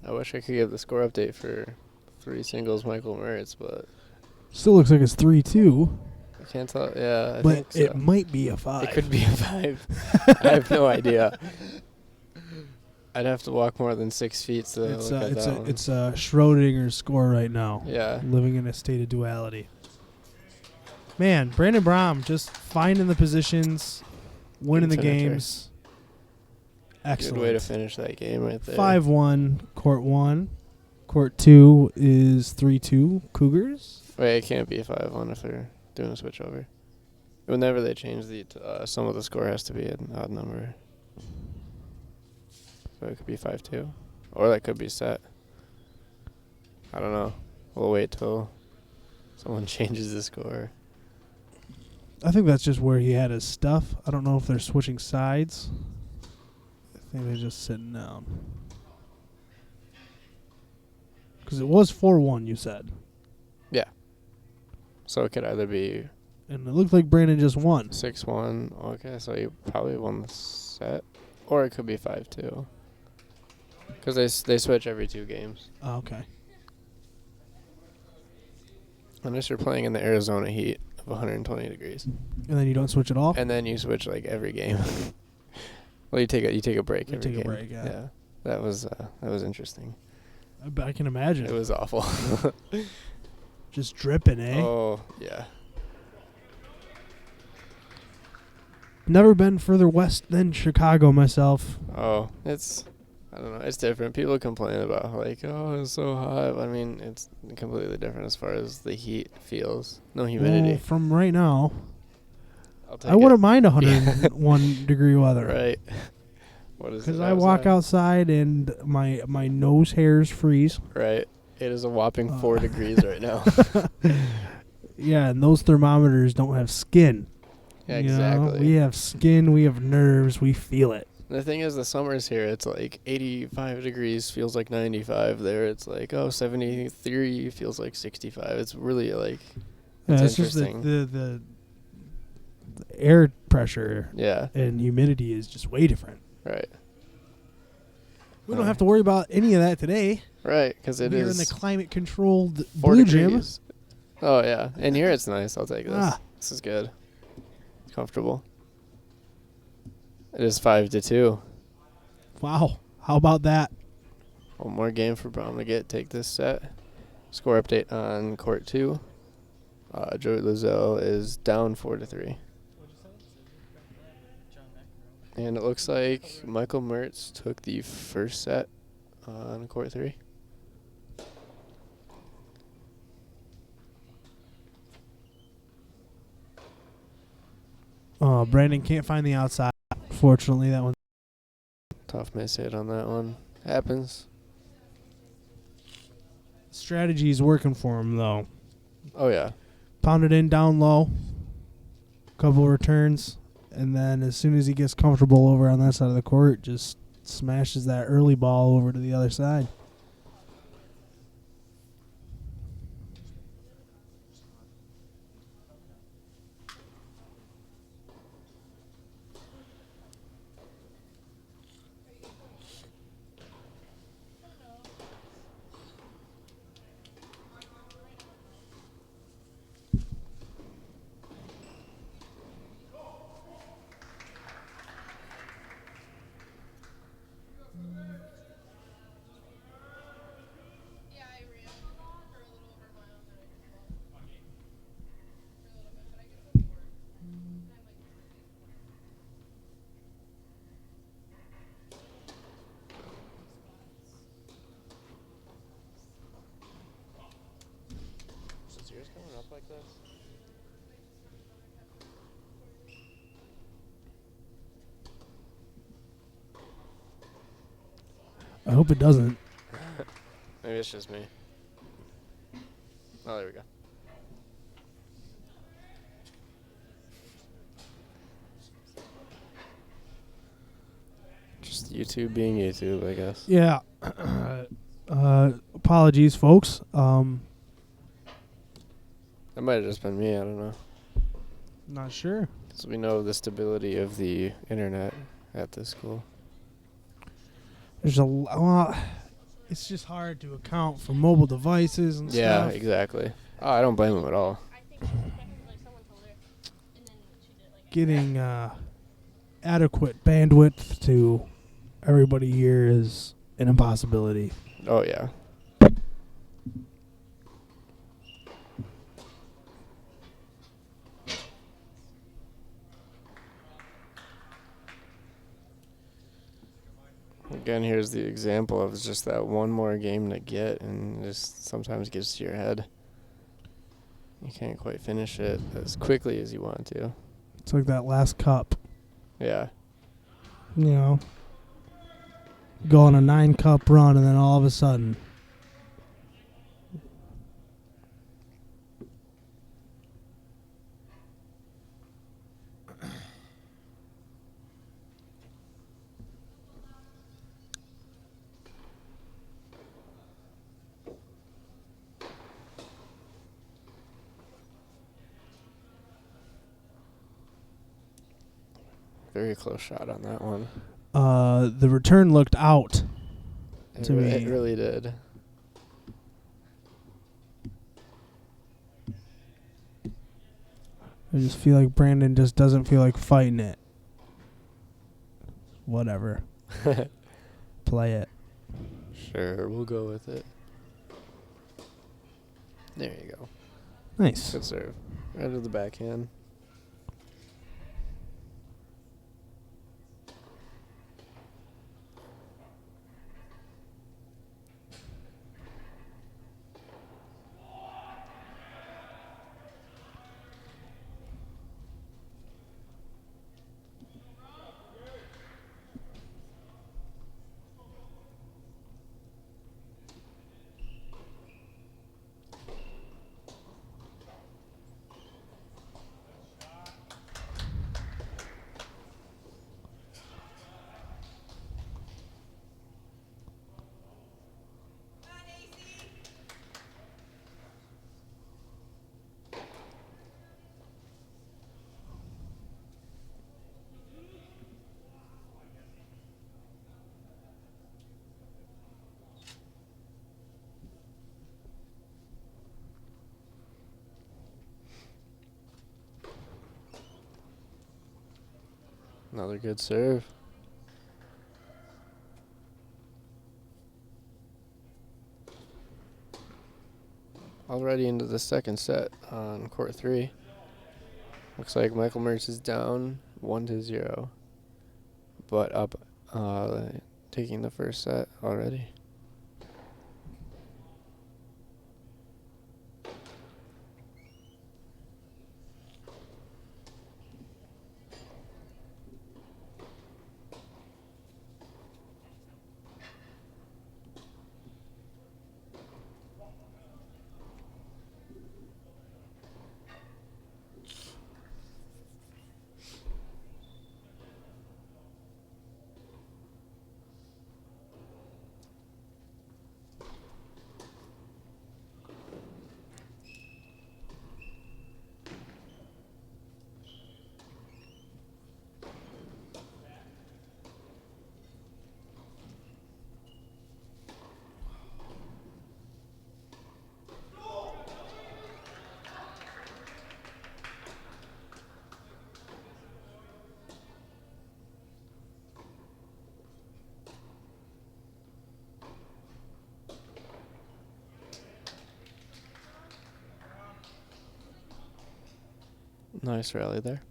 I wish I could give the score update for 3 singles Michael Mertz, but Still looks like it's 3-2. I can't tell. Yeah, I but think so. it might be a 5. It could be a 5. I have no idea. I'd have to walk more than 6 feet to look at that one. It's a Schrodinger's score right now. Yeah. Living in a state of duality. Man, Brandon Brom just finding the positions, winning the Finisher. games. Excellent. Good way to finish that game right there. 5-1, court 1. Court 2 is 3-2, Cougars. Wait, it can't be a 5-1 if they're doing a switch over. Whenever they change the some of the score has to be an odd number. So it could be 5-2. Or that could be set. I don't know. We'll wait till someone changes the score. I think that's just where he had his stuff. I don't know if they're switching sides. I think they're just sitting down. Because it was 4-1, you said. Yeah. So it could either be... And it looked like Brandon just won. 6-1. Okay, so you probably won the set. Or it could be 5-2. Because they switch every 2 games. Oh, okay. Unless you're playing in the Arizona heat of 120 degrees. And then you don't switch at all? And then you switch like every game. Well, you take a break every game. Take a break, yeah. That was interesting. I can imagine. It was awful. Just dripping, eh? Oh, yeah. Never been further west than Chicago myself. Oh, I don't know. It's different. People complain about like, oh, it's so hot. I mean, it's completely different as far as the heat feels. No humidity. Well, from right now, I'll take I wouldn't mind 101 degree weather. Right. What is it? Because I walk outside and my nose hairs freeze. Right. It is a whopping 4 degrees right now. Yeah, and those thermometers don't have skin. Yeah, You know? exactly. We have skin, we have nerves, we feel it. The thing is, the summer's here. It's like 85 degrees feels like 95. There, it's like 73 feels like 65. It's really like it's just interesting. the air pressure. Yeah. And humidity is just way different. Right. We don't have to worry about any of that today. Right, because it We're is in the climate-controlled 4 blue degrees. gym. Oh yeah, and here it's nice. I'll take this. Ah. This is good. comfortable. It is 5-2. Wow. How about that? One more game for Brown to take this set. Score update on court 2. Joey Lizelle is down 4-3. And it looks like Michael Mertz took the first set on court 3. Brandon can't find the outside. Fortunately, that one. Tough miss hit on that one. Happens. Strategy is working for him, though. Oh, yeah. Pound it in down low. Couple returns. And then as soon as he gets comfortable over on that side of the court, just smashes that early ball over to the other side. Is yours going up like this? I hope it doesn't. Maybe it's just me. Oh, there we go. Just YouTube being YouTube, I guess. Yeah. Apologies, folks. That might have just been me. I don't know. Not sure. Because we know the stability of the internet at this school. There's well, it's just hard to account for mobile devices and Yeah, stuff. exactly. Oh, I don't blame him at all. Getting adequate bandwidth to everybody here is an impossibility. Oh, yeah. Again, here's the example of just that one more game to get, and just sometimes gets to your head. You can't quite finish it as quickly as you want to. It's like that last cup. Yeah. You know, go on a 9-cup run, and then all of a sudden, Very close shot on that one. the return looked out to me. It really did. I just feel like Brandon just doesn't feel like fighting it. Whatever. Play it. Sure, we'll go with it. There you go. Nice. Good serve. Right to the backhand. Another good serve. Already into the second set on court 3. Looks like Michael Mertz is down 1-0, but up, taking the first set already. Nice rally there.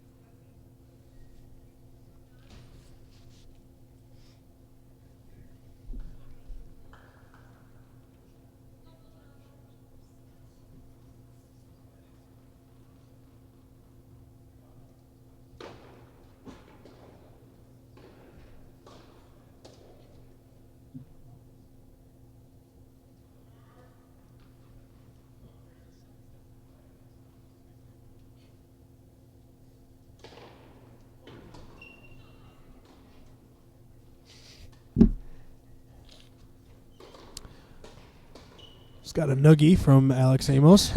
Just got a noogie from Alex Amos.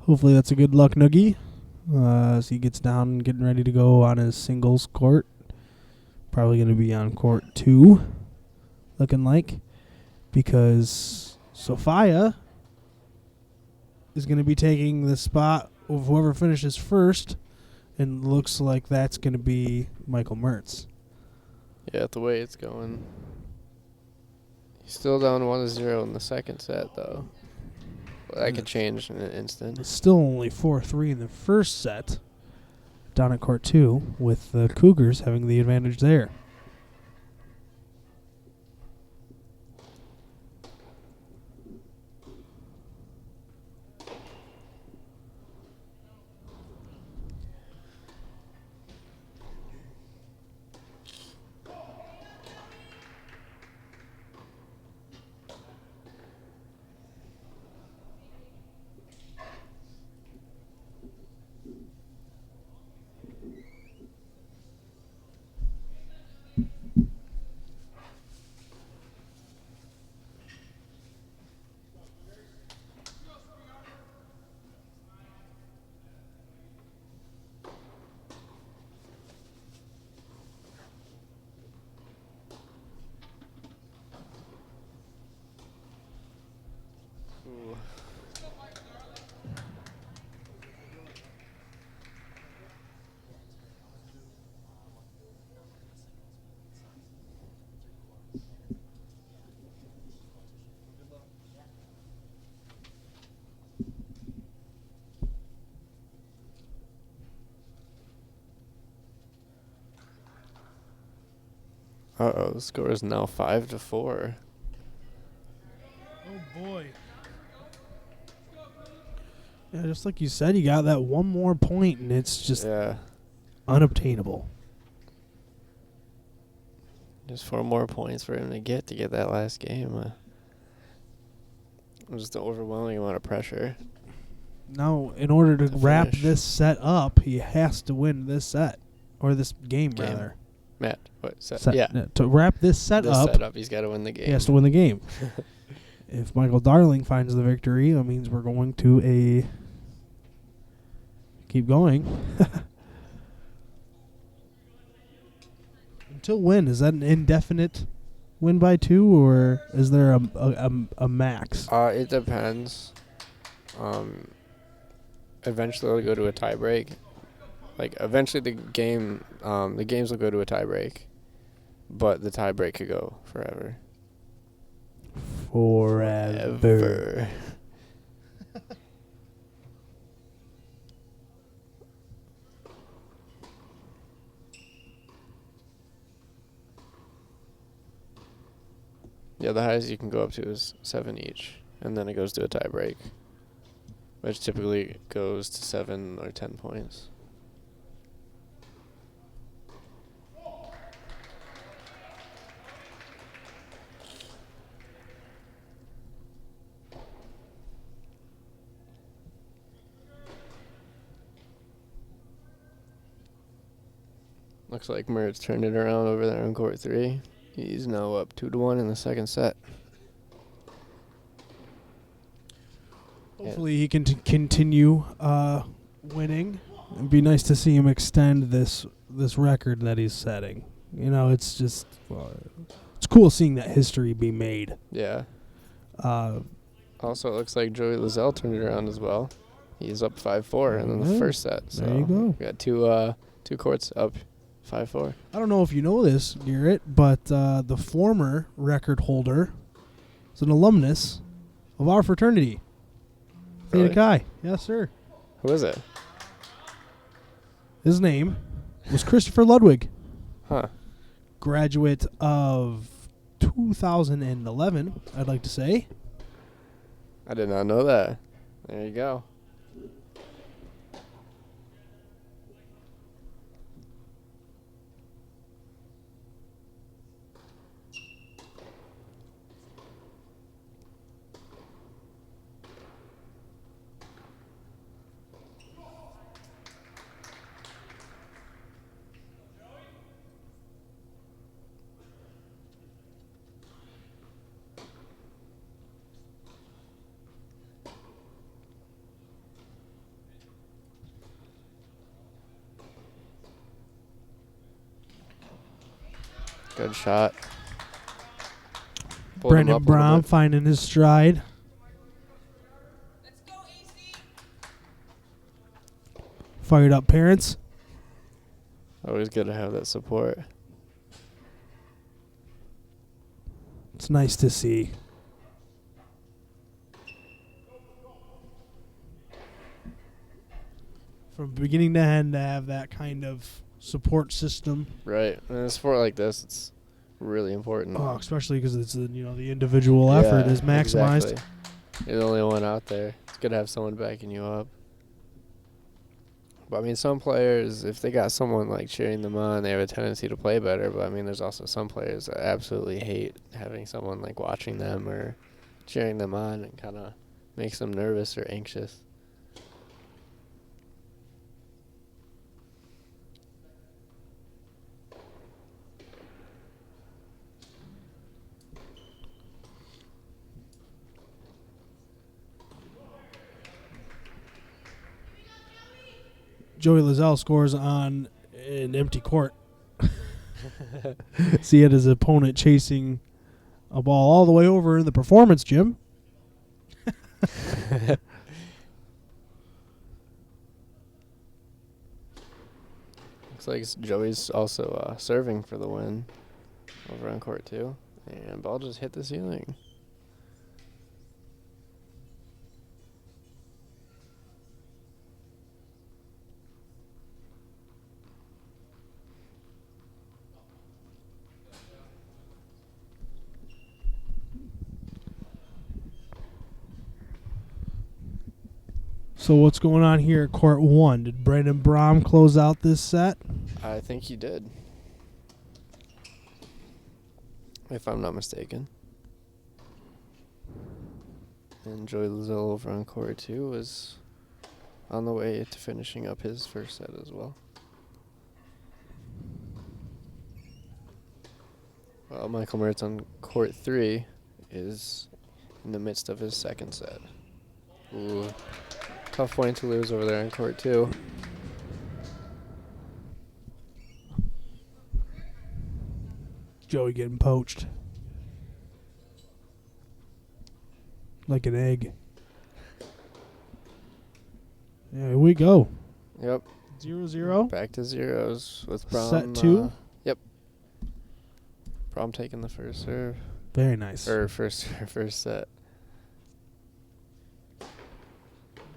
Hopefully that's a good luck noogie as he gets down and getting ready to go on his singles court. Probably going to be on court 2, looking like, because Sophia is going to be taking the spot of whoever finishes first, and looks like that's going to be Michael Mertz. Yeah, the way it's going. He's still down 1-0 in the second set, though. Well, that could change in an instant. It's still only 4-3 in the first set down at court 2, with the Cougars having the advantage there. Uh-oh, the score is now 5-4. Oh, boy. Yeah, just like you said, you got that one more point, and it's just unobtainable. Just 4 more points for him to get that last game. Just an overwhelming amount of pressure. Now, in order to wrap finish. this set up, he has to win this set, or this game. rather. Matt, what set? Set, Yeah. To wrap this set up, He's got to win the game. he has to win the game. If Michael Darling finds the victory, that means we're going to keep going. Until when? Is that an indefinite win by 2, or is there a max? It depends. Eventually, it'll go to a tie break, Like eventually the games will go to a tie break, but the tie break could go forever. Forever. Yeah, the highest you can go up to is 7 each, and then it goes to a tie break, which typically goes to 7 or 10 points. Looks like Mertz turned it around over there on court 3. He's now up 2-1 in the second set. Hopefully he can continue winning. It'd be nice to see him extend this record that he's setting. You know, it's just it's cool seeing that history be made. Yeah. Also, it looks like Joey Lizelle turned it around as well. He's up 5-4 in the first set. So there you go. We got two courts up 5-4. I don't know if you know this, Garrett, but the former record holder is an alumnus of our fraternity. Really? Theta Chi. Yes, sir. Who is it? His name was Christopher Ludwig. Huh. Graduate of 2011, I'd like to say. I did not know that. There you go. Good shot. Pulled him Brandon up a little Brown bit. finding his stride. Fired up parents. Always good to have that support. It's nice to see. From beginning to end to have that kind of support system. Right. In a sport like this, it's really important. Oh, especially because it's the individual effort is maximized. Exactly. You're the only one out there. It's good to have someone backing you up. But I mean, some players, if they got someone like cheering them on, they have a tendency to play better. But I mean, there's also some players that absolutely hate having someone like watching them or cheering them on, and kind of makes them nervous or anxious. Joey Lizelle scores on an empty court. See it as his opponent chasing a ball all the way over in the performance gym. Looks like Joey's also serving for the win over on court 2. And ball just hit the ceiling. So what's going on here at court 1? Did Brandon Brom close out this set? I think he did, if I'm not mistaken. And Joey Lizelle over on court 2 was on the way to finishing up his first set as well. Well, Michael Mertz on court 3 is in the midst of his second set. Ooh, tough point to lose over there on court 2. Joey getting poached. Like an egg. Yeah, here we go. Yep, 0-0. Back to zeros with Brom. Set 2. Yep. Brom taking the first serve. Very nice. Or first set.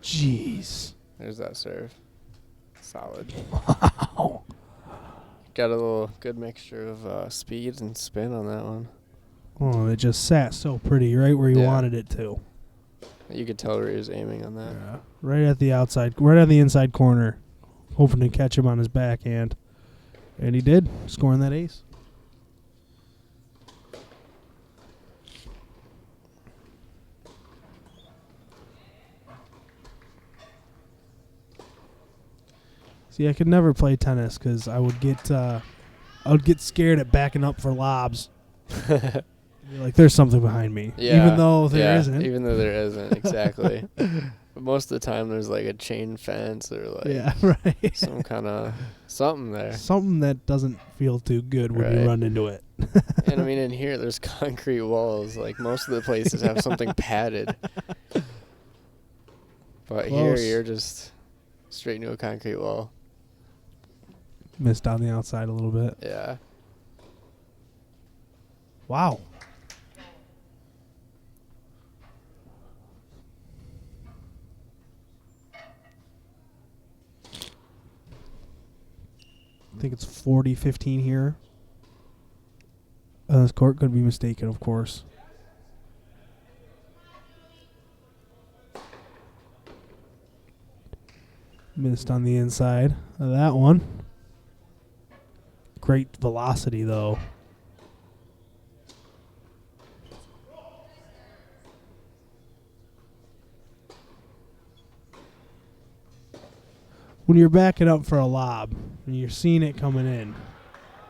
Jeez. There's that serve. Solid. Wow. Got a little good mixture of speed and spin on that one. Oh, it just sat so pretty right where you Yeah. wanted it to. You could tell where he was aiming on that. Yeah. Right at the outside, right on the inside corner, hoping to catch him on his backhand. And he did, scoring that ace. See, I could never play tennis because I would get scared at backing up for lobs. You're like, there's something behind me, Yeah. even though there isn't. Even though there isn't, exactly. But most of the time, there's like a chain fence or like Yeah, right. some kind of something there. Something that doesn't feel too good when you Right. run into it. And I mean, in here, there's concrete walls. Like most of the places have something padded. But here, Close. you're just straight into a concrete wall. Missed on the outside a little bit. Yeah. Wow. I think it's 40-15 here. This court could be mistaken, of course. Missed on the inside of that one. Great velocity, though. When you're backing up for a lob and you're seeing it coming in,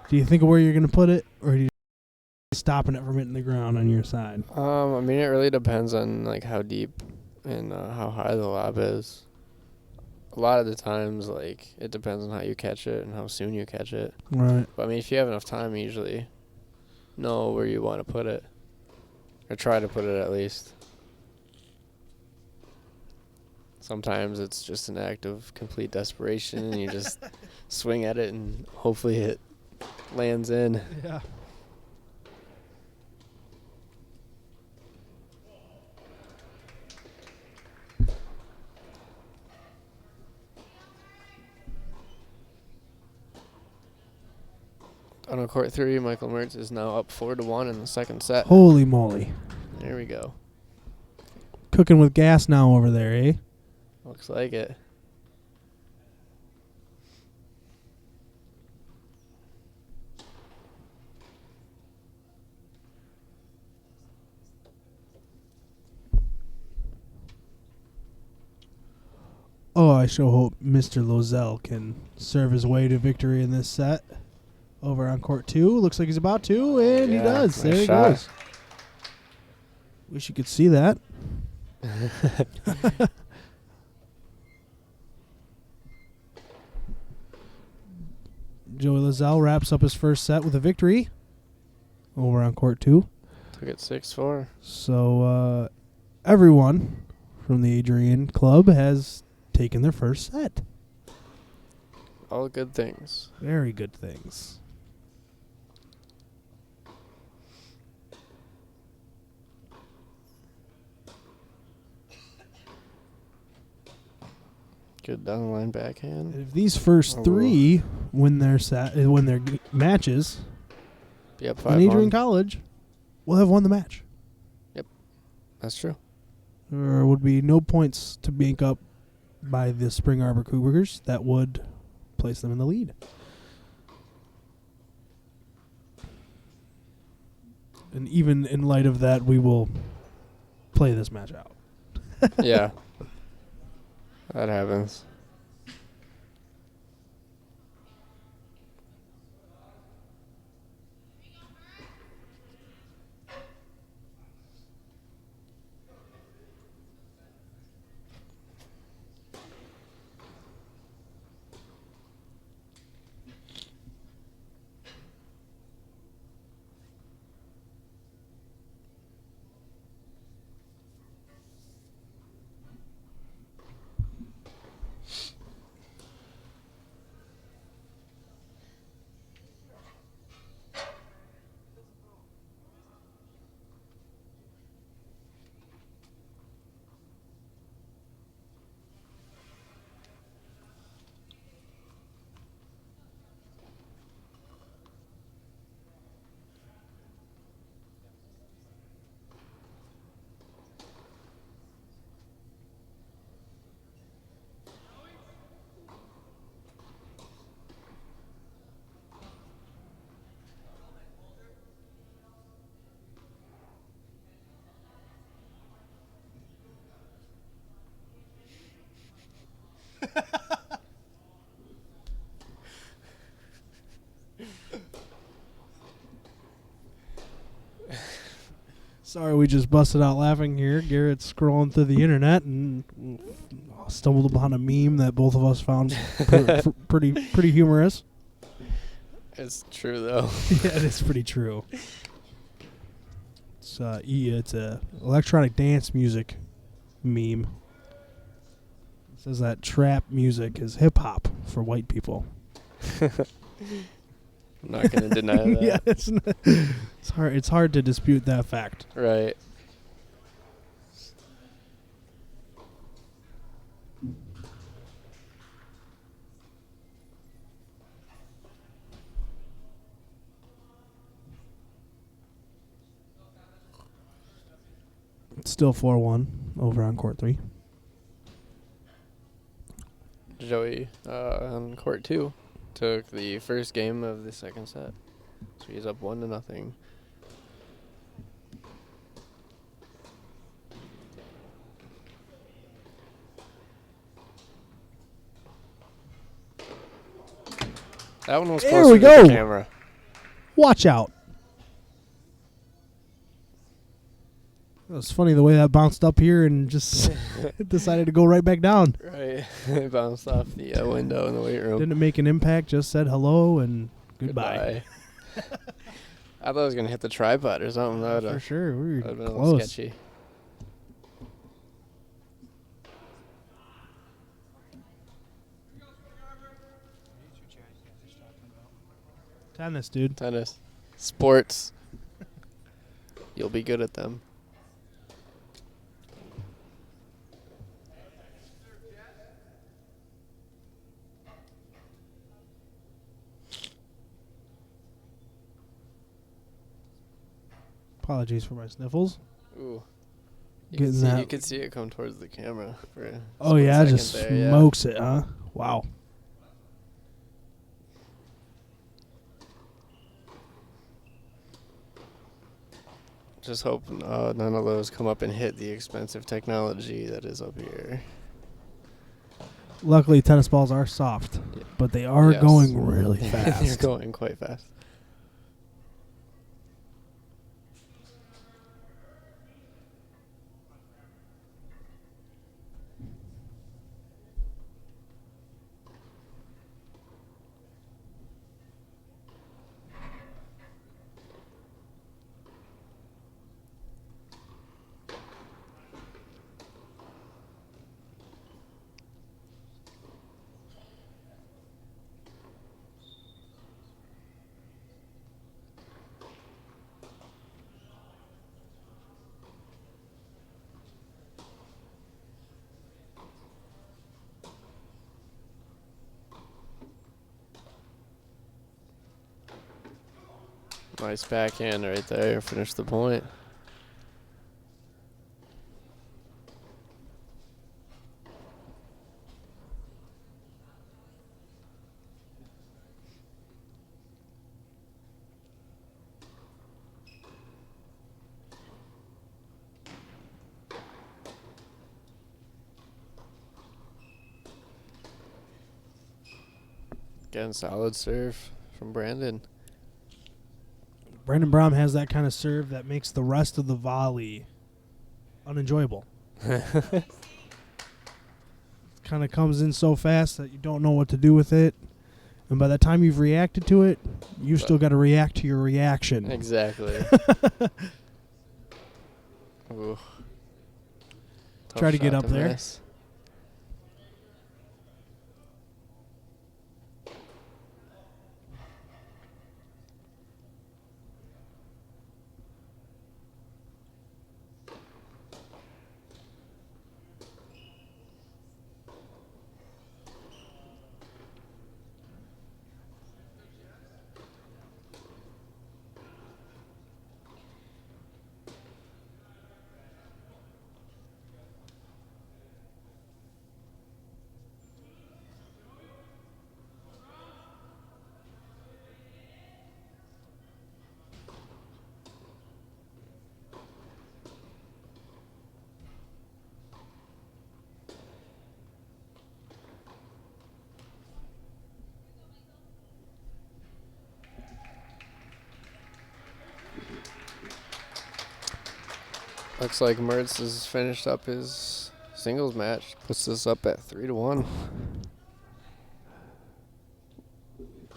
do you think of where you're going to put it, or do you stopping it from hitting the ground on your side? I mean, it really depends on like how deep and how high the lob is. A lot of the times, like, it depends on how you catch it and how soon you catch it. Right. But I mean, if you have enough time, you usually know where you want to put it, or try to put it at least. Sometimes it's just an act of complete desperation, and you just swing at it, and hopefully it lands in. Yeah. On court 3, Michael Mertz is now up 4-1 in the second set. Holy moly. There we go. Cooking with gas now over there, eh? Looks like it. Oh, I sure hope Mr. Lozelle can serve his way to victory in this set. Over on court 2. Looks like he's about to, and he Yeah, does. nice There he shot. goes. Wish you could see that. Joey Lozelle wraps up his first set with a victory over on court 2. Took it 6-4. So everyone from the Adrian Club has taken their first set. All good things. Very good things. Good down the line backhand. If these first three win their matches, Be up then Adrian 5-1. College will have won the match. That's true. There would be no points to make up by the Spring Arbor Cougars. That would place them in the lead. And even in light of that, we will play this match out. Yeah. That happens. Sorry, we just busted out laughing here. Garrett's scrolling through the internet and stumbled upon a meme that both of us found pretty humorous. It's true though. Yeah, it is pretty true. It's a electronic dance music meme. It says that trap music is hip hop for white people. I'm not gonna deny that. Yeah, it's hard. It's hard to dispute that fact. Right. It's still 4-1 over on court 3. Joey on court 2 took the first game of the second set, so he's up 1-0. That one was There closer we to go. the camera. Watch out. It was funny the way that bounced up here and just decided to go right back down. Right. It bounced off the window in the weight room. Didn't make an impact, just said hello and goodbye. I thought I was going to hit the tripod or something. For sure. We were That would have been a close. little sketchy. Tennis, dude. Tennis. Sports. You'll be good at them. Apologies for my sniffles. Ooh. Getting that. You could see it come towards the camera. For a Oh, split yeah, second just there, yeah. smokes it, huh? Wow. Just hope none of those come up and hit the expensive technology that is up here. Luckily, tennis balls are soft, but they are Yes. going really fast. They're going quite fast. Nice backhand right there. Finish the point. Again, solid serve from Brandon. Brandon Brom has that kind of serve that makes the rest of the volley unenjoyable. Kind of comes in so fast that you don't know what to do with it. And by the time you've reacted to it, you've still got to react to your reaction. Exactly. Ooh. Try to Tough get shot up there. miss. Looks like Mertz has finished up his singles match. Puts us up at 3-1.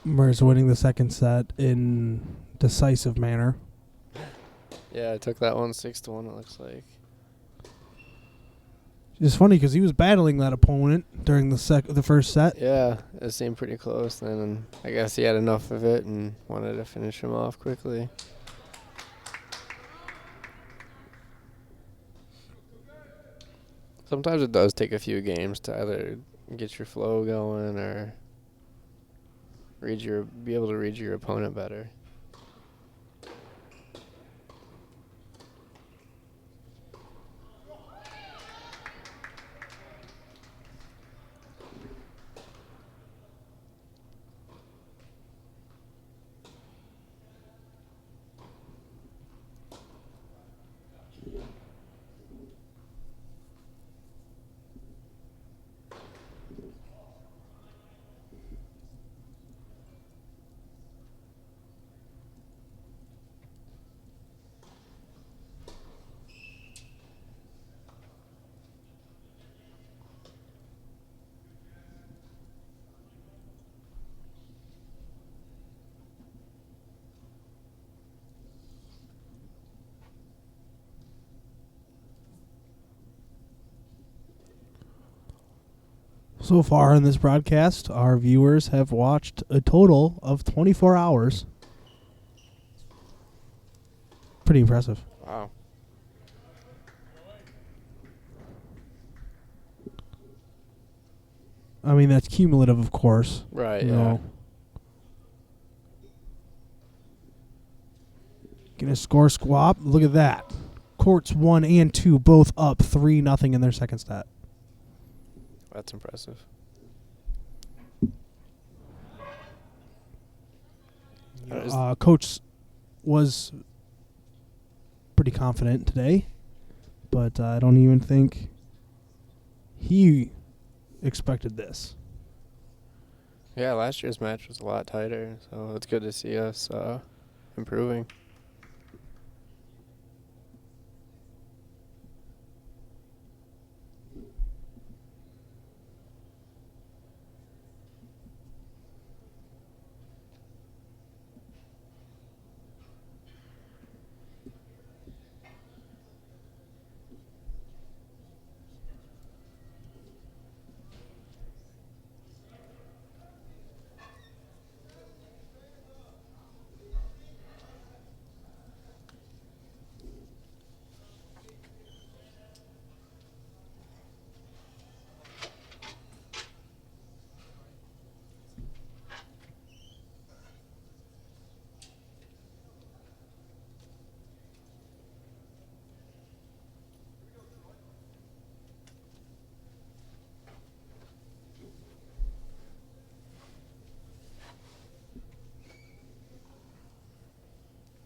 Mertz winning the second set in decisive manner. Yeah, I took that one 6-1, it looks like. It's funny because he was battling that opponent during the first set. Yeah, it seemed pretty close then, and I guess he had enough of it and wanted to finish him off quickly. Sometimes it does take a few games to either get your flow going or be able to read your opponent better. So far in this broadcast, our viewers have watched a total of 24 hours. Pretty impressive. Wow. I mean, that's cumulative, of course. Right, you yeah. know. Gonna score squab. Look at that. Courts 1 and 2 both up 3-0 in their second set. That's impressive. Coach was pretty confident today, but I don't even think he expected this. Yeah, last year's match was a lot tighter, so it's good to see us improving.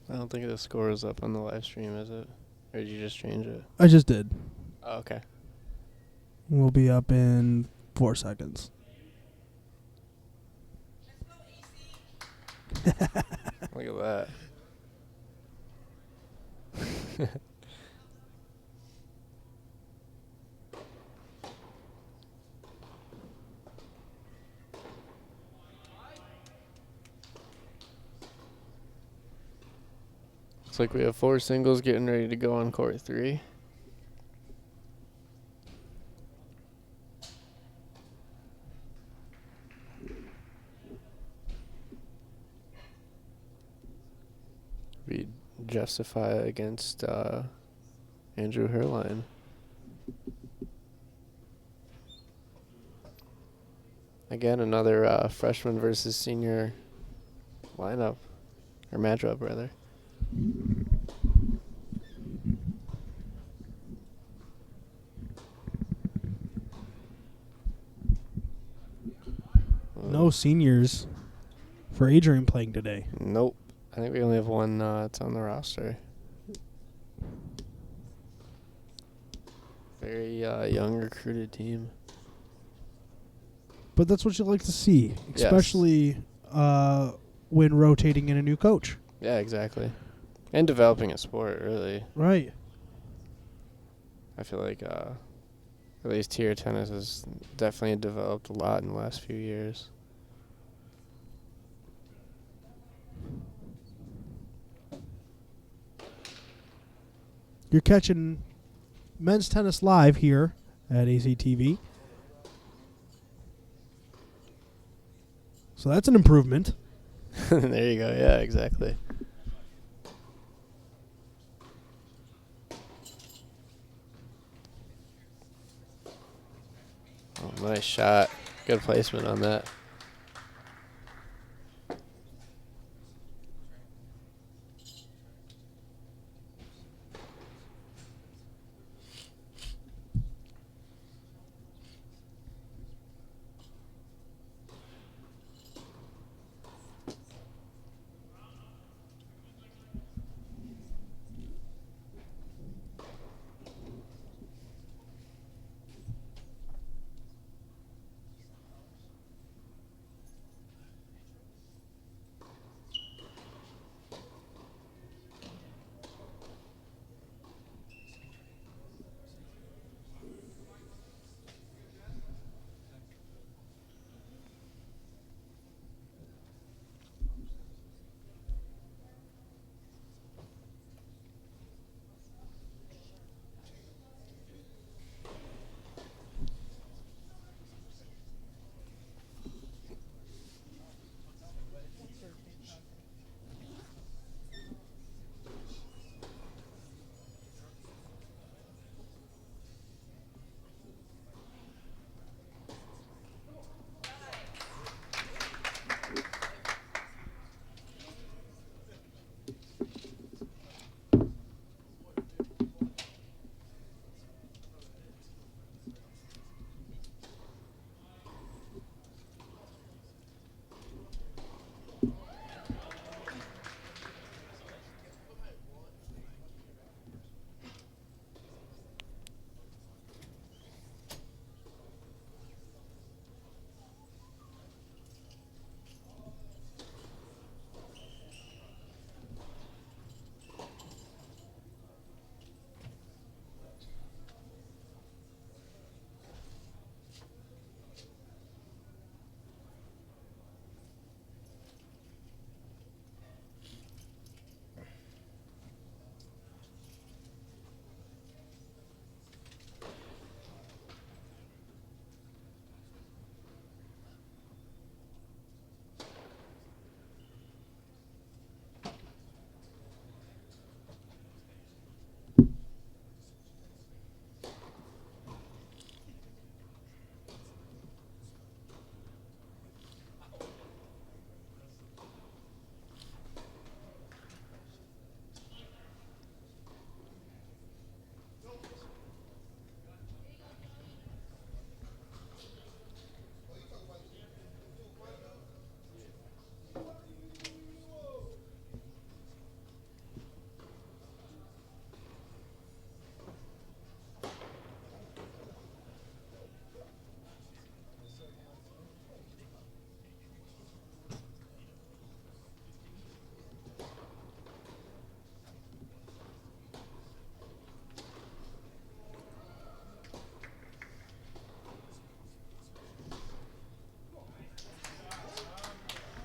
I don't think the score is up on the live stream, is it? Or did you just change it? I just did. Oh, okay. We'll be up in 4 seconds. Look at that. Looks like we have 4 singles getting ready to go on court 3. Be Justify against Andrew Herline. Again, another freshman versus senior lineup, or matchup rather. No seniors for Adrian playing today. Nope. I think we only have one that's on the roster. Very young recruited team. But that's what you like to see, especially when rotating in a new coach. Yeah, exactly. And developing a sport, really. Right. I feel like at least tier tennis has definitely developed a lot in the last few years. You're catching men's tennis live here at ACTV. So that's an improvement. There you go. Yeah, exactly. Oh, nice shot. Good placement on that.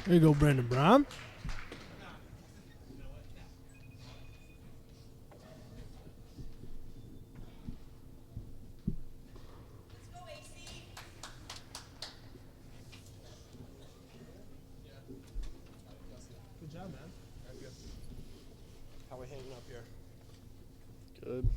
There you go, Brandon Brown. Good job, man. How we hanging up here? Good.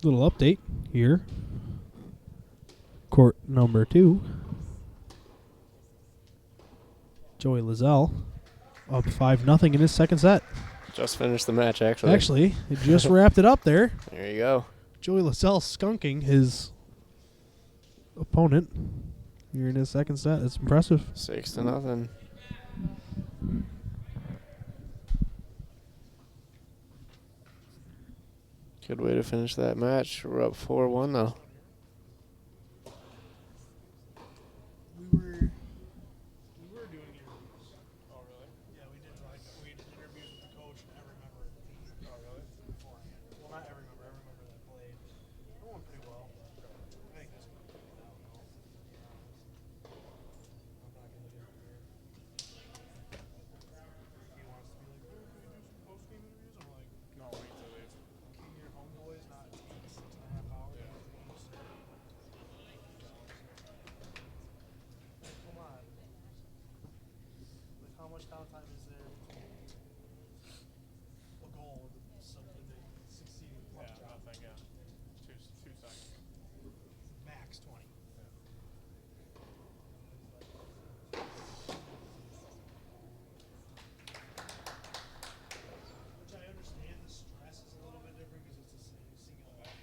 Little update here. Court number 2. Joey Lizelle up 5-0 in his second set. Just finished the match, actually. Actually, it just wrapped it up there. There you go. Joey Lizelle skunking his opponent here in his second set. It's impressive. 6-0. Good way to finish that match. We're up 4-1 though. We were doing interviews. Oh, really? Yeah, we did interviews with the coach and every member of the team. Oh, really? Beforehand. Well, not every member that played. It went pretty well. I think this one played out, though. I'm not going to get there. He wants to be like, oh, can we do some post-game interviews? I'm like, no, wait till they king your homeboys, not 6.5 hours. Come on. Like, how much downtime is there between a goal and something that succeeding plus job? Nothing, yeah. Two seconds. Max 20. Which I understand the stress is a little bit different because it's a single effort.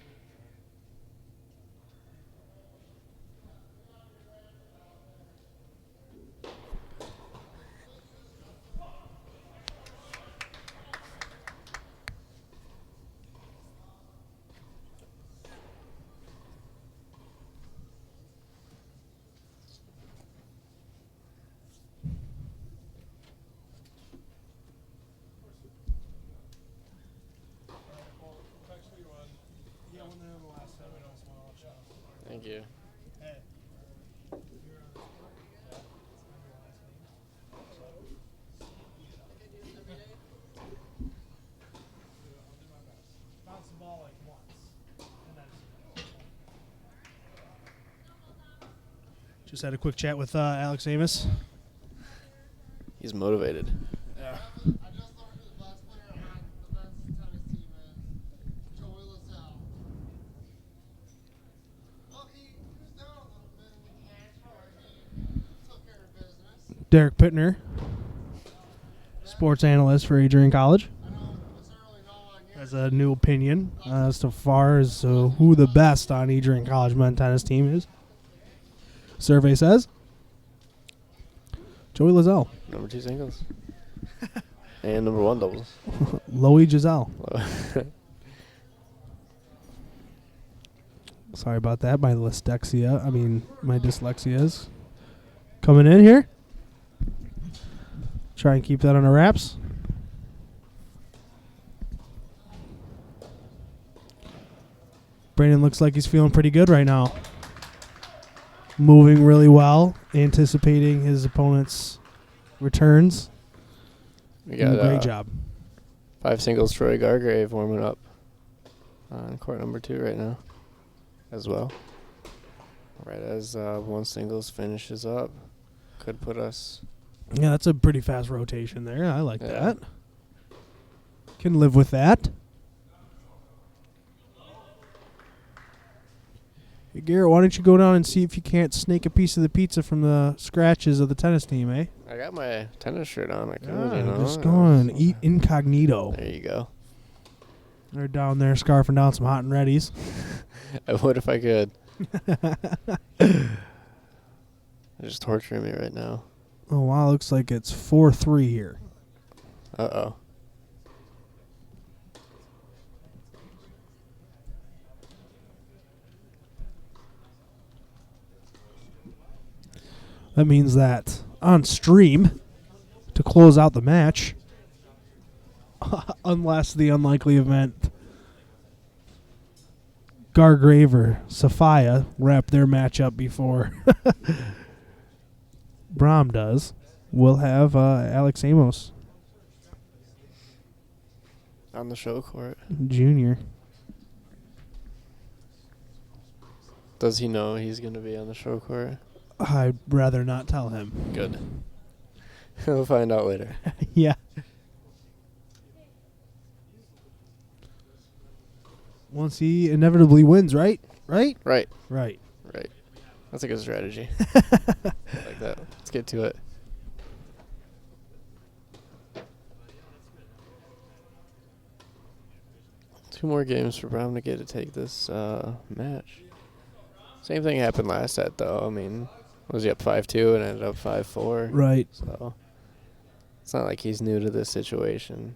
Thank you. Bounce the ball like once. Just had a quick chat with Alex Amos. He's motivated. Yeah. Derek Pittner, sports analyst for Adrian College, has a new opinion as to far as who the best on Adrian College men's tennis team is. Survey says Joey Lizelle. Number 2 singles. And number 1 doubles. Loey Giselle. Sorry about that. My dyslexia is coming in here. Try and keep that on the wraps. Brandon looks like he's feeling pretty good right now. Moving really well, anticipating his opponent's returns. We Doing got a great job. 5 singles Troy Gargrave warming up on court number 2 right now as well. Right as 1 singles finishes up. Could put us... Yeah, that's a pretty fast rotation there. I like Yeah. that. Can live with that. Hey, Garrett, why don't you go down and see if you can't snake a piece of the pizza from the scratches of the tennis team, eh? I got my tennis shirt on. I could, Just go and eat incognito. There you go. They're down there scarfing down some hot and readies. I would if I could. They're just torturing me right now. Oh, wow. Looks like it's 4-3 here. Uh-oh. That means that on stream, to close out the match, unless the unlikely event Gargrave or Sophia wrap their match up before Brahm does, we'll have Alex Amos On the show court. Jr. Does he know he's going to be on the show court? I'd rather not tell him. Good. We'll find out later. Yeah. once he inevitably wins, right? Right? Right. Right. Right. That's a good strategy. Like that. Let's get to it. Two more games for Brown to get to take this match. Same thing happened last set, though. I mean, was he up 5-2 and ended up 5-4? Right. So it's not like he's new to this situation.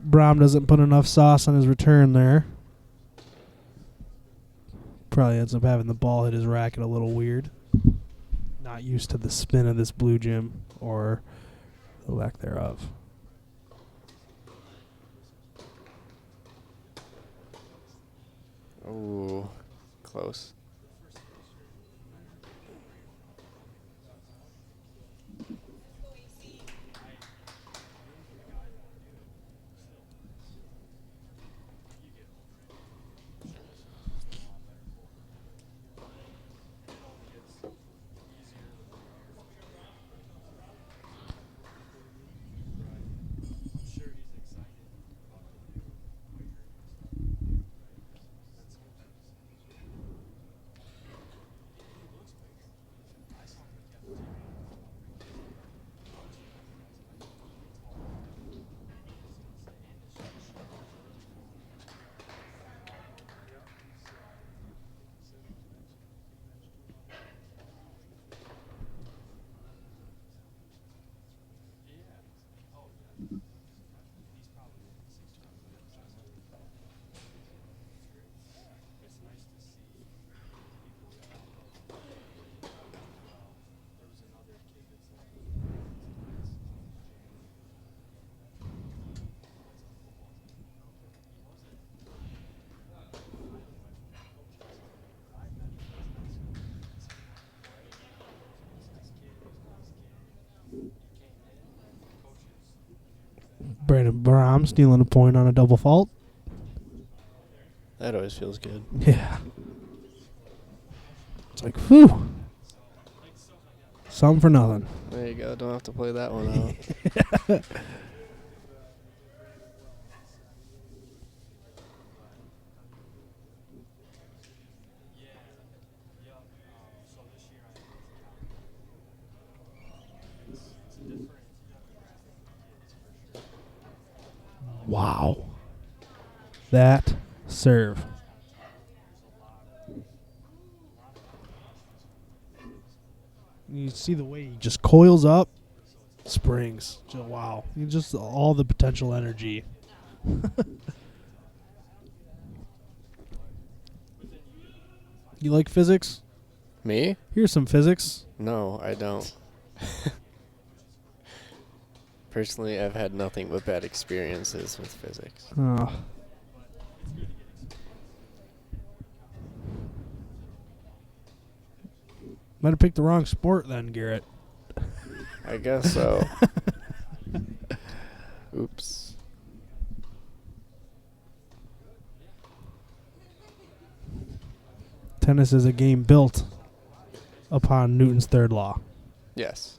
Brom doesn't put enough sauce on his return there. Probably ends up having the ball hit his racket a little weird. Not used to the spin of this blue gym or the lack thereof. Ooh, close. Brandon Brom stealing a point on a double fault. That always feels good. Yeah. It's like, whew. Something for nothing. There you go. Don't have to play that one out. Wow. That serve. You see the way he just coils up, springs. Just, wow. Just all the potential energy. You like physics? Me? Here's some physics. No, I don't. Personally, I've had nothing but bad experiences with physics. Oh. Might have picked the wrong sport then, Garrett. I guess so. Oops. Tennis is a game built upon Newton's third law. Yes.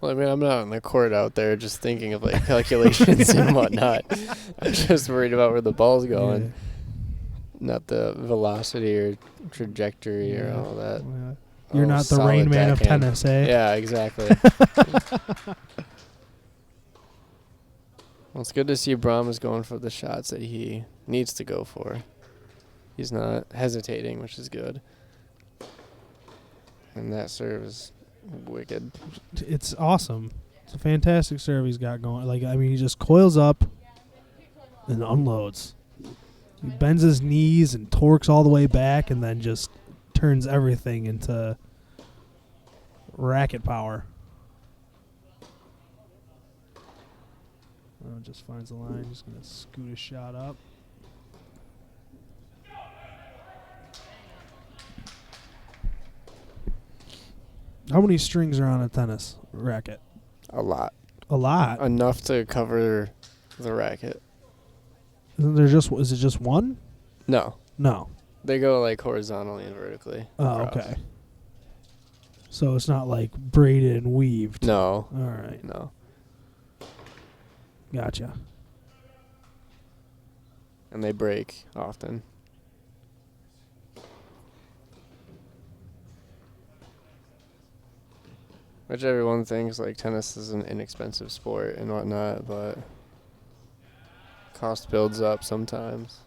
Well, I mean, I'm not on the court out there just thinking of like calculations and whatnot. I'm just worried about where the ball's going, not the velocity or trajectory or all that. Yeah. You're not the Rain Man of tennis, eh? Yeah, exactly. Well, it's good to see Brom is going for the shots that he needs to go for. He's not hesitating, which is good. And that serve is wicked. It's awesome. It's a fantastic serve he's got going. Like, I mean, he just coils up and unloads. He bends his knees and torques all the way back and then just turns everything into racket power. Just finds the line. Just going to scoot his shot up. How many strings are on a tennis racket? A lot. A lot. Enough to cover the racket. Is it just one? No. No. They go like horizontally and vertically. Oh, across. okay. So it's not like braided and weaved. No. All right. No. Gotcha. And they break often. Which everyone thinks like tennis is an inexpensive sport and whatnot, but cost builds up sometimes.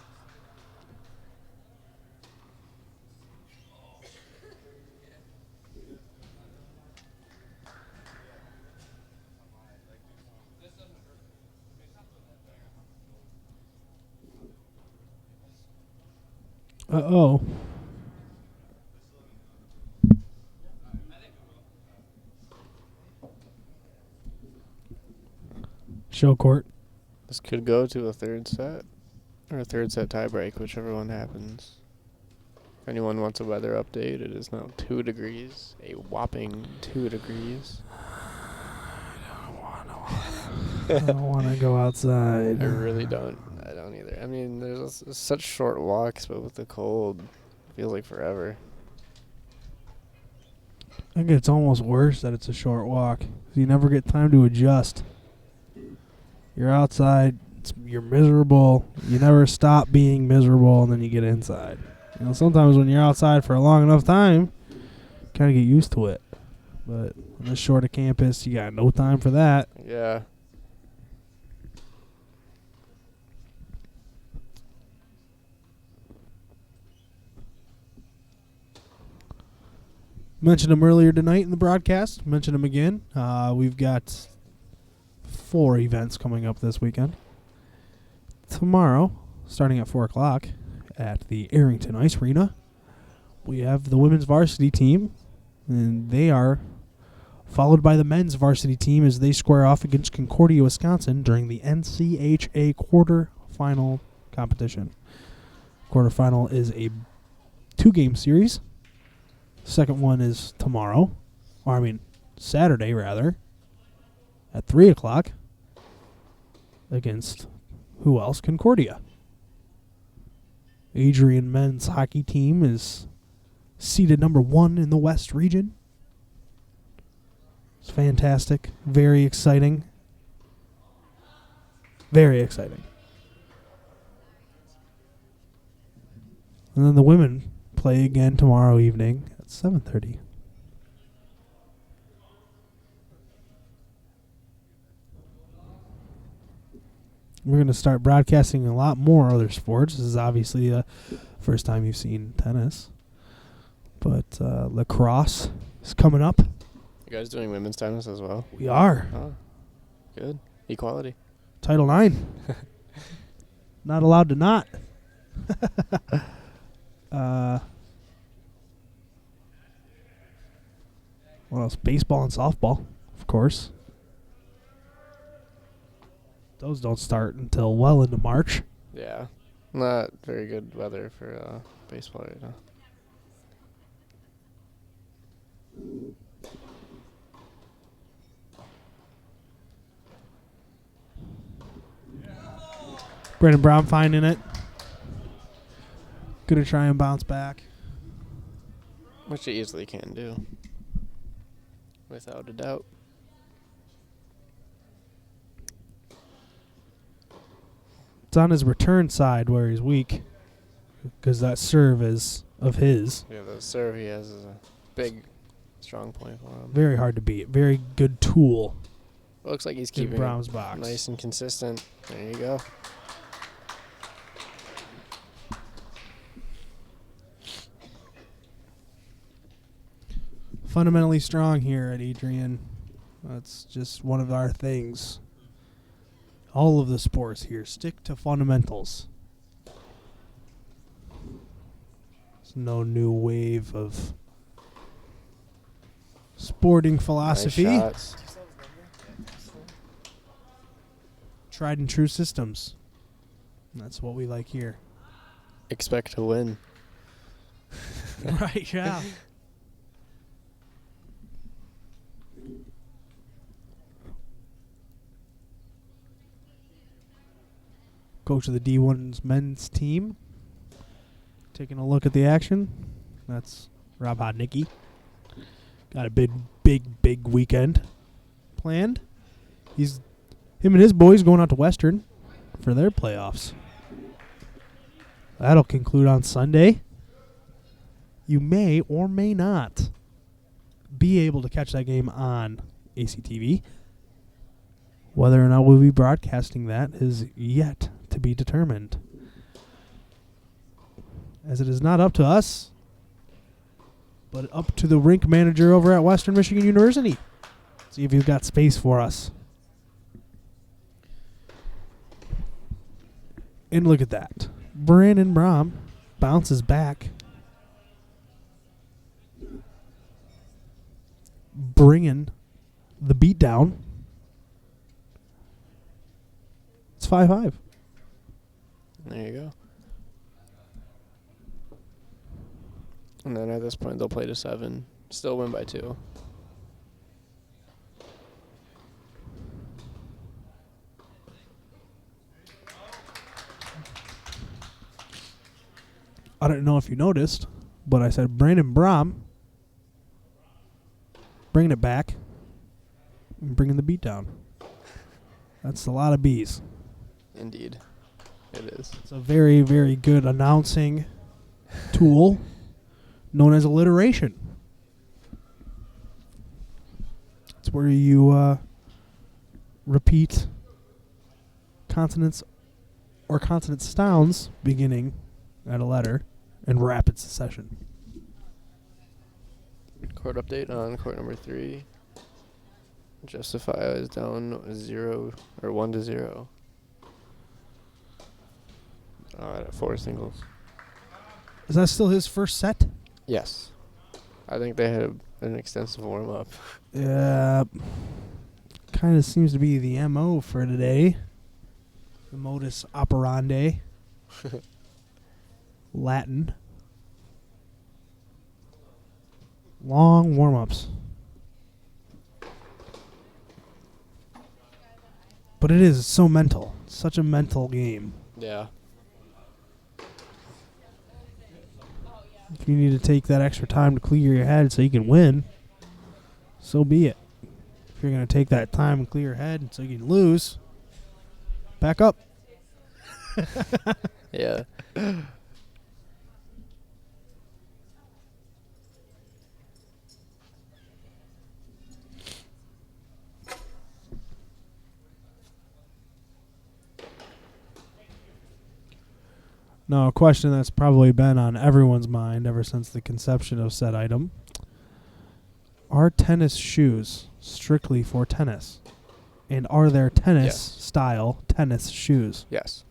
Uh-oh. Show court. This could go to a third set or a third set tiebreak, whichever one happens. If anyone wants a weather update, it is now 2 degrees, a whopping 2 degrees. I don't want to go outside. I really don't. I don't either. I mean, there's such short walks, but with the cold, it feels like forever. I think it's almost worse that it's a short walk. You never get time to adjust. You're outside, you're miserable. You never stop being miserable, and then you get inside. You know, sometimes when you're outside for a long enough time, you kind of get used to it. But on this short of campus, you got no time for that. Yeah. Mentioned him earlier tonight in the broadcast. Mentioned him again. We've got 4 events coming up this weekend. Tomorrow, starting at 4 o'clock at the Arrington Ice Arena, we have the women's varsity team, and they are followed by the men's varsity team as they square off against Concordia, Wisconsin during the NCHA quarterfinal competition. Quarterfinal is a 2-game series. Second one is tomorrow, Saturday rather, at 3 o'clock against who else? Concordia. Adrian men's hockey team is seeded number 1 in the West region. It's fantastic. Very exciting. Very exciting. And then the women play again tomorrow evening at 7:30. We're going to start broadcasting a lot more other sports. This is obviously the first time you've seen tennis. But lacrosse is coming up. You guys doing women's tennis as well? We are. Oh, good. Equality. Title IX. Not allowed to not. What else? Baseball and softball, of course. Those don't start until well into March. Yeah. Not very good weather for baseball right now. Brandon Brown finding it. Gonna try and bounce back. Which you easily can do. Without a doubt. It's on his return side where he's weak, because that serve is of his. Yeah, the serve he has is a big, strong point for him. Very hard to beat. Very good tool. Looks like he's in keeping Brown's it box. nice and consistent. There you go. Fundamentally strong here at Adrian. That's just one of our things. All of the sports here stick to fundamentals. There's no new wave of sporting philosophy. Nice shots. Tried and true systems. That's what we like here. Expect to win. Right, yeah. coach of the D1's men's team. Taking a look at the action. That's Rob Hodnicki. Got a big weekend planned. Him and his boys going out to Western for their playoffs. That'll conclude on Sunday. You may or may not be able to catch that game on ACTV. Whether or not we'll be broadcasting that is yet to be determined, as it is not up to us, but up to the rink manager over at Western Michigan University. See if he's got space for us. And look at that. Brandon Brom bounces back, bringing the beat down. It's 5-5. There you go. And then at this point, they'll play to 7. Still win by 2. I don't know if you noticed, but I said Brandon Brom bringing it back and bringing the beat down. That's a lot of B's. Indeed. It is. It's a very, very good announcing tool known as alliteration. It's where you repeat consonants or consonant sounds beginning at a letter in rapid succession. Court update on court number 3. Justify is down 1-0. At 4 singles. Is that still his first set? Yes. I think they had an extensive warm-up. Yeah. Kind of seems to be the MO for today. The modus operandi. Latin. Long warm-ups. But it is so mental. Such a mental game. Yeah. If you need to take that extra time to clear your head so you can win, so be it. If you're going to take that time and clear your head so you can lose, back up. Yeah. Now, a question that's probably been on everyone's mind ever since the conception of said item. Are tennis shoes strictly for tennis? And are there tennis-style tennis shoes? Yes.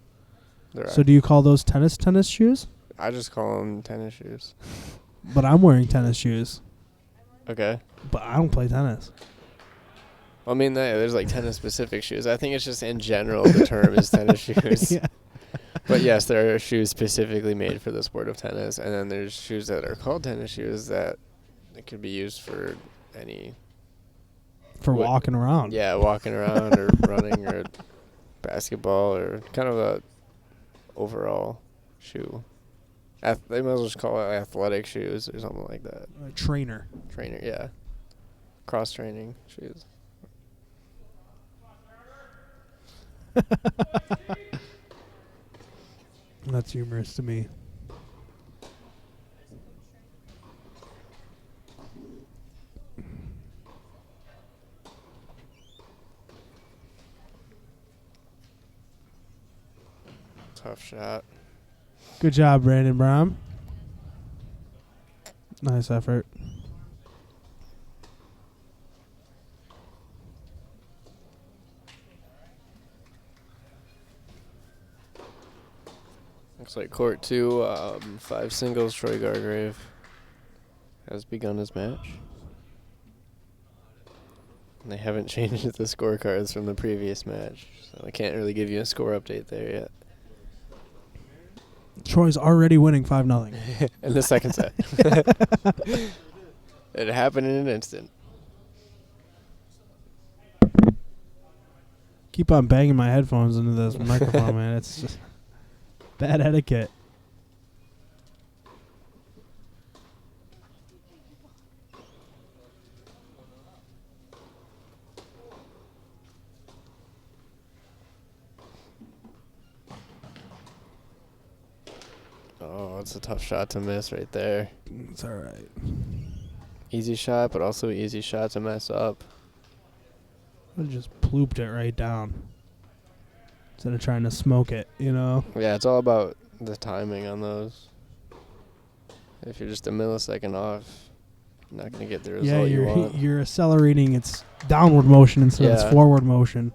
So do you call those tennis shoes? I just call them tennis shoes. But I'm wearing tennis shoes. Okay. But I don't play tennis. I mean, there's like tennis-specific shoes. I think it's just in general the term is tennis shoes. Yeah. But yes, there are shoes specifically made for the sport of tennis, and then there's shoes that are called tennis shoes that could be used for any. For walking around. Yeah, walking around or running or basketball or kind of a overall shoe. They might as well just call it athletic shoes or something like that. Trainer. Trainer, yeah. Cross-training shoes. That's humorous to me. Tough shot. Good job, Brandon Brom. Nice effort. Looks like court 2, 5 singles. Troy Gargrave has begun his match. And they haven't changed the scorecards from the previous match, so I can't really give you a score update there yet. Troy's already winning 5-0. In the second set. It happened in an instant. Keep on banging my headphones into this microphone, man. It's just Bad etiquette. Oh, it's a tough shot to miss right there. It's all right. Easy shot, but also easy shot to mess up. I just plooped it right down instead of trying to smoke it, you know? Yeah, it's all about the timing on those. If you're just a millisecond off, you're not going to get the result you want. You're accelerating its downward motion instead of its forward motion.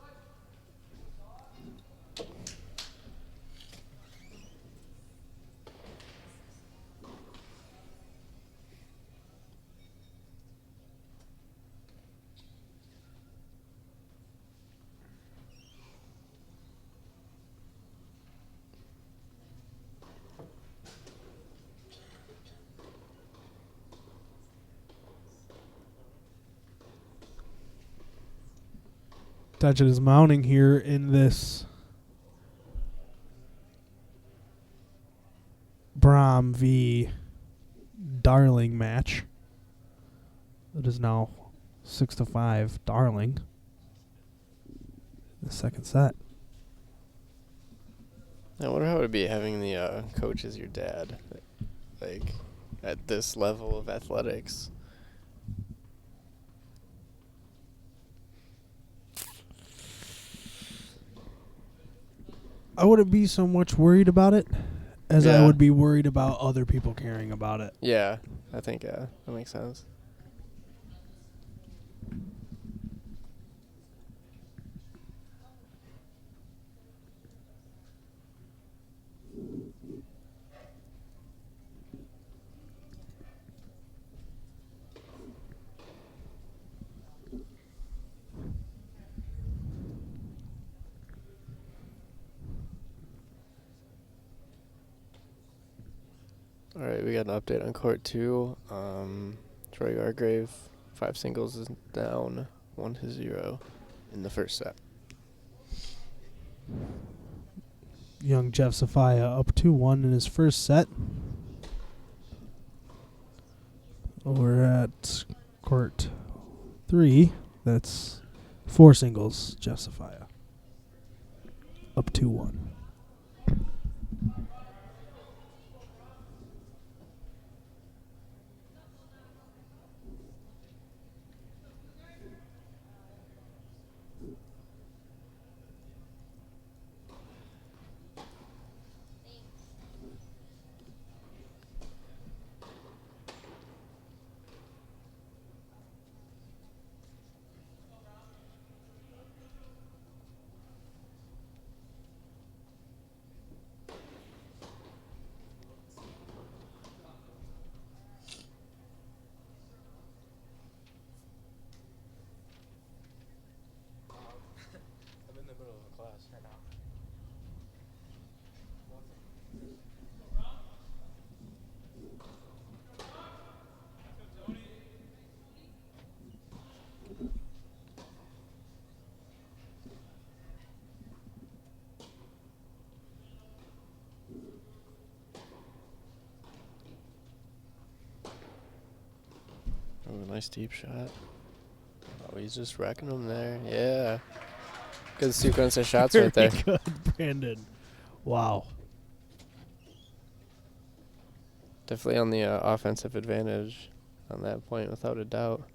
Tension is mounting here in this Brom v. Darling match. It is now 6-5 Darling. The second set. I wonder how it would be having the coach as your dad, like at this level of athletics. I wouldn't be so much worried about it as I would be worried about other people caring about it. Yeah, I think that makes sense. All right, we got an update on court 2. Troy Gargrave, 5 singles is down 1-0 in the first set. Young Jeff Sophia up 2-1 in his first set. Over at court 3, that's 4 singles, Jeff Sophia. Up 2-1. Oh, nice deep shot. Oh, he's just wrecking them there. Yeah. Good sequence of shots right there. Very good, Brandon. Wow. Definitely on the offensive advantage on that point, without a doubt.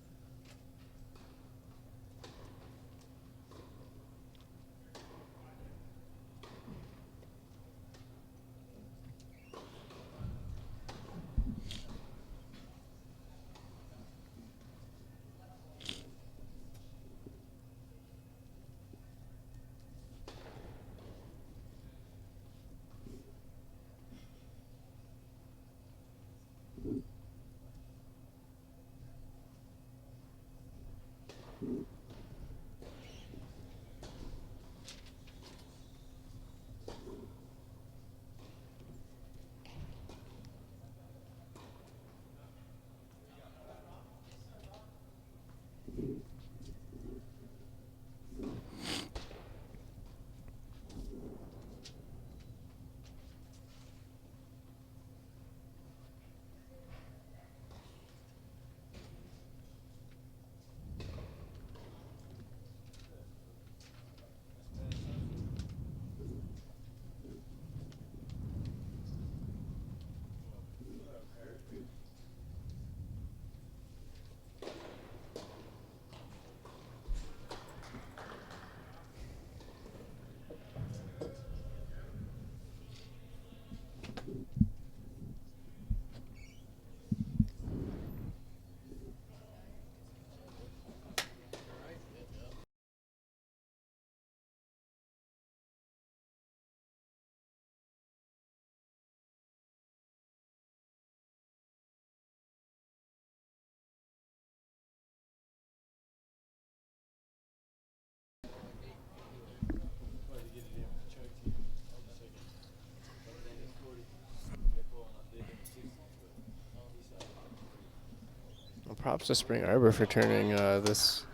props to Spring Arbor for turning this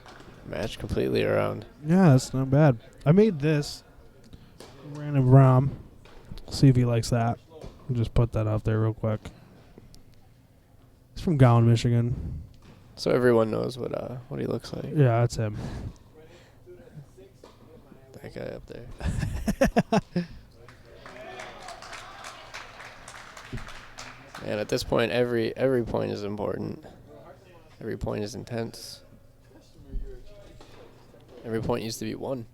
match completely around. Yeah, that's not bad. I made this. Random Rom. See if he likes that. I'll just put that out there real quick. He's from Gowan, Michigan. So everyone knows what he looks like. Yeah, that's him. That guy up there. And at this point, every point is important. Every point is intense. Every point needs to be won.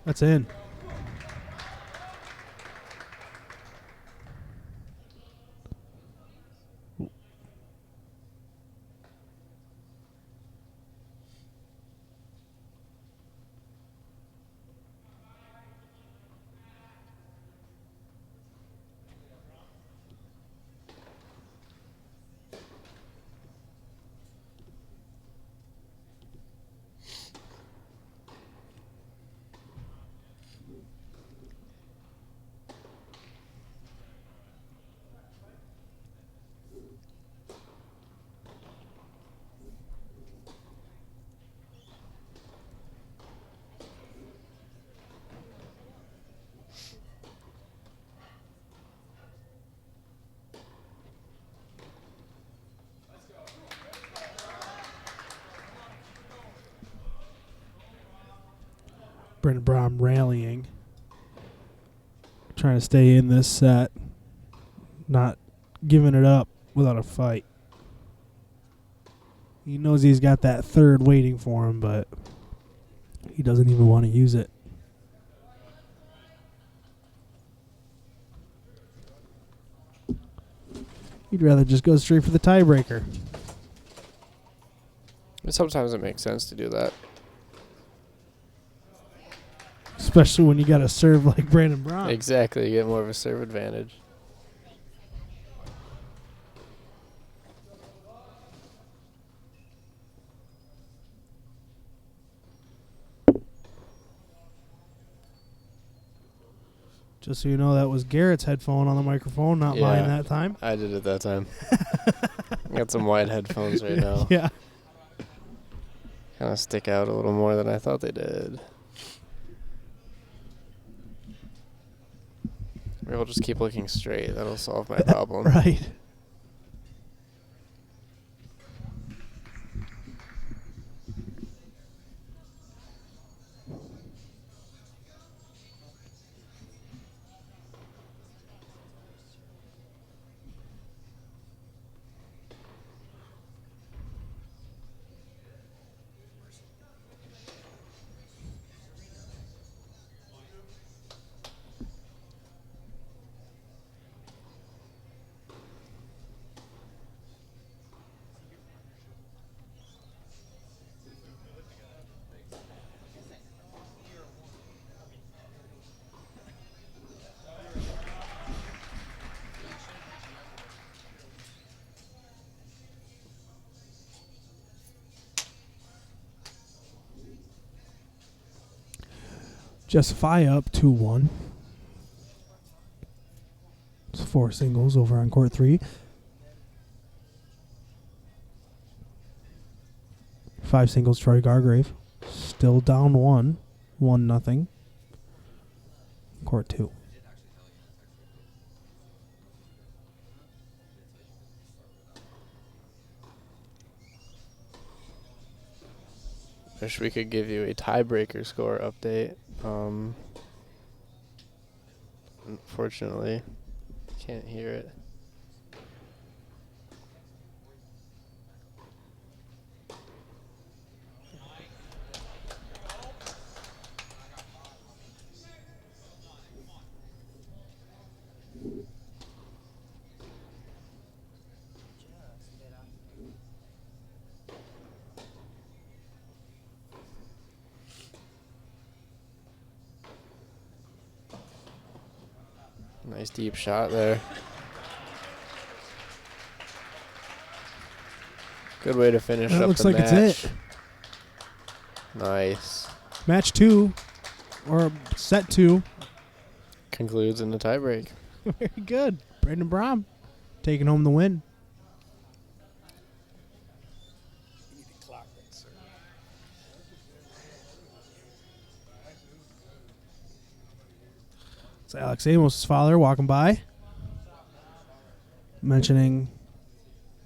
That's in. Brendan Brom rallying. Trying to stay in this set. Not giving it up without a fight. He knows he's got that third waiting for him, but he doesn't even want to use it. He'd rather just go straight for the tiebreaker. Sometimes it makes sense to do that. Especially when you got to serve like Brandon Brown. Exactly, you get more of a serve advantage. Just so you know, that was Garrett's headphone on the microphone, not mine that time. I did it that time. Got some wide headphones right now. Yeah. Kind of stick out a little more than I thought they did. Maybe I'll just keep looking straight. That'll solve my problem. Right. Justify up 2-1. It's 4 singles over on court 3. 5 singles, Troy Gargrave. Still down 1-0. Court 2. Wish we could give you a tiebreaker score update. Unfortunately, can't hear it. Nice deep shot there. Good way to finish That up looks the like match. it's it. Nice. Match 2, or set 2. Concludes in the tiebreak. Very good. Brandon Brom taking home the win. It's Alex Amos' father walking by, mentioning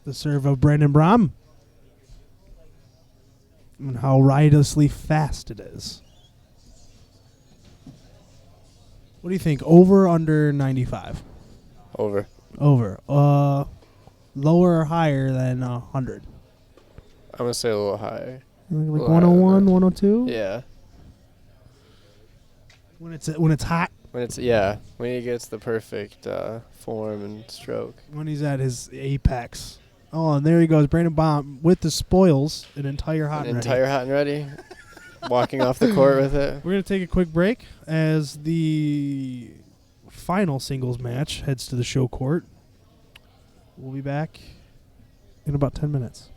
the serve of Brandon Brom and how riotously fast it is. What do you think? Over or under 95? Over. Over. Lower or higher than 100? I'm going to say a little higher. Like little higher than 101, that. 102? Yeah. When it's hot. When he gets the perfect form and stroke. When he's at his apex. Oh, and there he goes, Brandon Baum with the spoils, an entire hot and ready. Entire hot and ready. Walking off the court with it. We're going to take a quick break as the final singles match heads to the show court. We'll be back in about 10 minutes.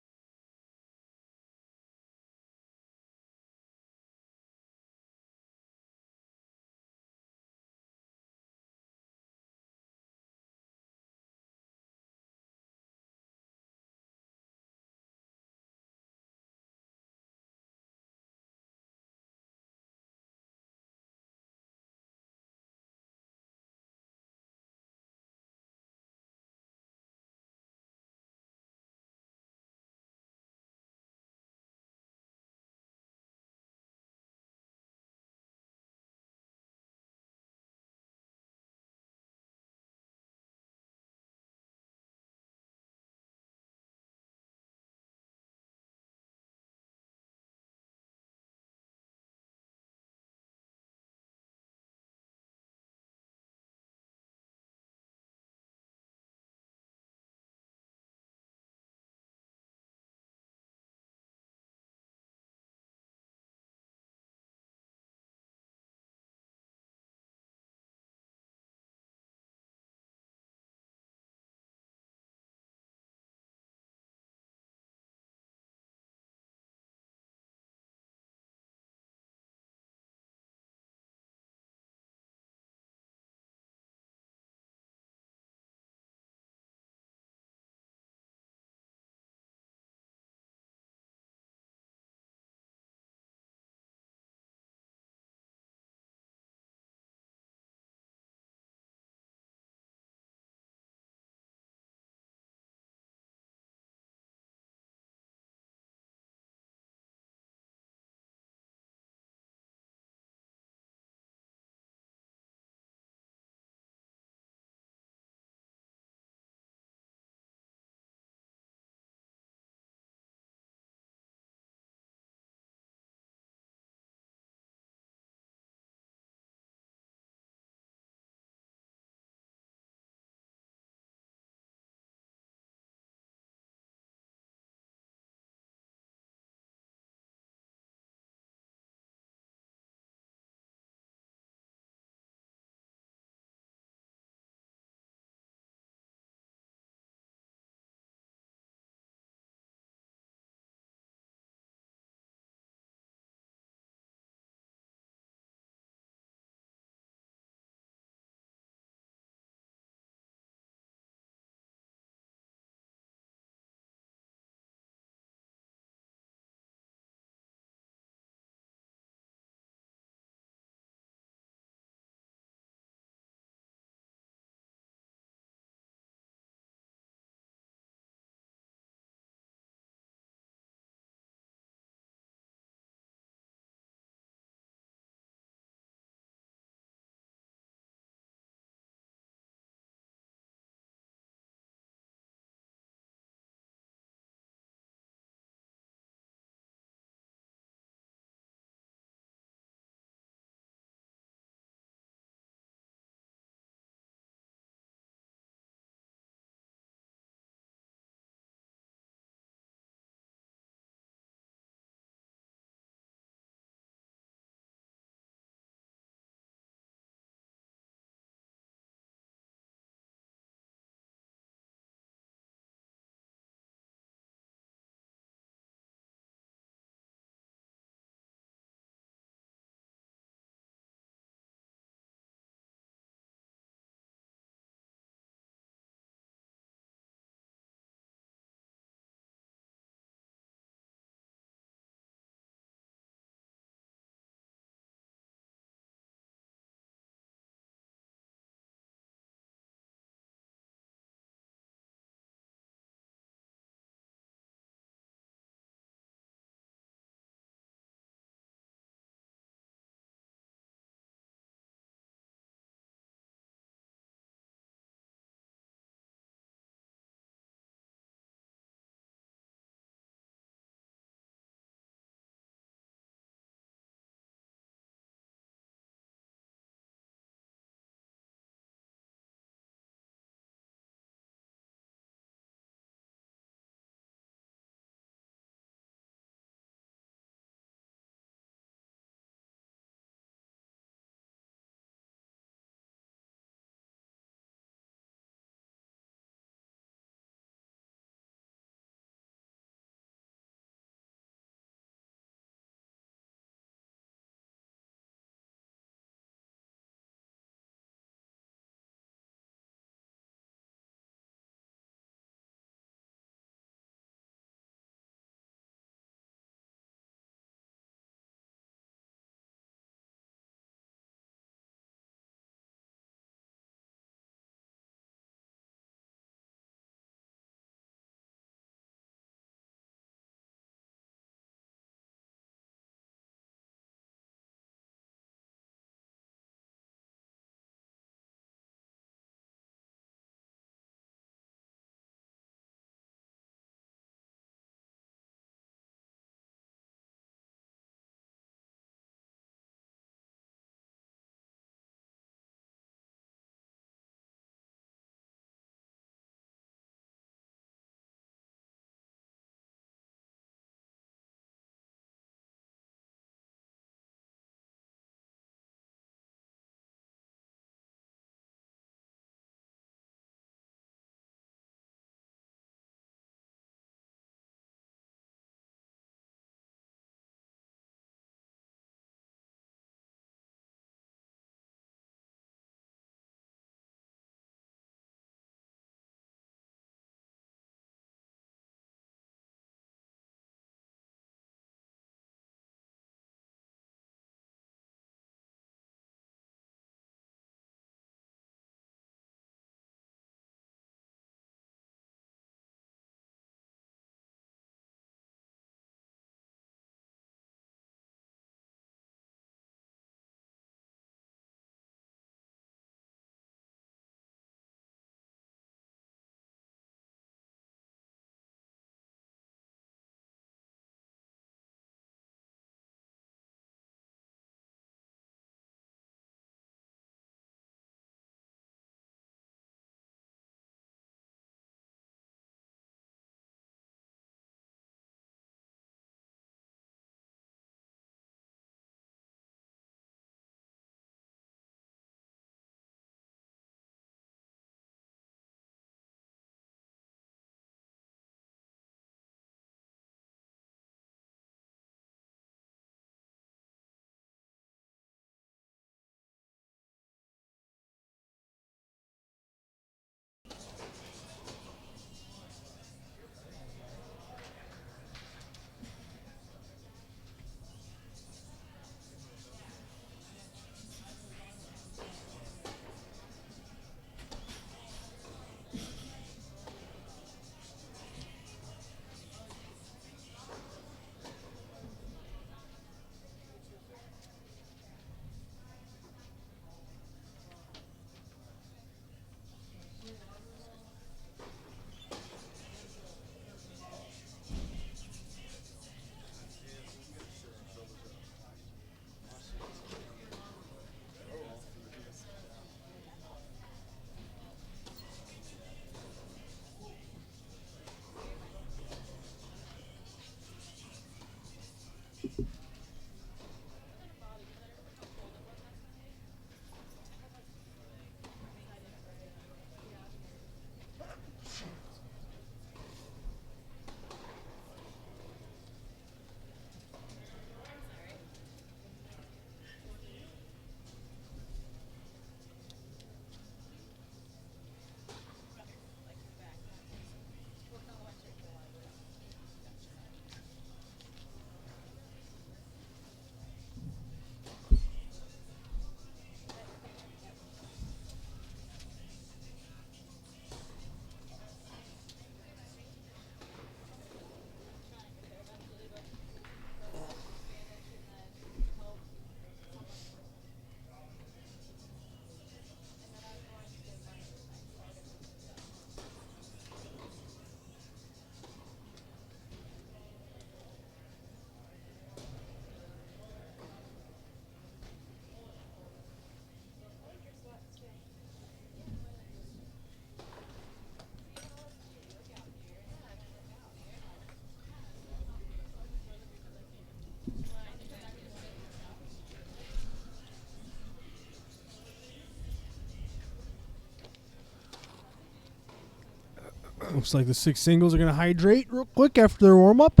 Looks like the 6 singles are going to hydrate real quick after their warm-up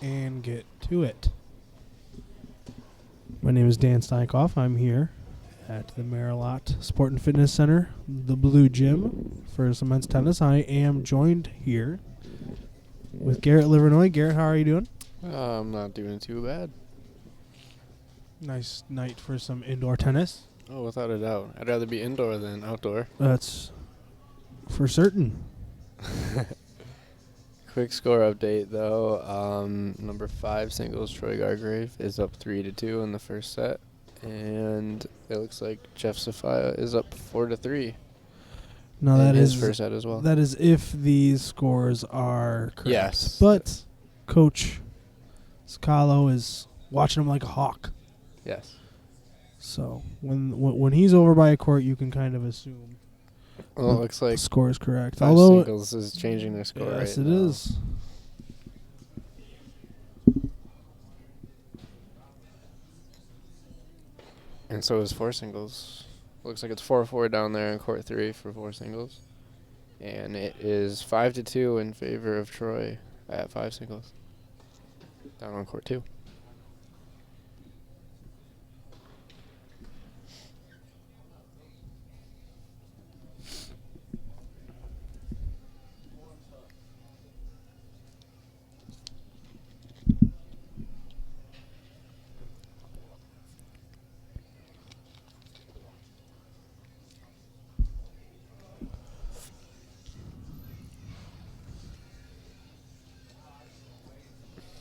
and get to it. My name is Dan Steinkoff. I'm here at the Marilot Sport and Fitness Center, the Blue Gym, for some men's tennis. I am joined here with Garrett Livernoy. Garrett, how are you doing? I'm not doing too bad. Nice night for some indoor tennis. Oh, without a doubt. I'd rather be indoor than outdoor. That's for certain. Quick score update, though. Number 5 singles, Troy Gargrave, is up 3-2 in the first set. And it looks like Jeff Safia is up 4-3. No, that his is first set as well. That is if these scores are correct. Yes. But Coach Scalo is watching him like a hawk. Yes. So when he's over by a court, you can kind of assume. Well, it looks like the score is correct. 5 Although singles is changing their score yes, right it now. is. And so is 4 singles. Looks like it's 4-4 down there in court 3 for 4 singles. And it is 5-2 in favor of Troy at 5 singles. Down on court 2.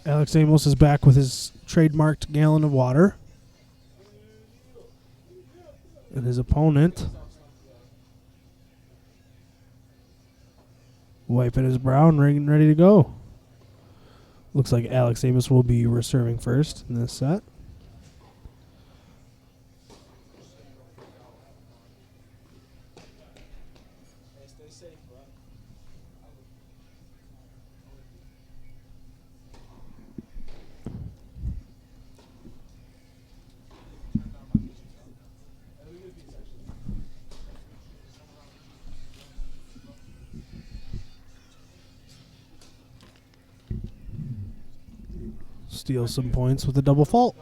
Alex Amos is back with his trademarked gallon of water. And his opponent wiping his brow and ready to go. Looks like Alex Amos will be reserving first in this set. Steals some points with a double fault.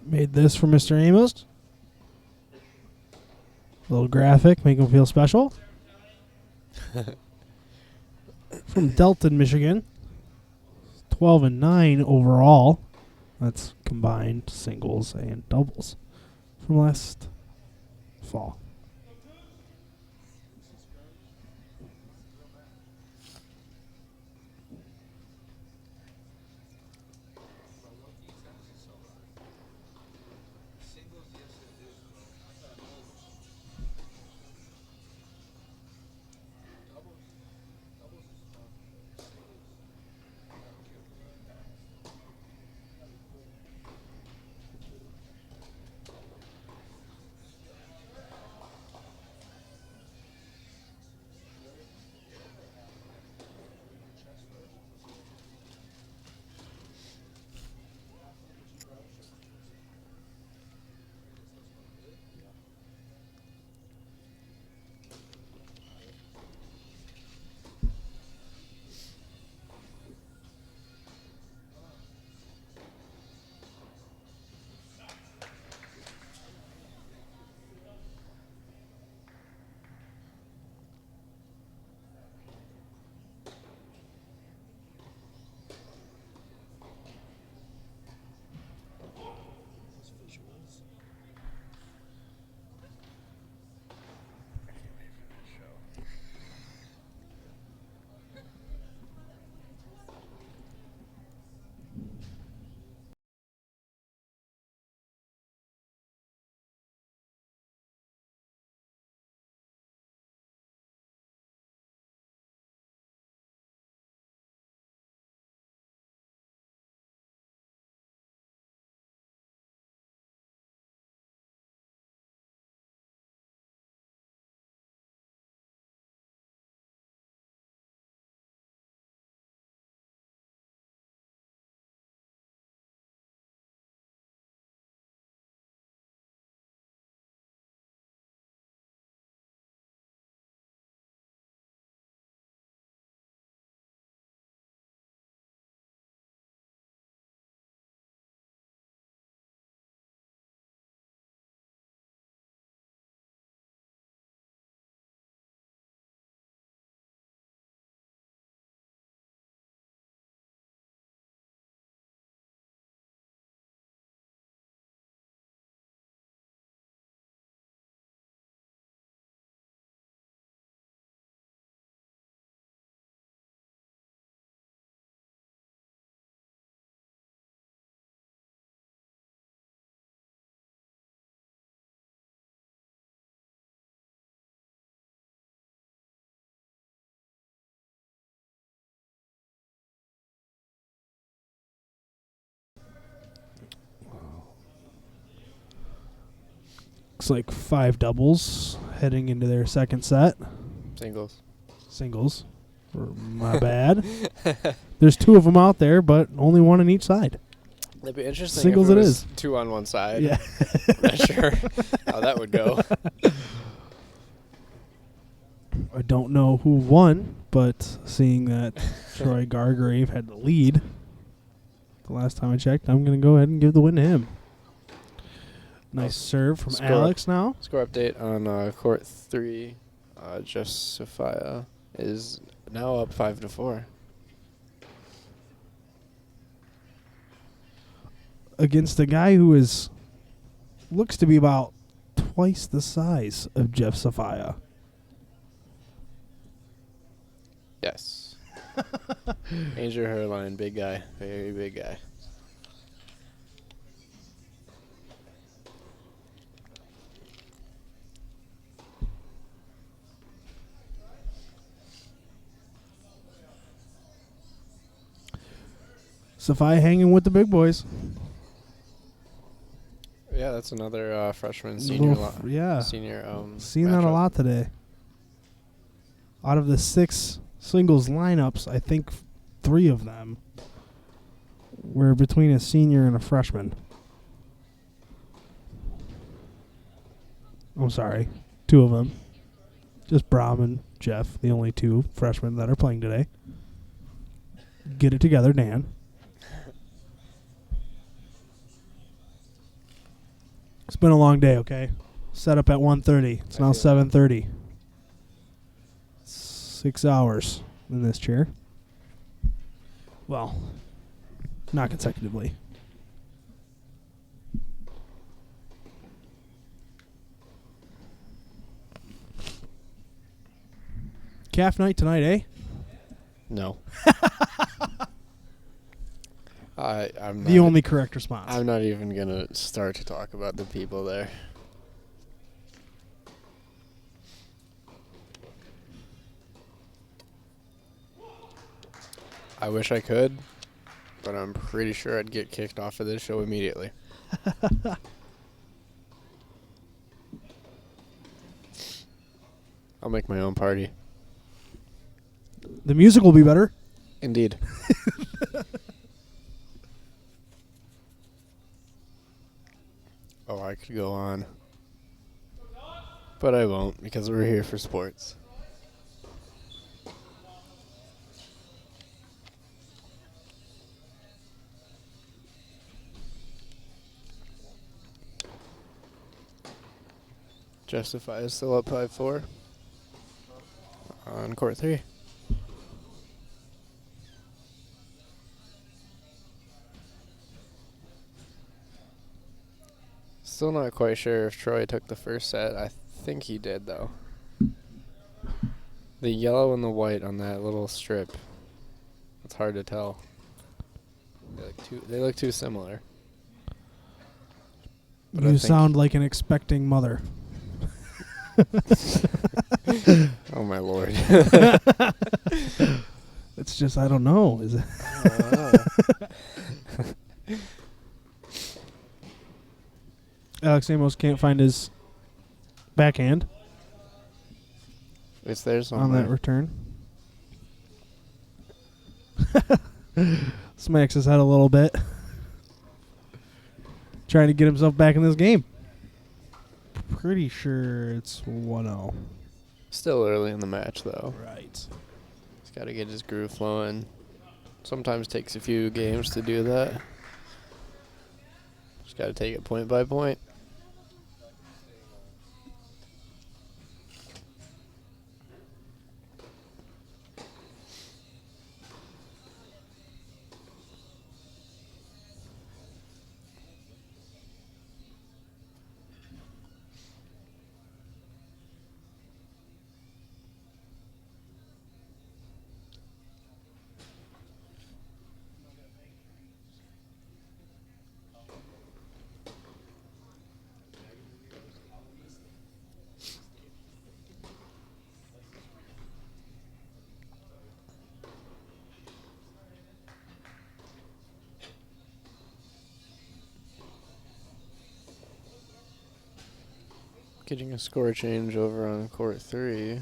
Made this for Mr. Amos. A little graphic, make him feel special. From Delton, Michigan. 12-9 overall. That's combined singles and doubles from last fall. Looks like 5 doubles heading into their second set. Singles. My bad. There's 2 of them out there, but only 1 on each side. That'd be interesting. Singles if it was is. 2 on one side. Yeah. Not sure how that would go. I don't know who won, but seeing that Troy Gargrave had the lead the last time I checked, I'm going to go ahead and give the win to him. Nice serve from Alex now. Score update on court 3. Jeff Sophia is now up 5-4. Against a guy who looks to be about twice the size of Jeff Sophia. Yes. Major hairline, big guy, very big guy. Sophia hanging with the big boys. Yeah, that's another freshman senior. Yeah. Senior. Seen that a lot today. Out of the 6 singles lineups, I think 3 of them were between a senior and a freshman. I'm sorry, 2 of them. Just Braum and Jeff, the only 2 freshmen that are playing today. Get it together, Dan. It's been a long day, okay? Set up at 1:30. It's now 7:30. 6 hours in this chair. Well, not consecutively. Calf night tonight, eh? No. I'm the only correct response. I'm not even going to start to talk about the people there. I wish I could, but I'm pretty sure I'd get kicked off of this show immediately. I'll make my own party. The music will be better. Indeed. Oh, I could go on. But I won't, because we're here for sports. Justify is still up 5-4 on court 3. Still not quite sure if Troy took the first set. I think he did, though. The yellow and the white on that little strip. It's hard to tell. They look too similar. But You sound like an expecting mother. Oh, my Lord. It's just, I don't know. Is it? Alex Amos can't find his backhand. It's there on that return. Smacks his head a little bit. Trying to get himself back in this game. Pretty sure it's 1-0. Still early in the match, though. Right. He's got to get his groove flowing. Sometimes takes a few games to do that. Just got to take it point by point. Getting a score change over on court 3.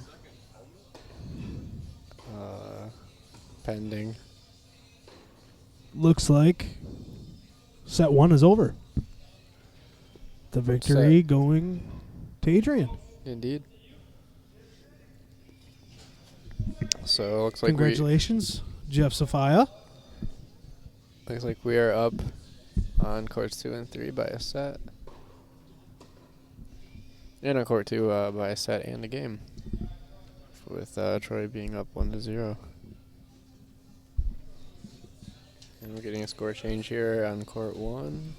Pending. Looks like set 1 is over. The victory going to Adrian. Indeed. So it looks like Congratulations, Jeff Sophia. Looks like we are up on courts 2 and 3 by a set. And on court 2 by a set and a game. With Troy being up 1-0. And we're getting a score change here on court 1.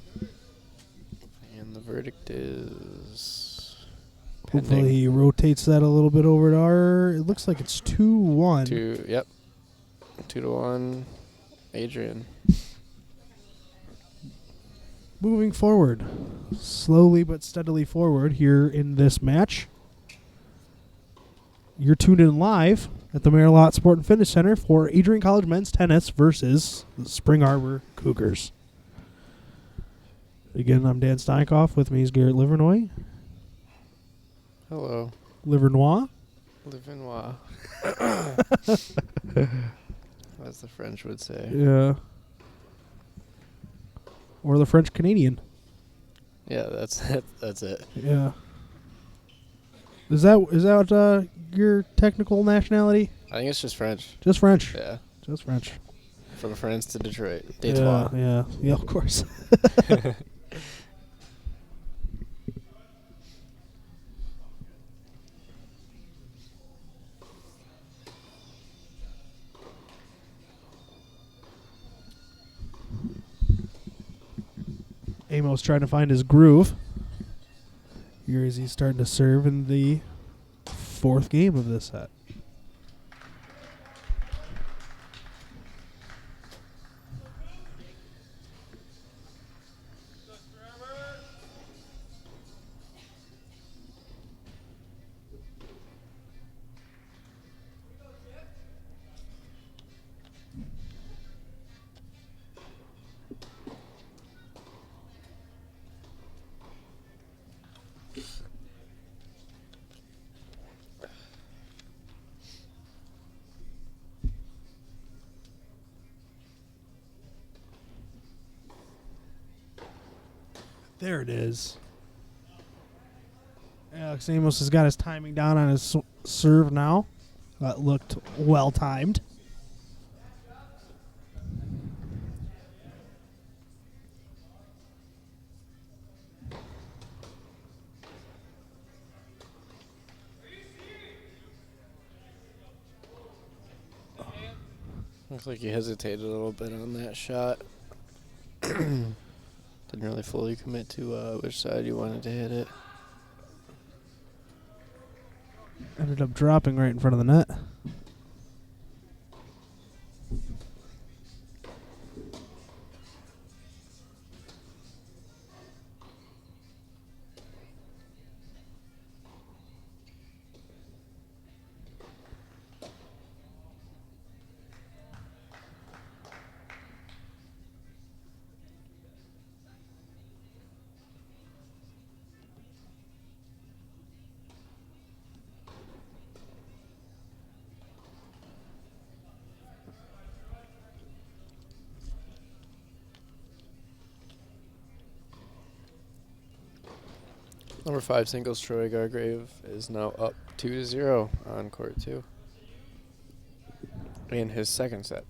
And the verdict is pending. Hopefully he rotates that a little bit over to our. It looks like it's 2-1. Yep. 2-1. Adrian. Moving forward, slowly but steadily forward here in this match. You're tuned in live at the Maryland Sport and Fitness Center for Adrian College men's tennis versus the Spring Arbor Cougars. Again, I'm Dan Steinkoff. With me is Garrett Livernoy. Hello. Livernois. Livernois. As the French would say. Yeah. Or the French Canadian. Yeah, that's it. That's it. Yeah. Is that your technical nationality? I think it's just French. Just French. Yeah. Just French. From France to Detroit. Yeah, of course. Amos trying to find his groove. Here is he's starting to serve in the 4th game of this set. There it is. Alex Amos has got his timing down on his serve now. That looked well timed. Looks like he hesitated a little bit on that shot. Didn't really fully commit to which side you wanted to hit it. Ended up dropping right in front of the net. Number 5 singles Troy Gargrave is now up 2-0 on court 2 in his second set.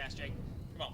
pass, Jake. Come on.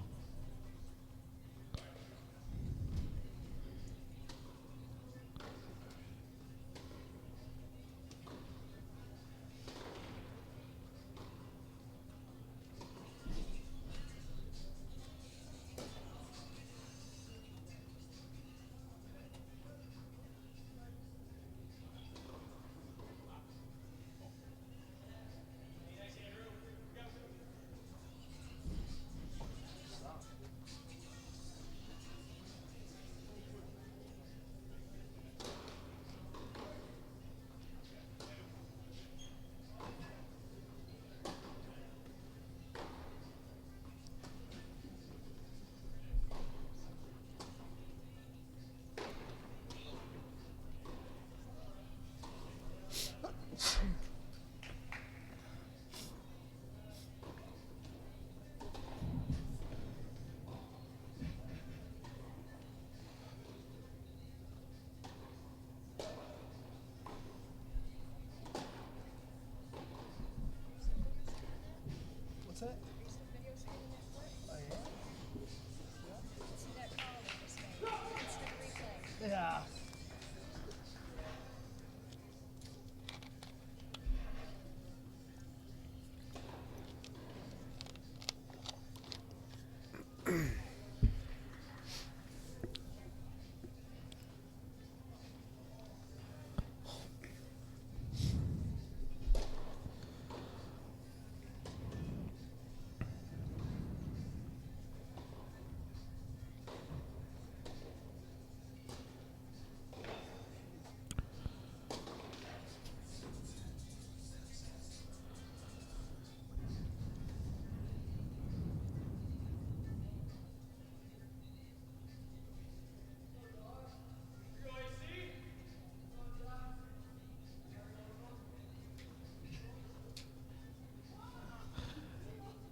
Yeah.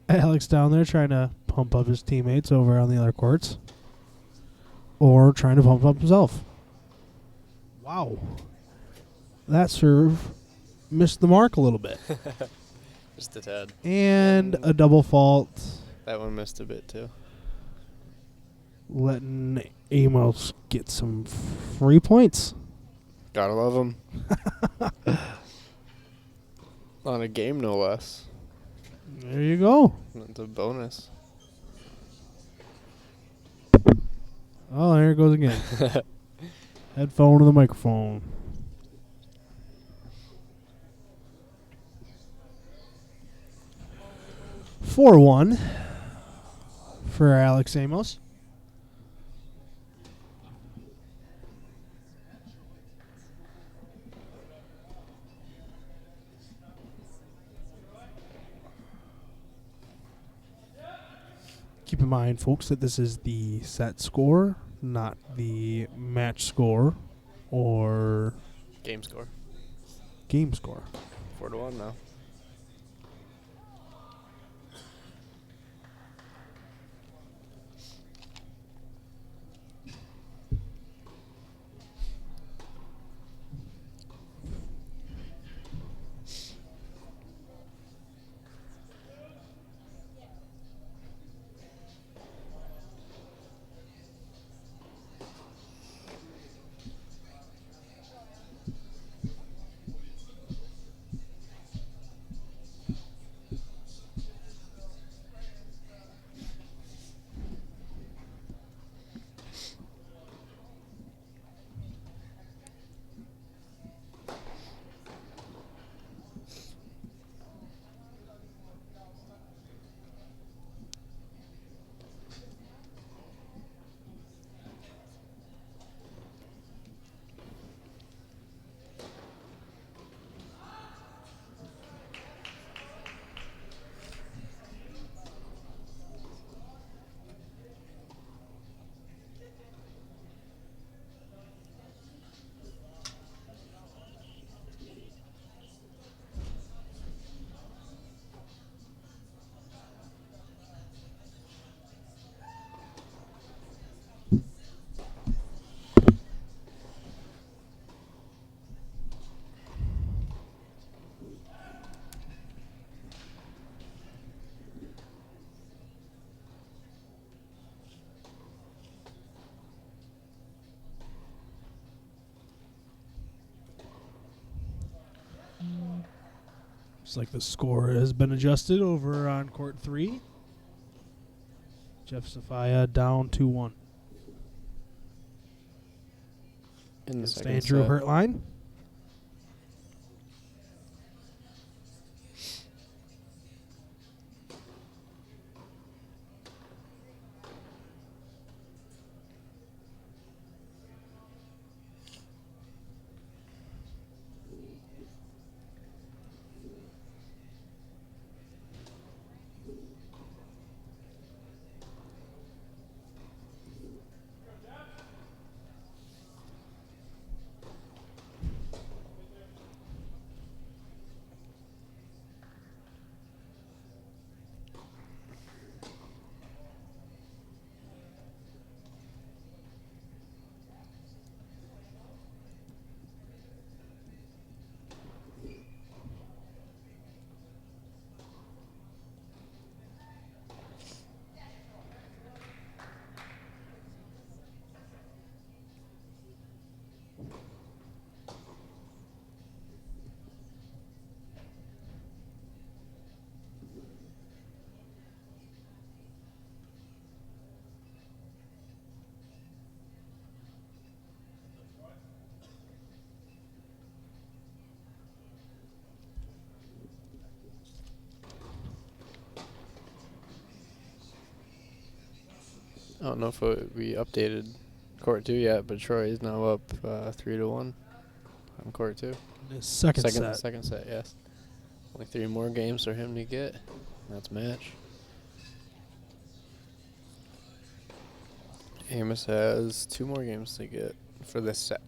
Alex down there trying to pump up his teammates over on the other courts. Or trying to pump up himself. Wow. That serve missed the mark a little bit. Just a tad. And a double fault. That one missed a bit too. Letting Amos get some free points. Gotta love him. On a game, no less. There you go. That's a bonus. Oh, there it goes again. Headphone to the microphone. Four 1 for Alex Amos. Keep in mind, folks, that this is the set score, not the match score or Game score. game score. 4-1 now. Looks like the score has been adjusted over on court 3. Jeff Sophia down 2-1. In the Against second Andrew set. Hertline. I don't know if we updated court 2 yet, but Troy is now up 3-1 on court 2. The second set. Second set, yes. Only 3 more games for him to get. That's match. Amos has 2 more games to get for this set.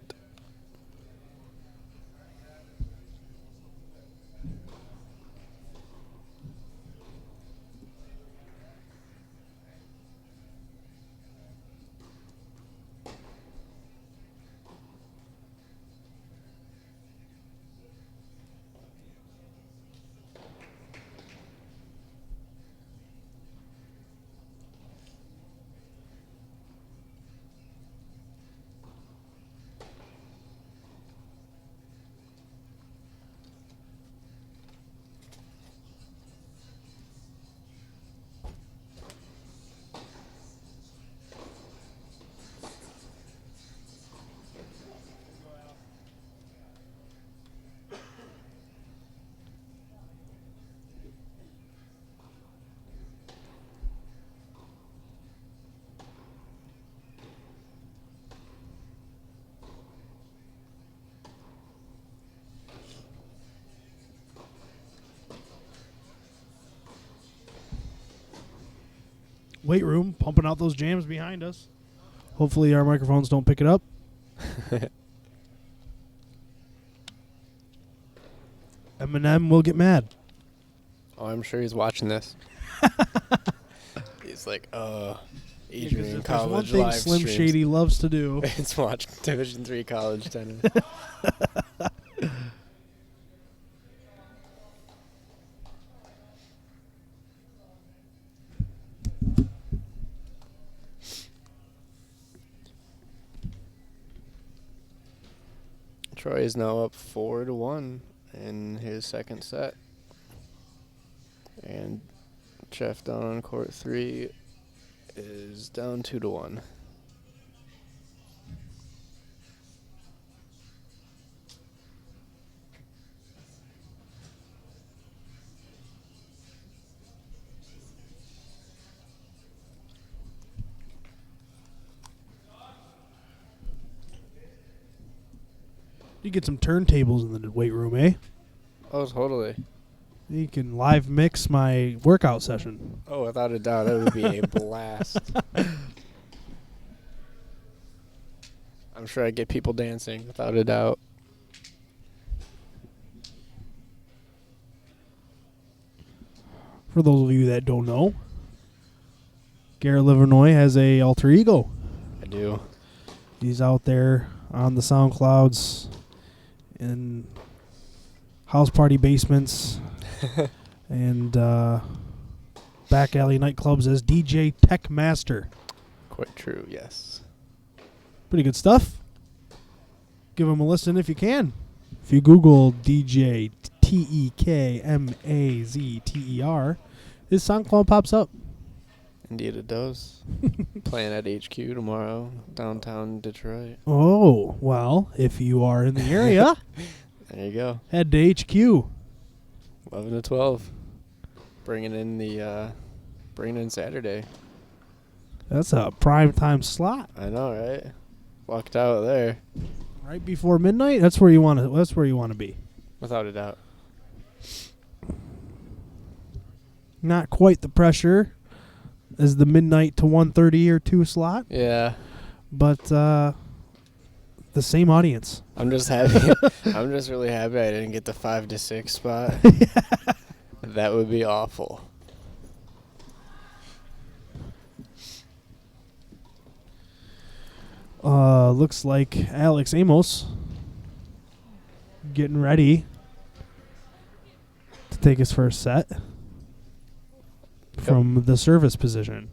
Weight room, pumping out those jams behind us. Hopefully our microphones don't pick it up. Eminem will get mad. Oh, I'm sure he's watching this. He's like, Adrian College one thing live Slim streams. Shady loves to do. It's watch Division III college tennis. Troy is now up 4-1 in his second set. And Jeff down on court 3 is down 2-1. You get some turntables in the weight room, eh? Oh, totally. You can live mix my workout session. Oh, without a doubt, that would be a blast. I'm sure I'd get people dancing, without a doubt. For those of you that don't know, Garrett Livernoy has a alter ego. I do. He's out there on the SoundClouds, in house party basements, and back alley nightclubs as DJ Tech Master. Quite true, yes. Pretty good stuff. Give him a listen if you can. If you Google DJ Tekmazter, his SoundCloud pops up. Indeed it does. Playing at HQ tomorrow, downtown Detroit. Oh, well, if you are in the area, There you go. head to HQ. 11 to 12. Bringing in Saturday. That's a prime time slot. I know, right? Walked out there. Right before midnight. That's where you want to. That's where you want to be. Without a doubt. Not quite the pressure as the midnight to 1:30 or 2 slot, Yeah. but the same audience. I'm just happy. I'm just really happy I didn't get the 5 to 6 spot. That would be awful. Looks like Alex Amos getting ready to take his first set from the service position.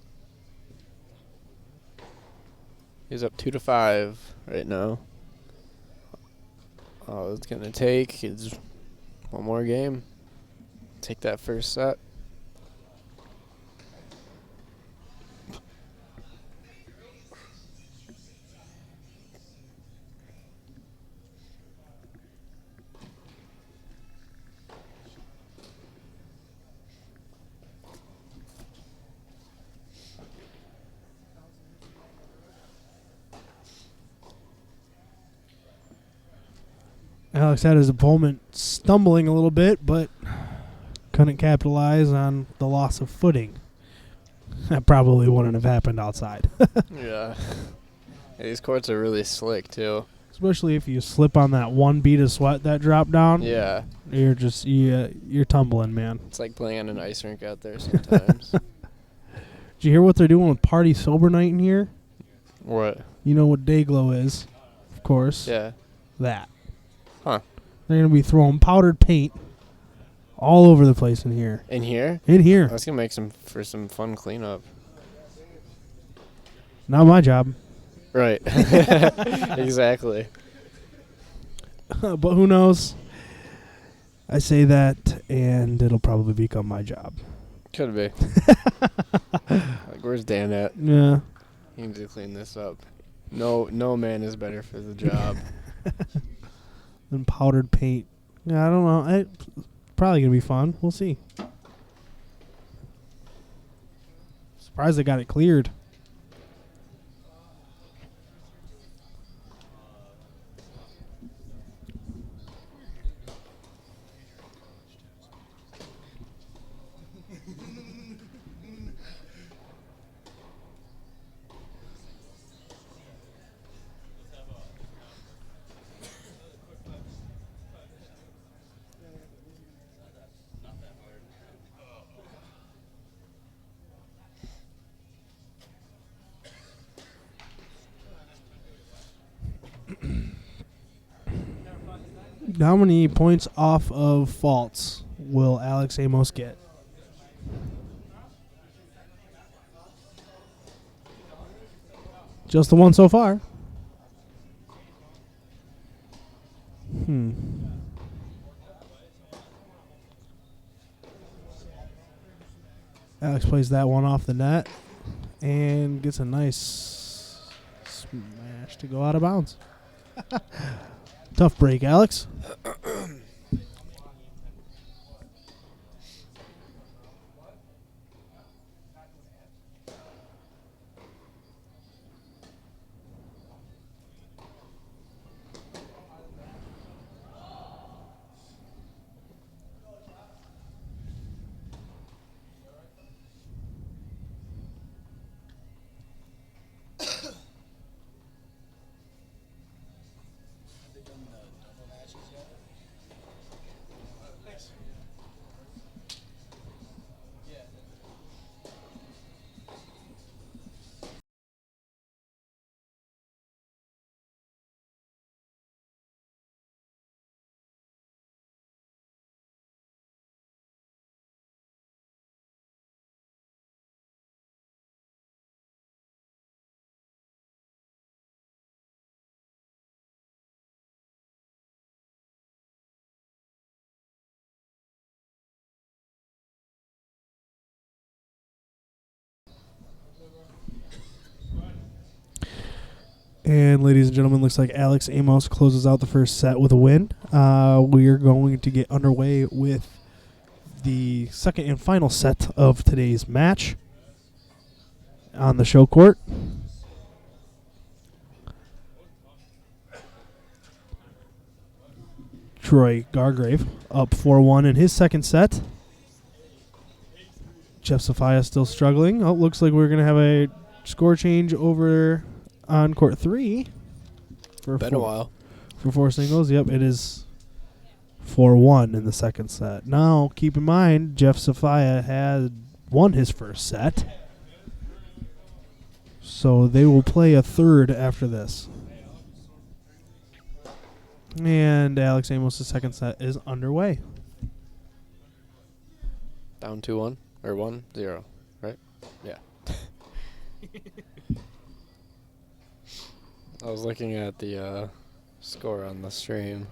He's up 2 to 5 right now. All it's gonna take is one more game. Take that first set. Alex had his opponent stumbling a little bit, but couldn't capitalize on the loss of footing. That probably wouldn't have happened outside. Yeah. These courts are really slick too. Especially if you slip on that one bead of sweat that dropped down. Yeah. You're just you're tumbling, man. It's like playing on an ice rink out there sometimes. Did you hear what they're doing with Party Sober Night in here? What? You know what Dayglow is, of course. Yeah. That. Huh. They're going to be throwing powdered paint all over the place in here. In here? In here. That's gonna make some fun cleanup. Not my job. Right. Exactly. But who knows? I say that, and it'll probably become my job. Could be. Like, where's Dan at? Yeah. He needs to clean this up. No man is better for the job. And powdered paint. Yeah, I don't know. It's probably going to be fun. We'll see. Surprised they got it cleared. How many points off of faults will Alex Amos get? Just the one so far. Alex plays that one off the net and gets a nice smash to go out of bounds. Tough break, Alex. And ladies and gentlemen, looks like Alex Amos closes out the first set with a win. We are going to get underway with the second and final set of today's match on the show court. Troy Gargrave up 4-1 in his second set. Jeff Sophia still struggling. Oh, looks like we're going to have a score change over on court 3. Been a while. For 4 singles. Yep, it is 4-1 in the second set. Now, keep in mind, Jeff Sophia had won his first set. So they will play a third after this. And Alex Amos' second set is underway. Down 2-1 or 1-0, right? Yeah. I was looking at the score on the stream.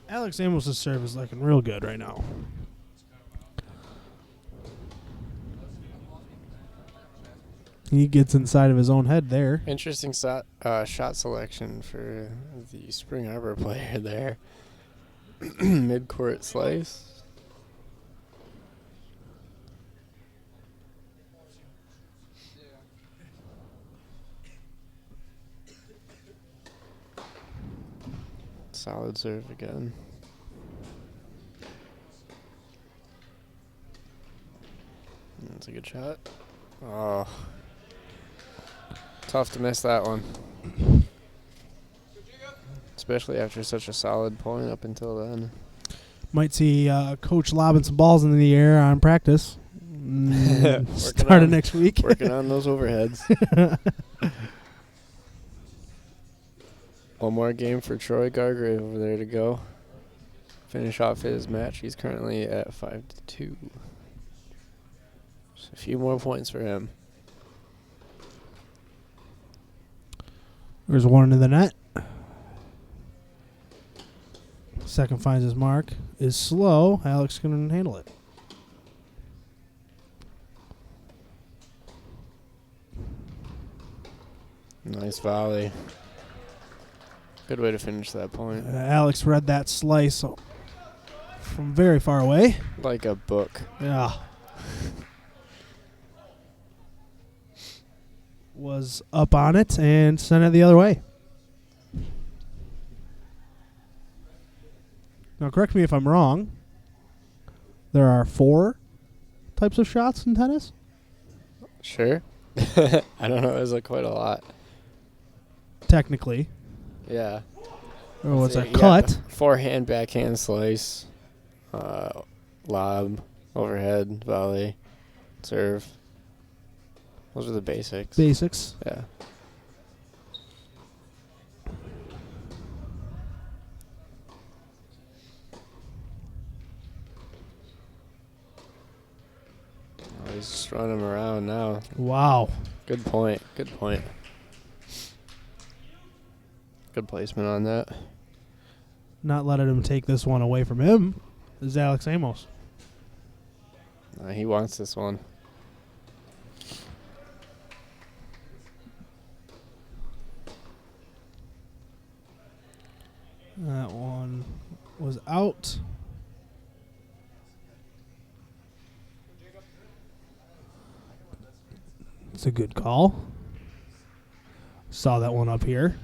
Alex Amos' serve is looking real good right now. He gets inside of his own head there. Interesting shot selection for the Spring Arbor player there. Mid-court slice. Solid serve again. That's a good shot. Oh. Tough to miss that one. Especially after such a solid point up until then. Might see Coach lobbing some balls in the air on practice. Starting next week. Working on those overheads. One more game for Troy Gargrave over there to go. Finish off his match. He's currently at 5-2. Just a few more points for him. There's one in the net. Second finds his mark. Is slow. Alex can handle it. Nice volley. Good way to finish that point. Alex read that slice from very far away. Like a book. Yeah. Was up on it and sent it the other way. Now, correct me if I'm wrong. There are 4 types of shots in tennis? Sure. I don't know. It was quite a lot. Technically. Yeah. Or what's a cut? Forehand, backhand, slice, lob, overhead, volley, serve. Those are the basics. Basics. Yeah. Oh, he's just running him around now. Wow. Good point. Good point. Good placement on that. Not letting him take this one away from him is Alex Amos. He wants this one. That one was out. It's a good call. Saw that one up here.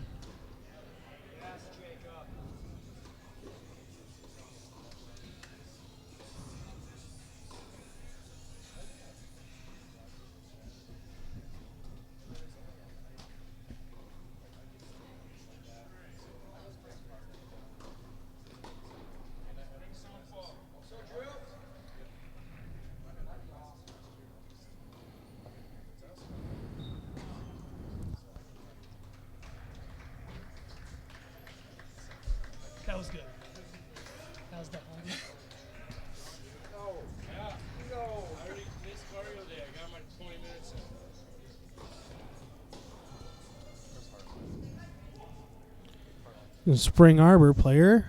was good. That was definitely good. I already missed cardio day. I got my 20 minutes in. Spring Arbor player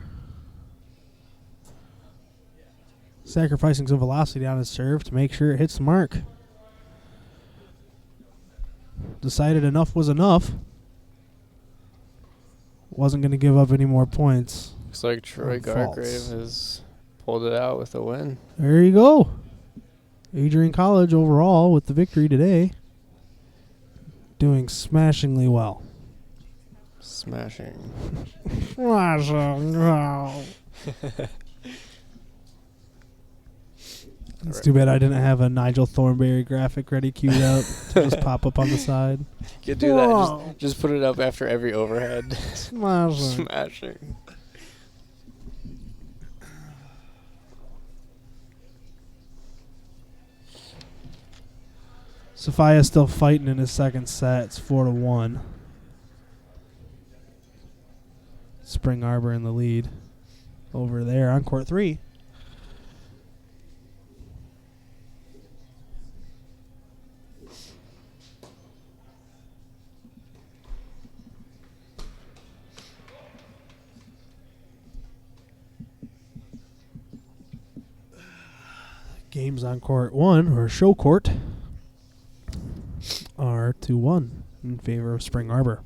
sacrificing some velocity on his serve to make sure it hits the mark. Decided enough was enough. Wasn't going to give up any more points. Looks like Troy Gargrave has pulled it out with a win. There you go. Adrian College overall with the victory today. Doing smashingly well. Smashing. It's too bad I didn't have a Nigel Thornberry graphic ready queued up to just pop up on the side. You could do that. Just put it up after every overhead. Smashing. Smashing. Sophia's still fighting in his second set. It's 4-1. Spring Arbor in the lead over there on court 3. Games on court 1, or show court, are 2-1 in favor of Spring Arbor.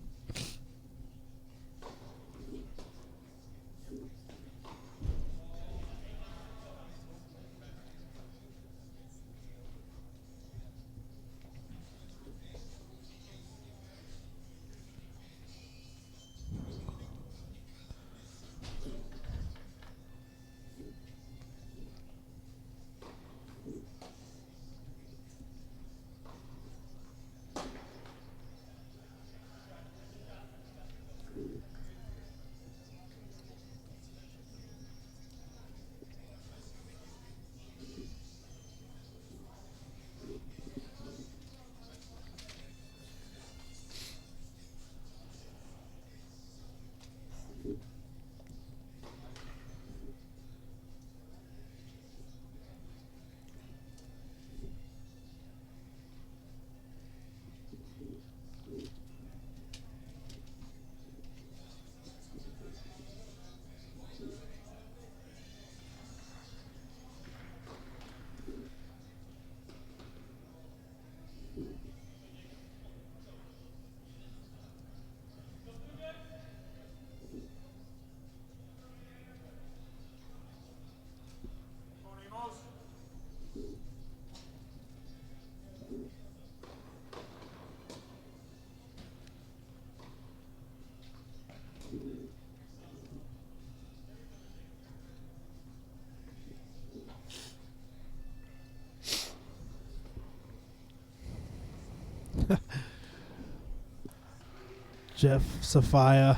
Jeff Sophia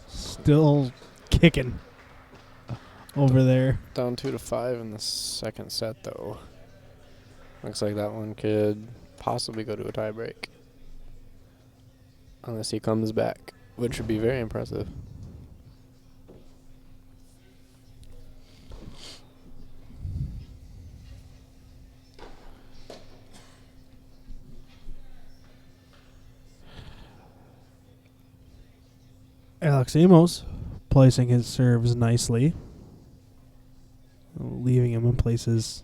still kicking over there. Down 2-5 in the second set, though. Looks like that one could possibly go to a tie break. Unless he comes back, which would be very impressive. Alex Amos placing his serves nicely, leaving him in places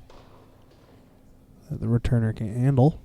that the returner can't handle.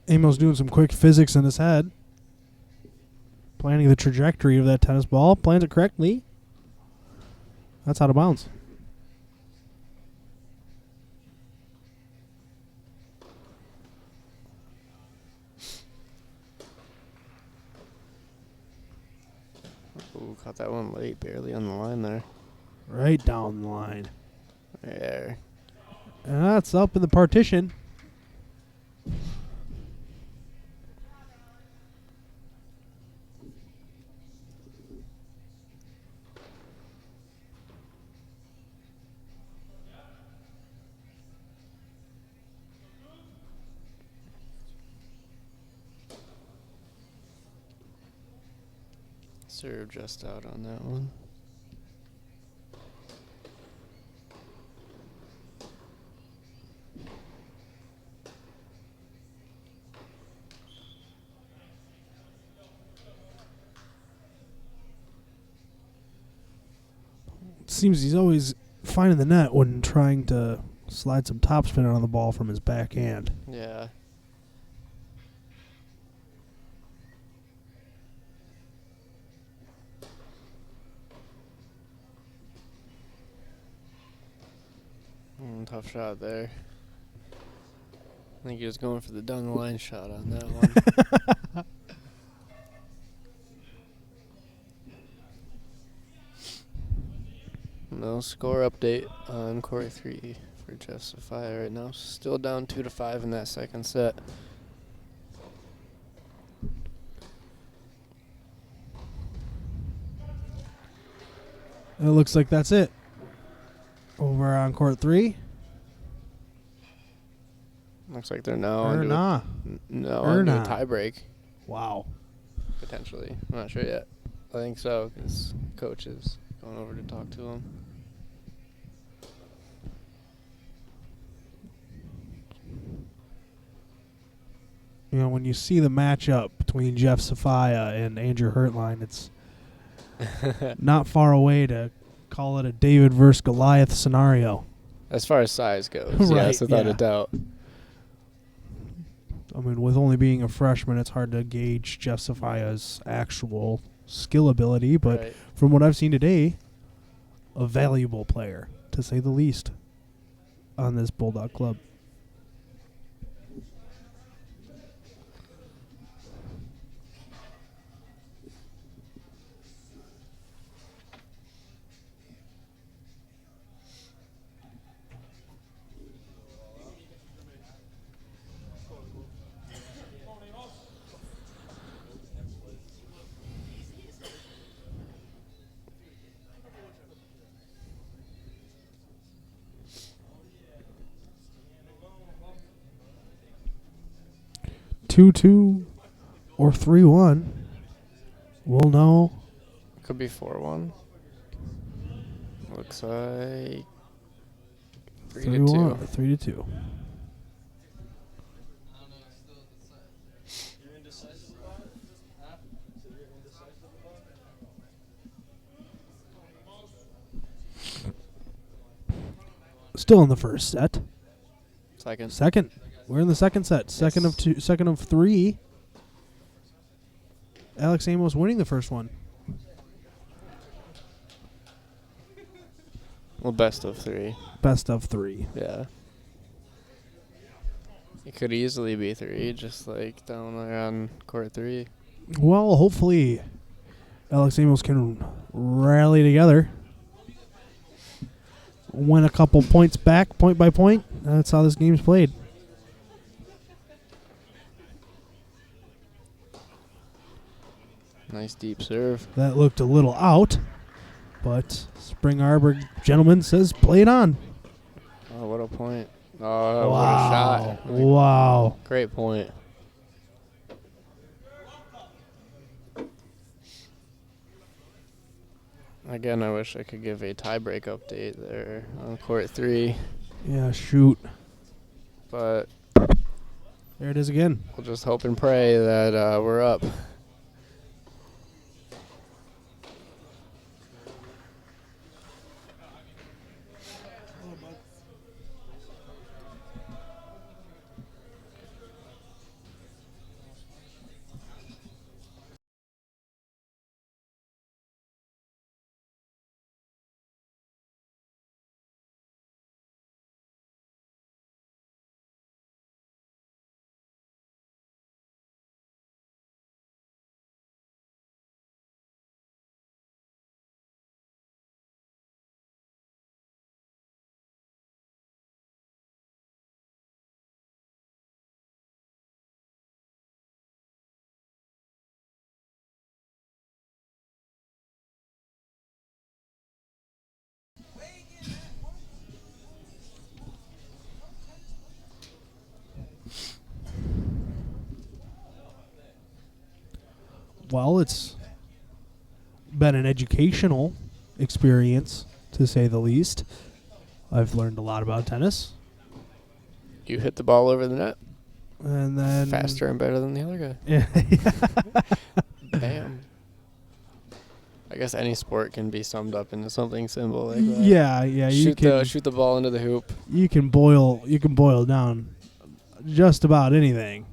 Amos doing some quick physics in his head. Planning the trajectory of that tennis ball. Plans it correctly. That's out of bounds. Ooh, caught that one late, barely on the line there. Right down the line. There. And that's up in the partition. Serve just out on that one. Seems he's always finding the net when trying to slide some topspin on the ball from his backhand. Yeah. Tough shot there. I think he was going for the down the line shot on that one. No score update on court 3 for Jeff Sophia right now. Still down 2-5 in that second set. It looks like that's it. Over on court 3. Looks like they're now Or into nah. into Or a nah. tie break. Wow. Potentially. I'm not sure yet. I think so, because coach is going over to talk to him. You know, when you see the matchup between Jeff Sophia and Andrew Hertline, it's not far away to call it a David versus Goliath scenario. As far as size goes, Right, yes, without yeah. a doubt. I mean, with only being a freshman, it's hard to gauge Jeff Sophia's actual skill ability, but Right. from what I've seen today, a valuable player, to say the least, on this Bulldog club. (2-2) or 3-1. We'll know. Could be 4-1. Looks like 3-2. 3-2. Still in the first set. Second. We're in the second set. Second of two. Second of 3. Alex Amos winning the first one. Well, best of 3. Best of 3. Yeah. It could easily be 3, just like down there on court 3. Well, hopefully Alex Amos can rally together. Win a couple points back, point by point. That's how this game's played. Nice deep serve. That looked a little out, but Spring Arbor gentleman says play it on. Oh, what a point. Oh, what a shot. Wow. Great point. Again, I wish I could give a tiebreak update there on court 3. Yeah, shoot. But there it is again. We'll just hope and pray that we're up. well, it's been an educational experience, to say the least. I've learned a lot about tennis. You hit the ball over the net And then faster and better than the other guy. Yeah. Bam. I guess any sport can be summed up into something simple like that. Yeah, you can shoot the ball into the hoop. You can boil down just about anything.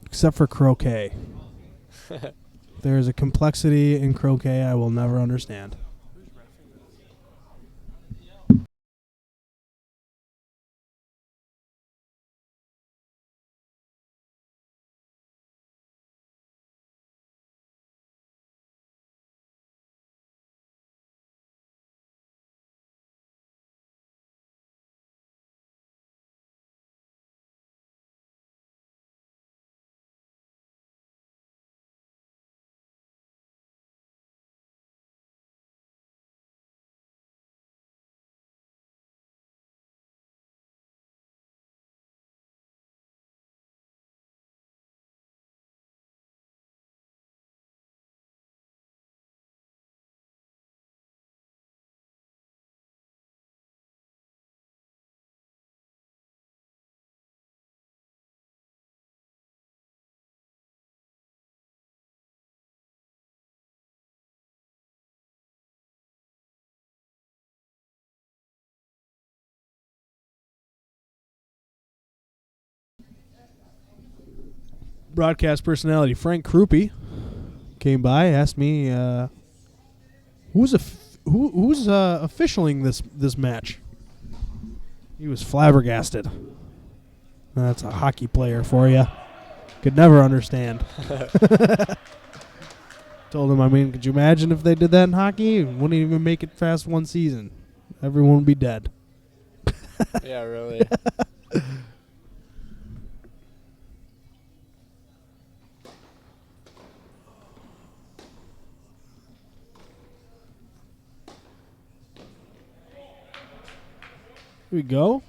Except for croquet. There is a complexity in croquet I will never understand. Broadcast personality Frank Krupe came by, asked me who's officialing this match. He was flabbergasted. That's a hockey player for you. Could never understand. Told him, I mean, could you imagine if they did that in hockey? It wouldn't even make it past one season. Everyone would be dead. Yeah, really. Here we go.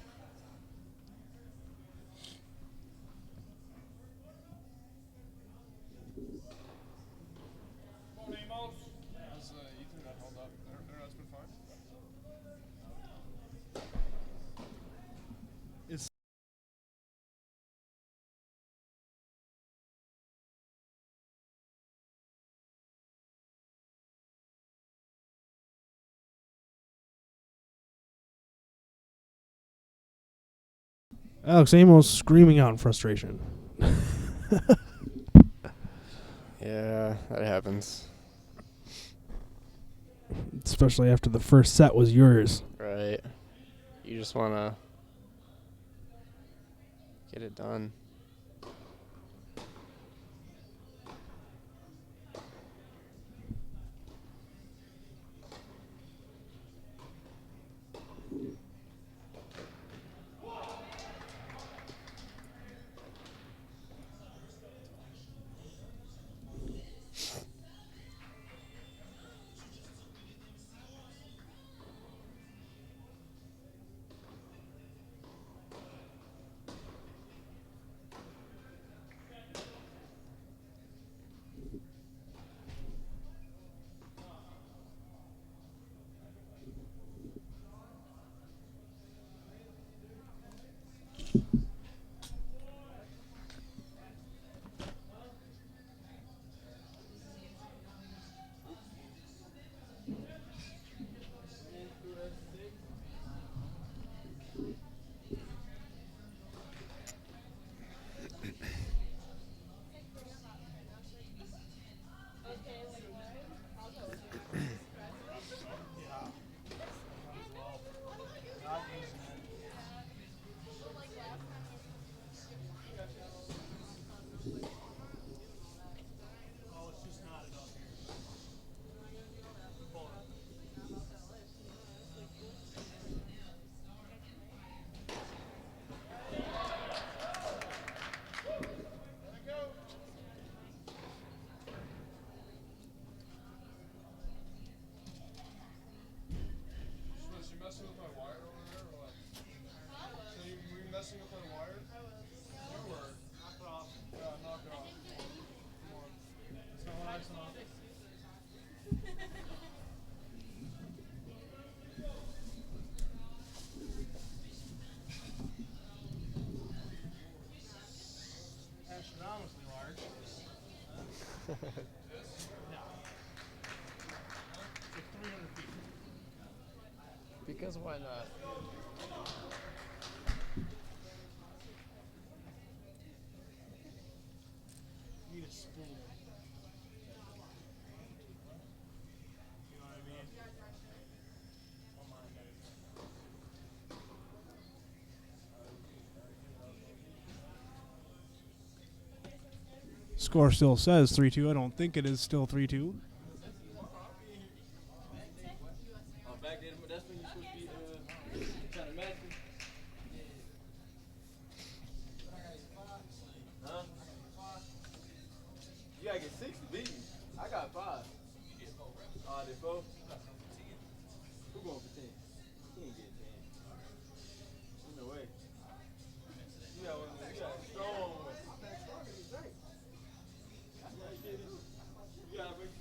Alex Amos screaming out in frustration. Yeah, that happens. Especially after the first set was yours. Right. You just want to get it done. single point wire? Or knock it off. Knock it off. Come on. It's not nice enough. Astronomically large. No. It's like 300 feet. Because why not? Need a spool. You know what I mean? Oh my God. Score still says 3-2. I don't think it is still 3-2. Back then, that's when you're supposed to be trying to match me. Huh? You gotta get 6 to beat me. I got 5. Oh, I did 4? Who going for 10? He ain't getting 10. There's no way. You got one of them. You got a strong one. You gotta make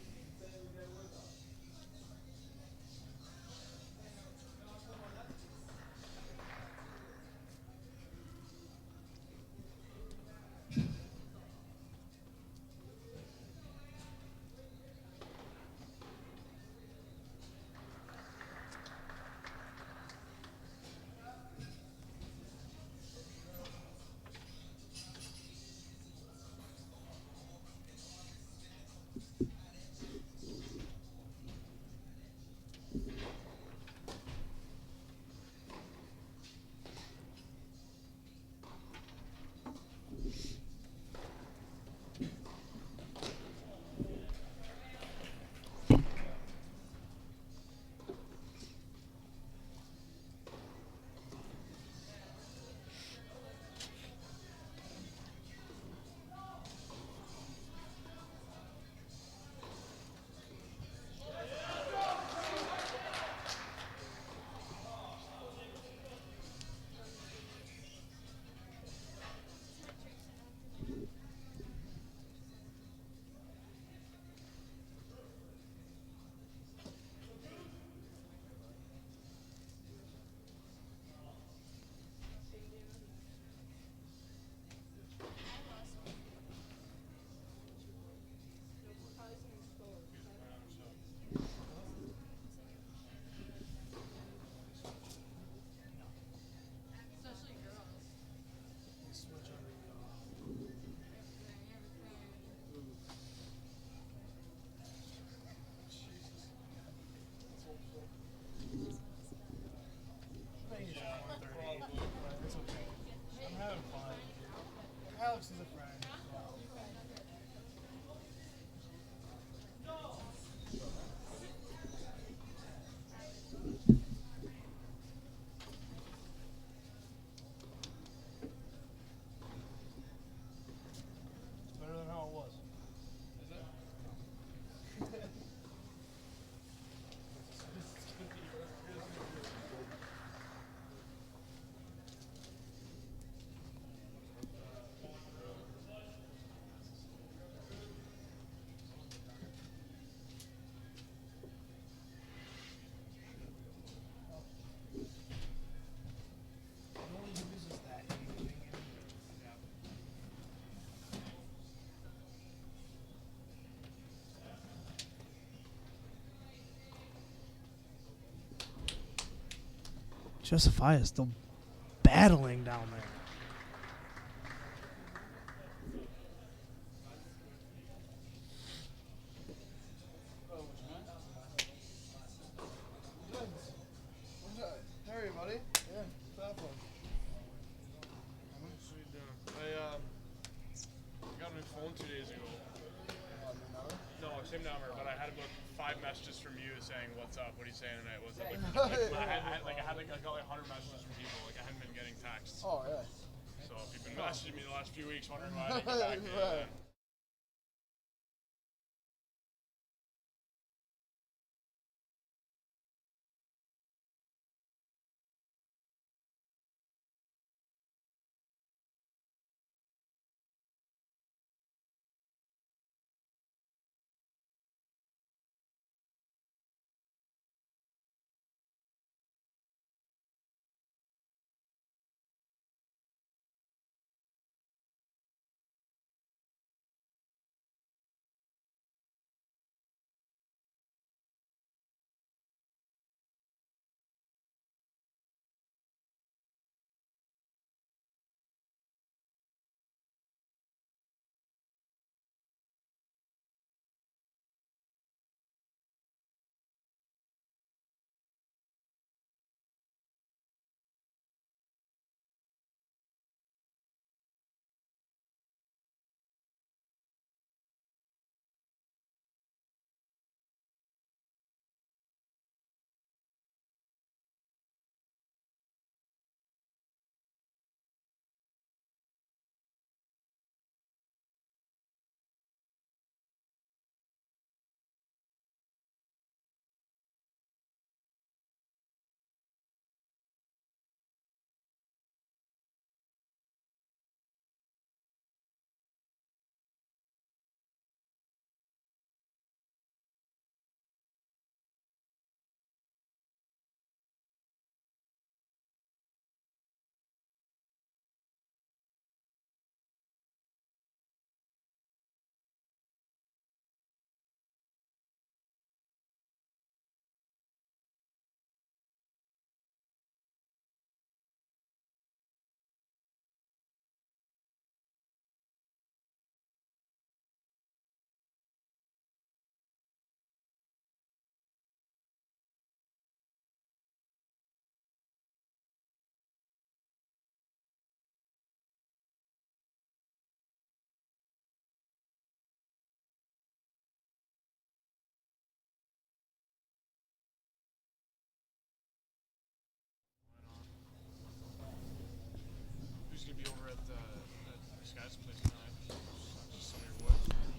It's okay. I'm having fun. Alex is a friend. It's better than how it was. Is it? Josiah is still battling down there. Hey, buddy. Yeah, what's up? I got a new phone 2 days ago. No, same number, but I had about 5 messages from you saying, "What's up? What are you saying tonight? What's up?" I got like 100 messages from people. Like I hadn't been getting texts. Oh, yeah. So if you've been messaging me the last few weeks, wondering why I didn't get back to you, then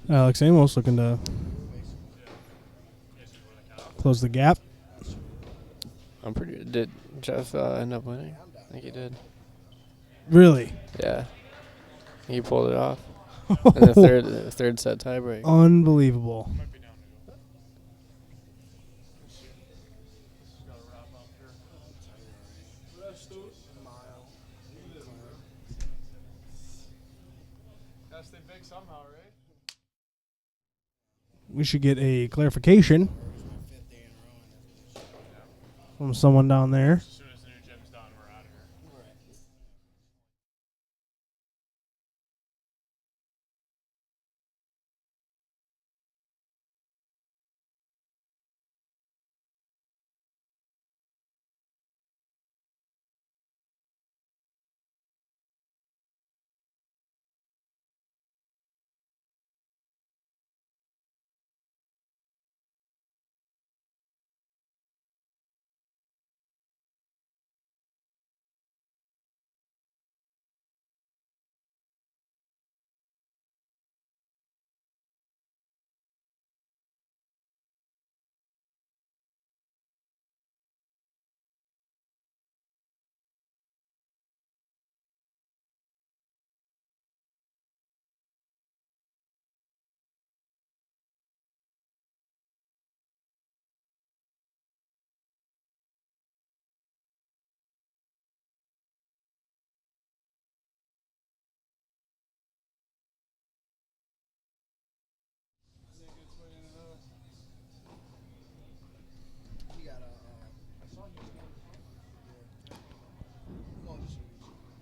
Alex Amos looking to close the gap. Did Jeff end up winning? I think he did. Really? Yeah. He pulled it off. And the third set tiebreak. Unbelievable. Gotta stay big somehow, right? We should get a clarification from someone down there. As soon as the new gym's done, we're out of here.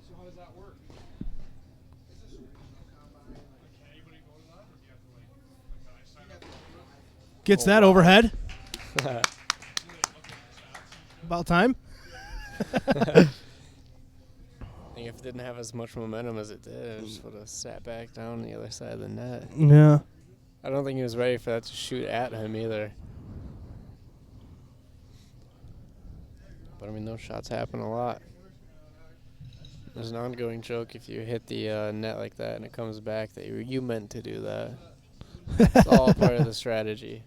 So how does that work? Can anybody go to that, or do you have to like can I sign up? Gets that overhead. About time. I think if it didn't have as much momentum as it did, it just would have sat back down the other side of the net. Yeah. I don't think he was ready for that to shoot at him either. But I mean, those shots happen a lot. There's an ongoing joke if you hit the net like that and it comes back that you meant to do that. It's all part of the strategy.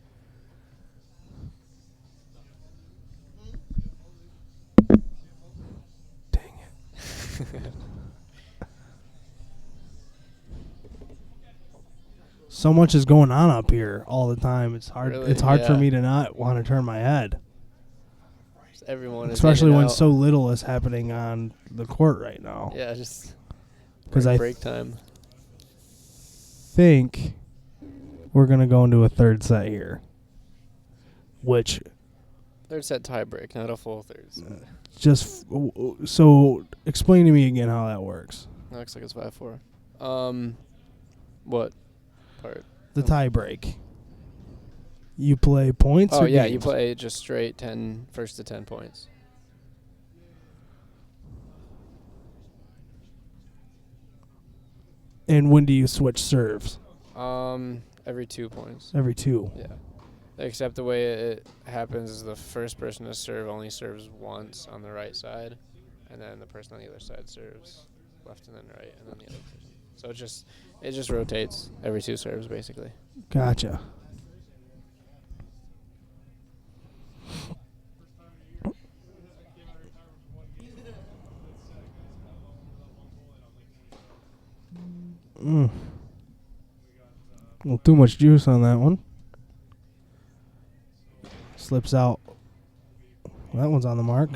Dang it. So much is going on up here all the time. It's hard. Really? It's hard for Yeah. me to not want to turn my head. Everyone is Especially hanging when out. so little is happening on the court right now. Yeah, just because I break time. think we're gonna go into a third set here, which Third set tie break, not a full third set. just so explain to me again how that works. That looks like it's 5-4. What part? The tie break. You play points. Oh or yeah, games? you play just straight 10, first to 10 points. And when do you switch serves? Every 2 points. Every 2. Yeah. Except the way it happens is the first person to serve only serves once on the right side, and then the person on the other side serves left and then right, and then the other person. So it just rotates every 2 serves basically. Gotcha. Mm. A little too much juice on that one. Slips out. That one's on the mark.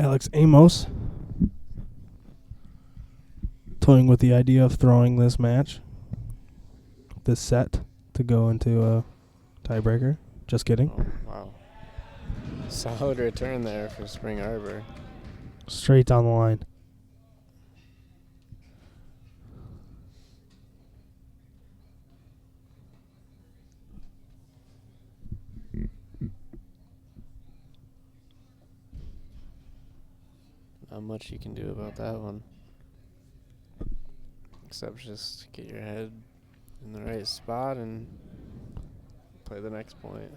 Alex Amos toying with the idea of throwing this match, this set, to go into a tiebreaker. Just kidding. Oh, wow. Solid return there for Spring Arbor. Straight down the line. Not much you can do about that one. Except just get your head in the right spot and play the next point.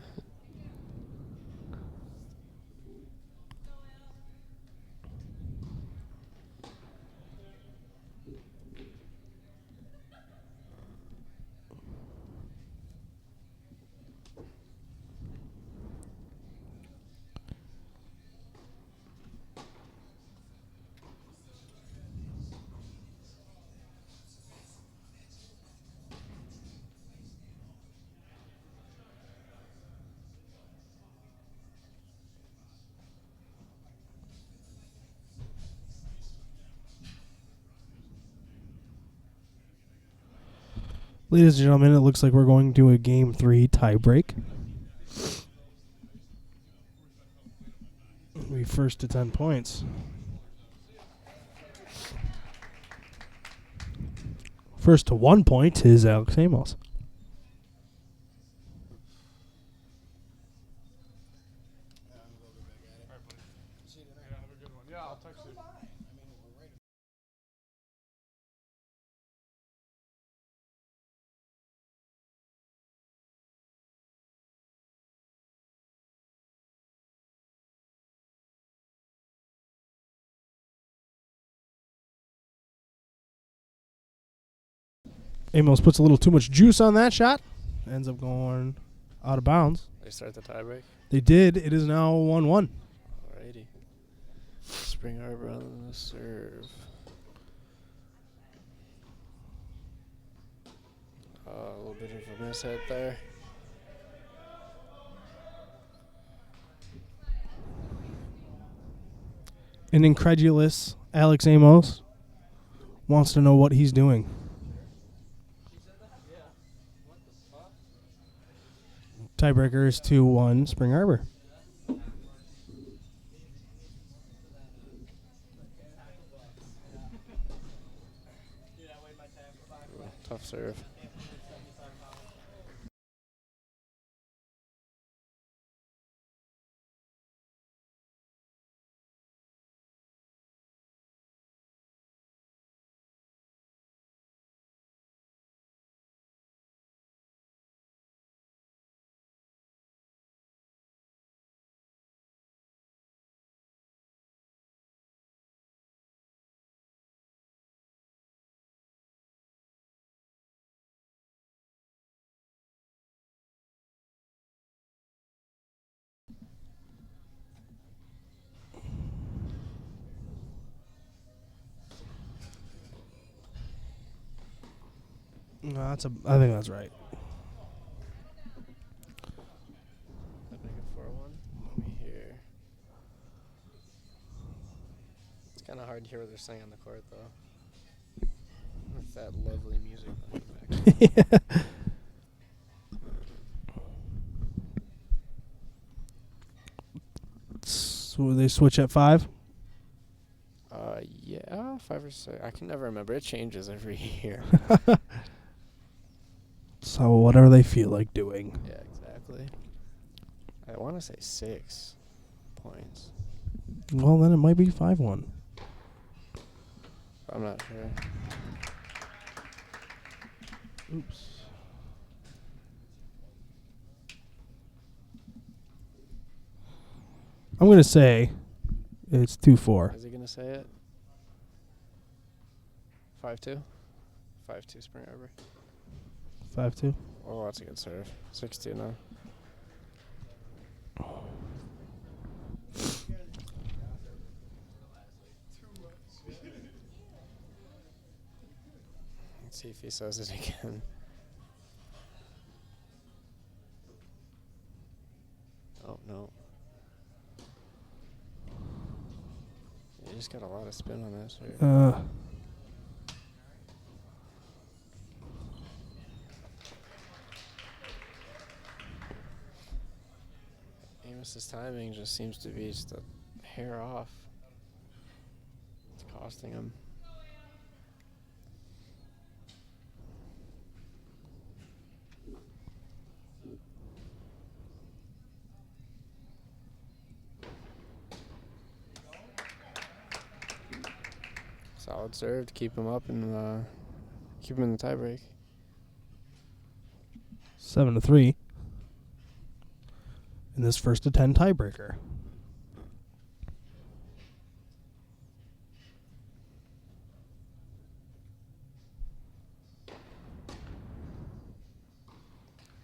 Ladies and gentlemen, it looks like we're going to a Game 3 tiebreak. We first to 10 points. First to 1 point is Alex Amos. Amos puts a little too much juice on that shot. Ends up going out of bounds. They start the tiebreak. They did. It is now 1-1. Alrighty. Spring Arbor on the serve. A little bit of a miss hit there. An incredulous Alex Amos wants to know what he's doing. Tiebreaker is 2-1 Spring Arbor. Tough serve. No, I think that's right. That make it 4-1. Let me hear. It's kind of hard to hear what they're saying on the court, though. With that lovely music playing back. So they switch at 5? Yeah, 5 or 6. I can never remember. It changes every year. So whatever they feel like doing. Yeah, exactly. I want to say 6 points. Well, then it might be 5-1. I'm not sure. Oops. I'm going to say it's 2-4. Is he going to say it? 5-2? 5-2 Spring Arbor. 5-2. Oh, that's a good serve. 6-2 now. Let's see if he says it again. Oh, no. just got a lot of spin on this. Amos's timing just seems to be just a hair off. It's costing him. Solid serve to keep him up and keep him in the tiebreak. 7-3 in this first to 10 tiebreaker.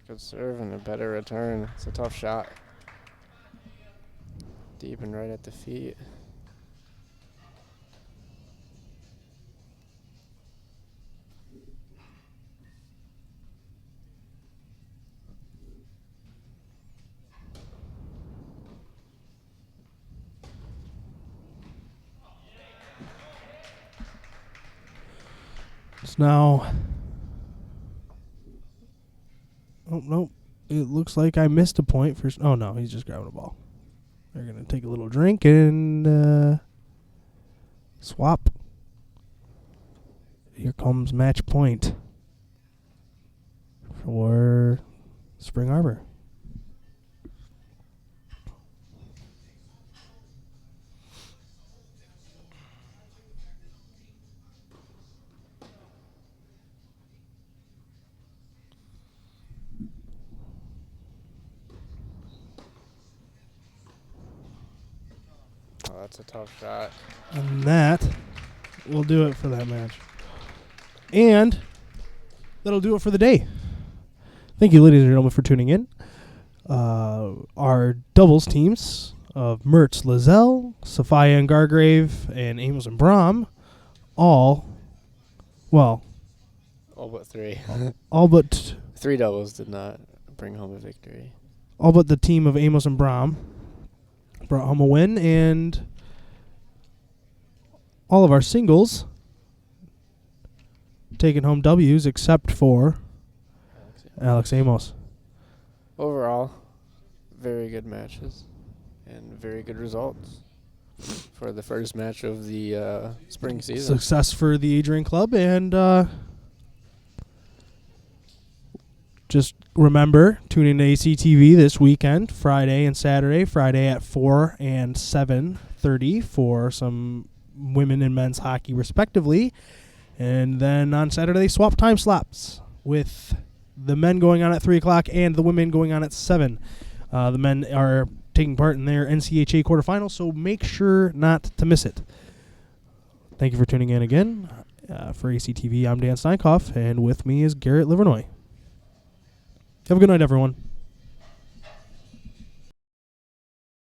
Good serve and a better return. It's a tough shot. Deep and right at the feet. It's now. Oh, no. It looks like I missed a point for. Oh, no. He's just grabbing a ball. They're going to take a little drink and swap. Here comes match point for Spring Arbor. Oh, that's a tough shot. And that will do it for that match. And that'll do it for the day. Thank you, ladies and gentlemen, for tuning in. Our doubles teams of Mertz, Lizelle, Sophia and Gargrave, and Amos and Brom, all but three. all but three doubles did not bring home a victory. All but the team of Amos and Brom brought home a win, and all of our singles taking home W's except for Alex Amos. Overall, very good matches and very good results for the first match of the spring season. Success for the Adrian Club, and just remember, tune in to ACTV this weekend, Friday and Saturday. Friday at 4 and 7:30 for some women and men's hockey, respectively. And then on Saturday, they swap time slots with the men going on at 3 o'clock and the women going on at 7. The men are taking part in their NCHA quarterfinals, so make sure not to miss it. Thank you for tuning in again. For ACTV, I'm Dan Steinkoff, and with me is Garrett Livernoy. Have a good night, everyone.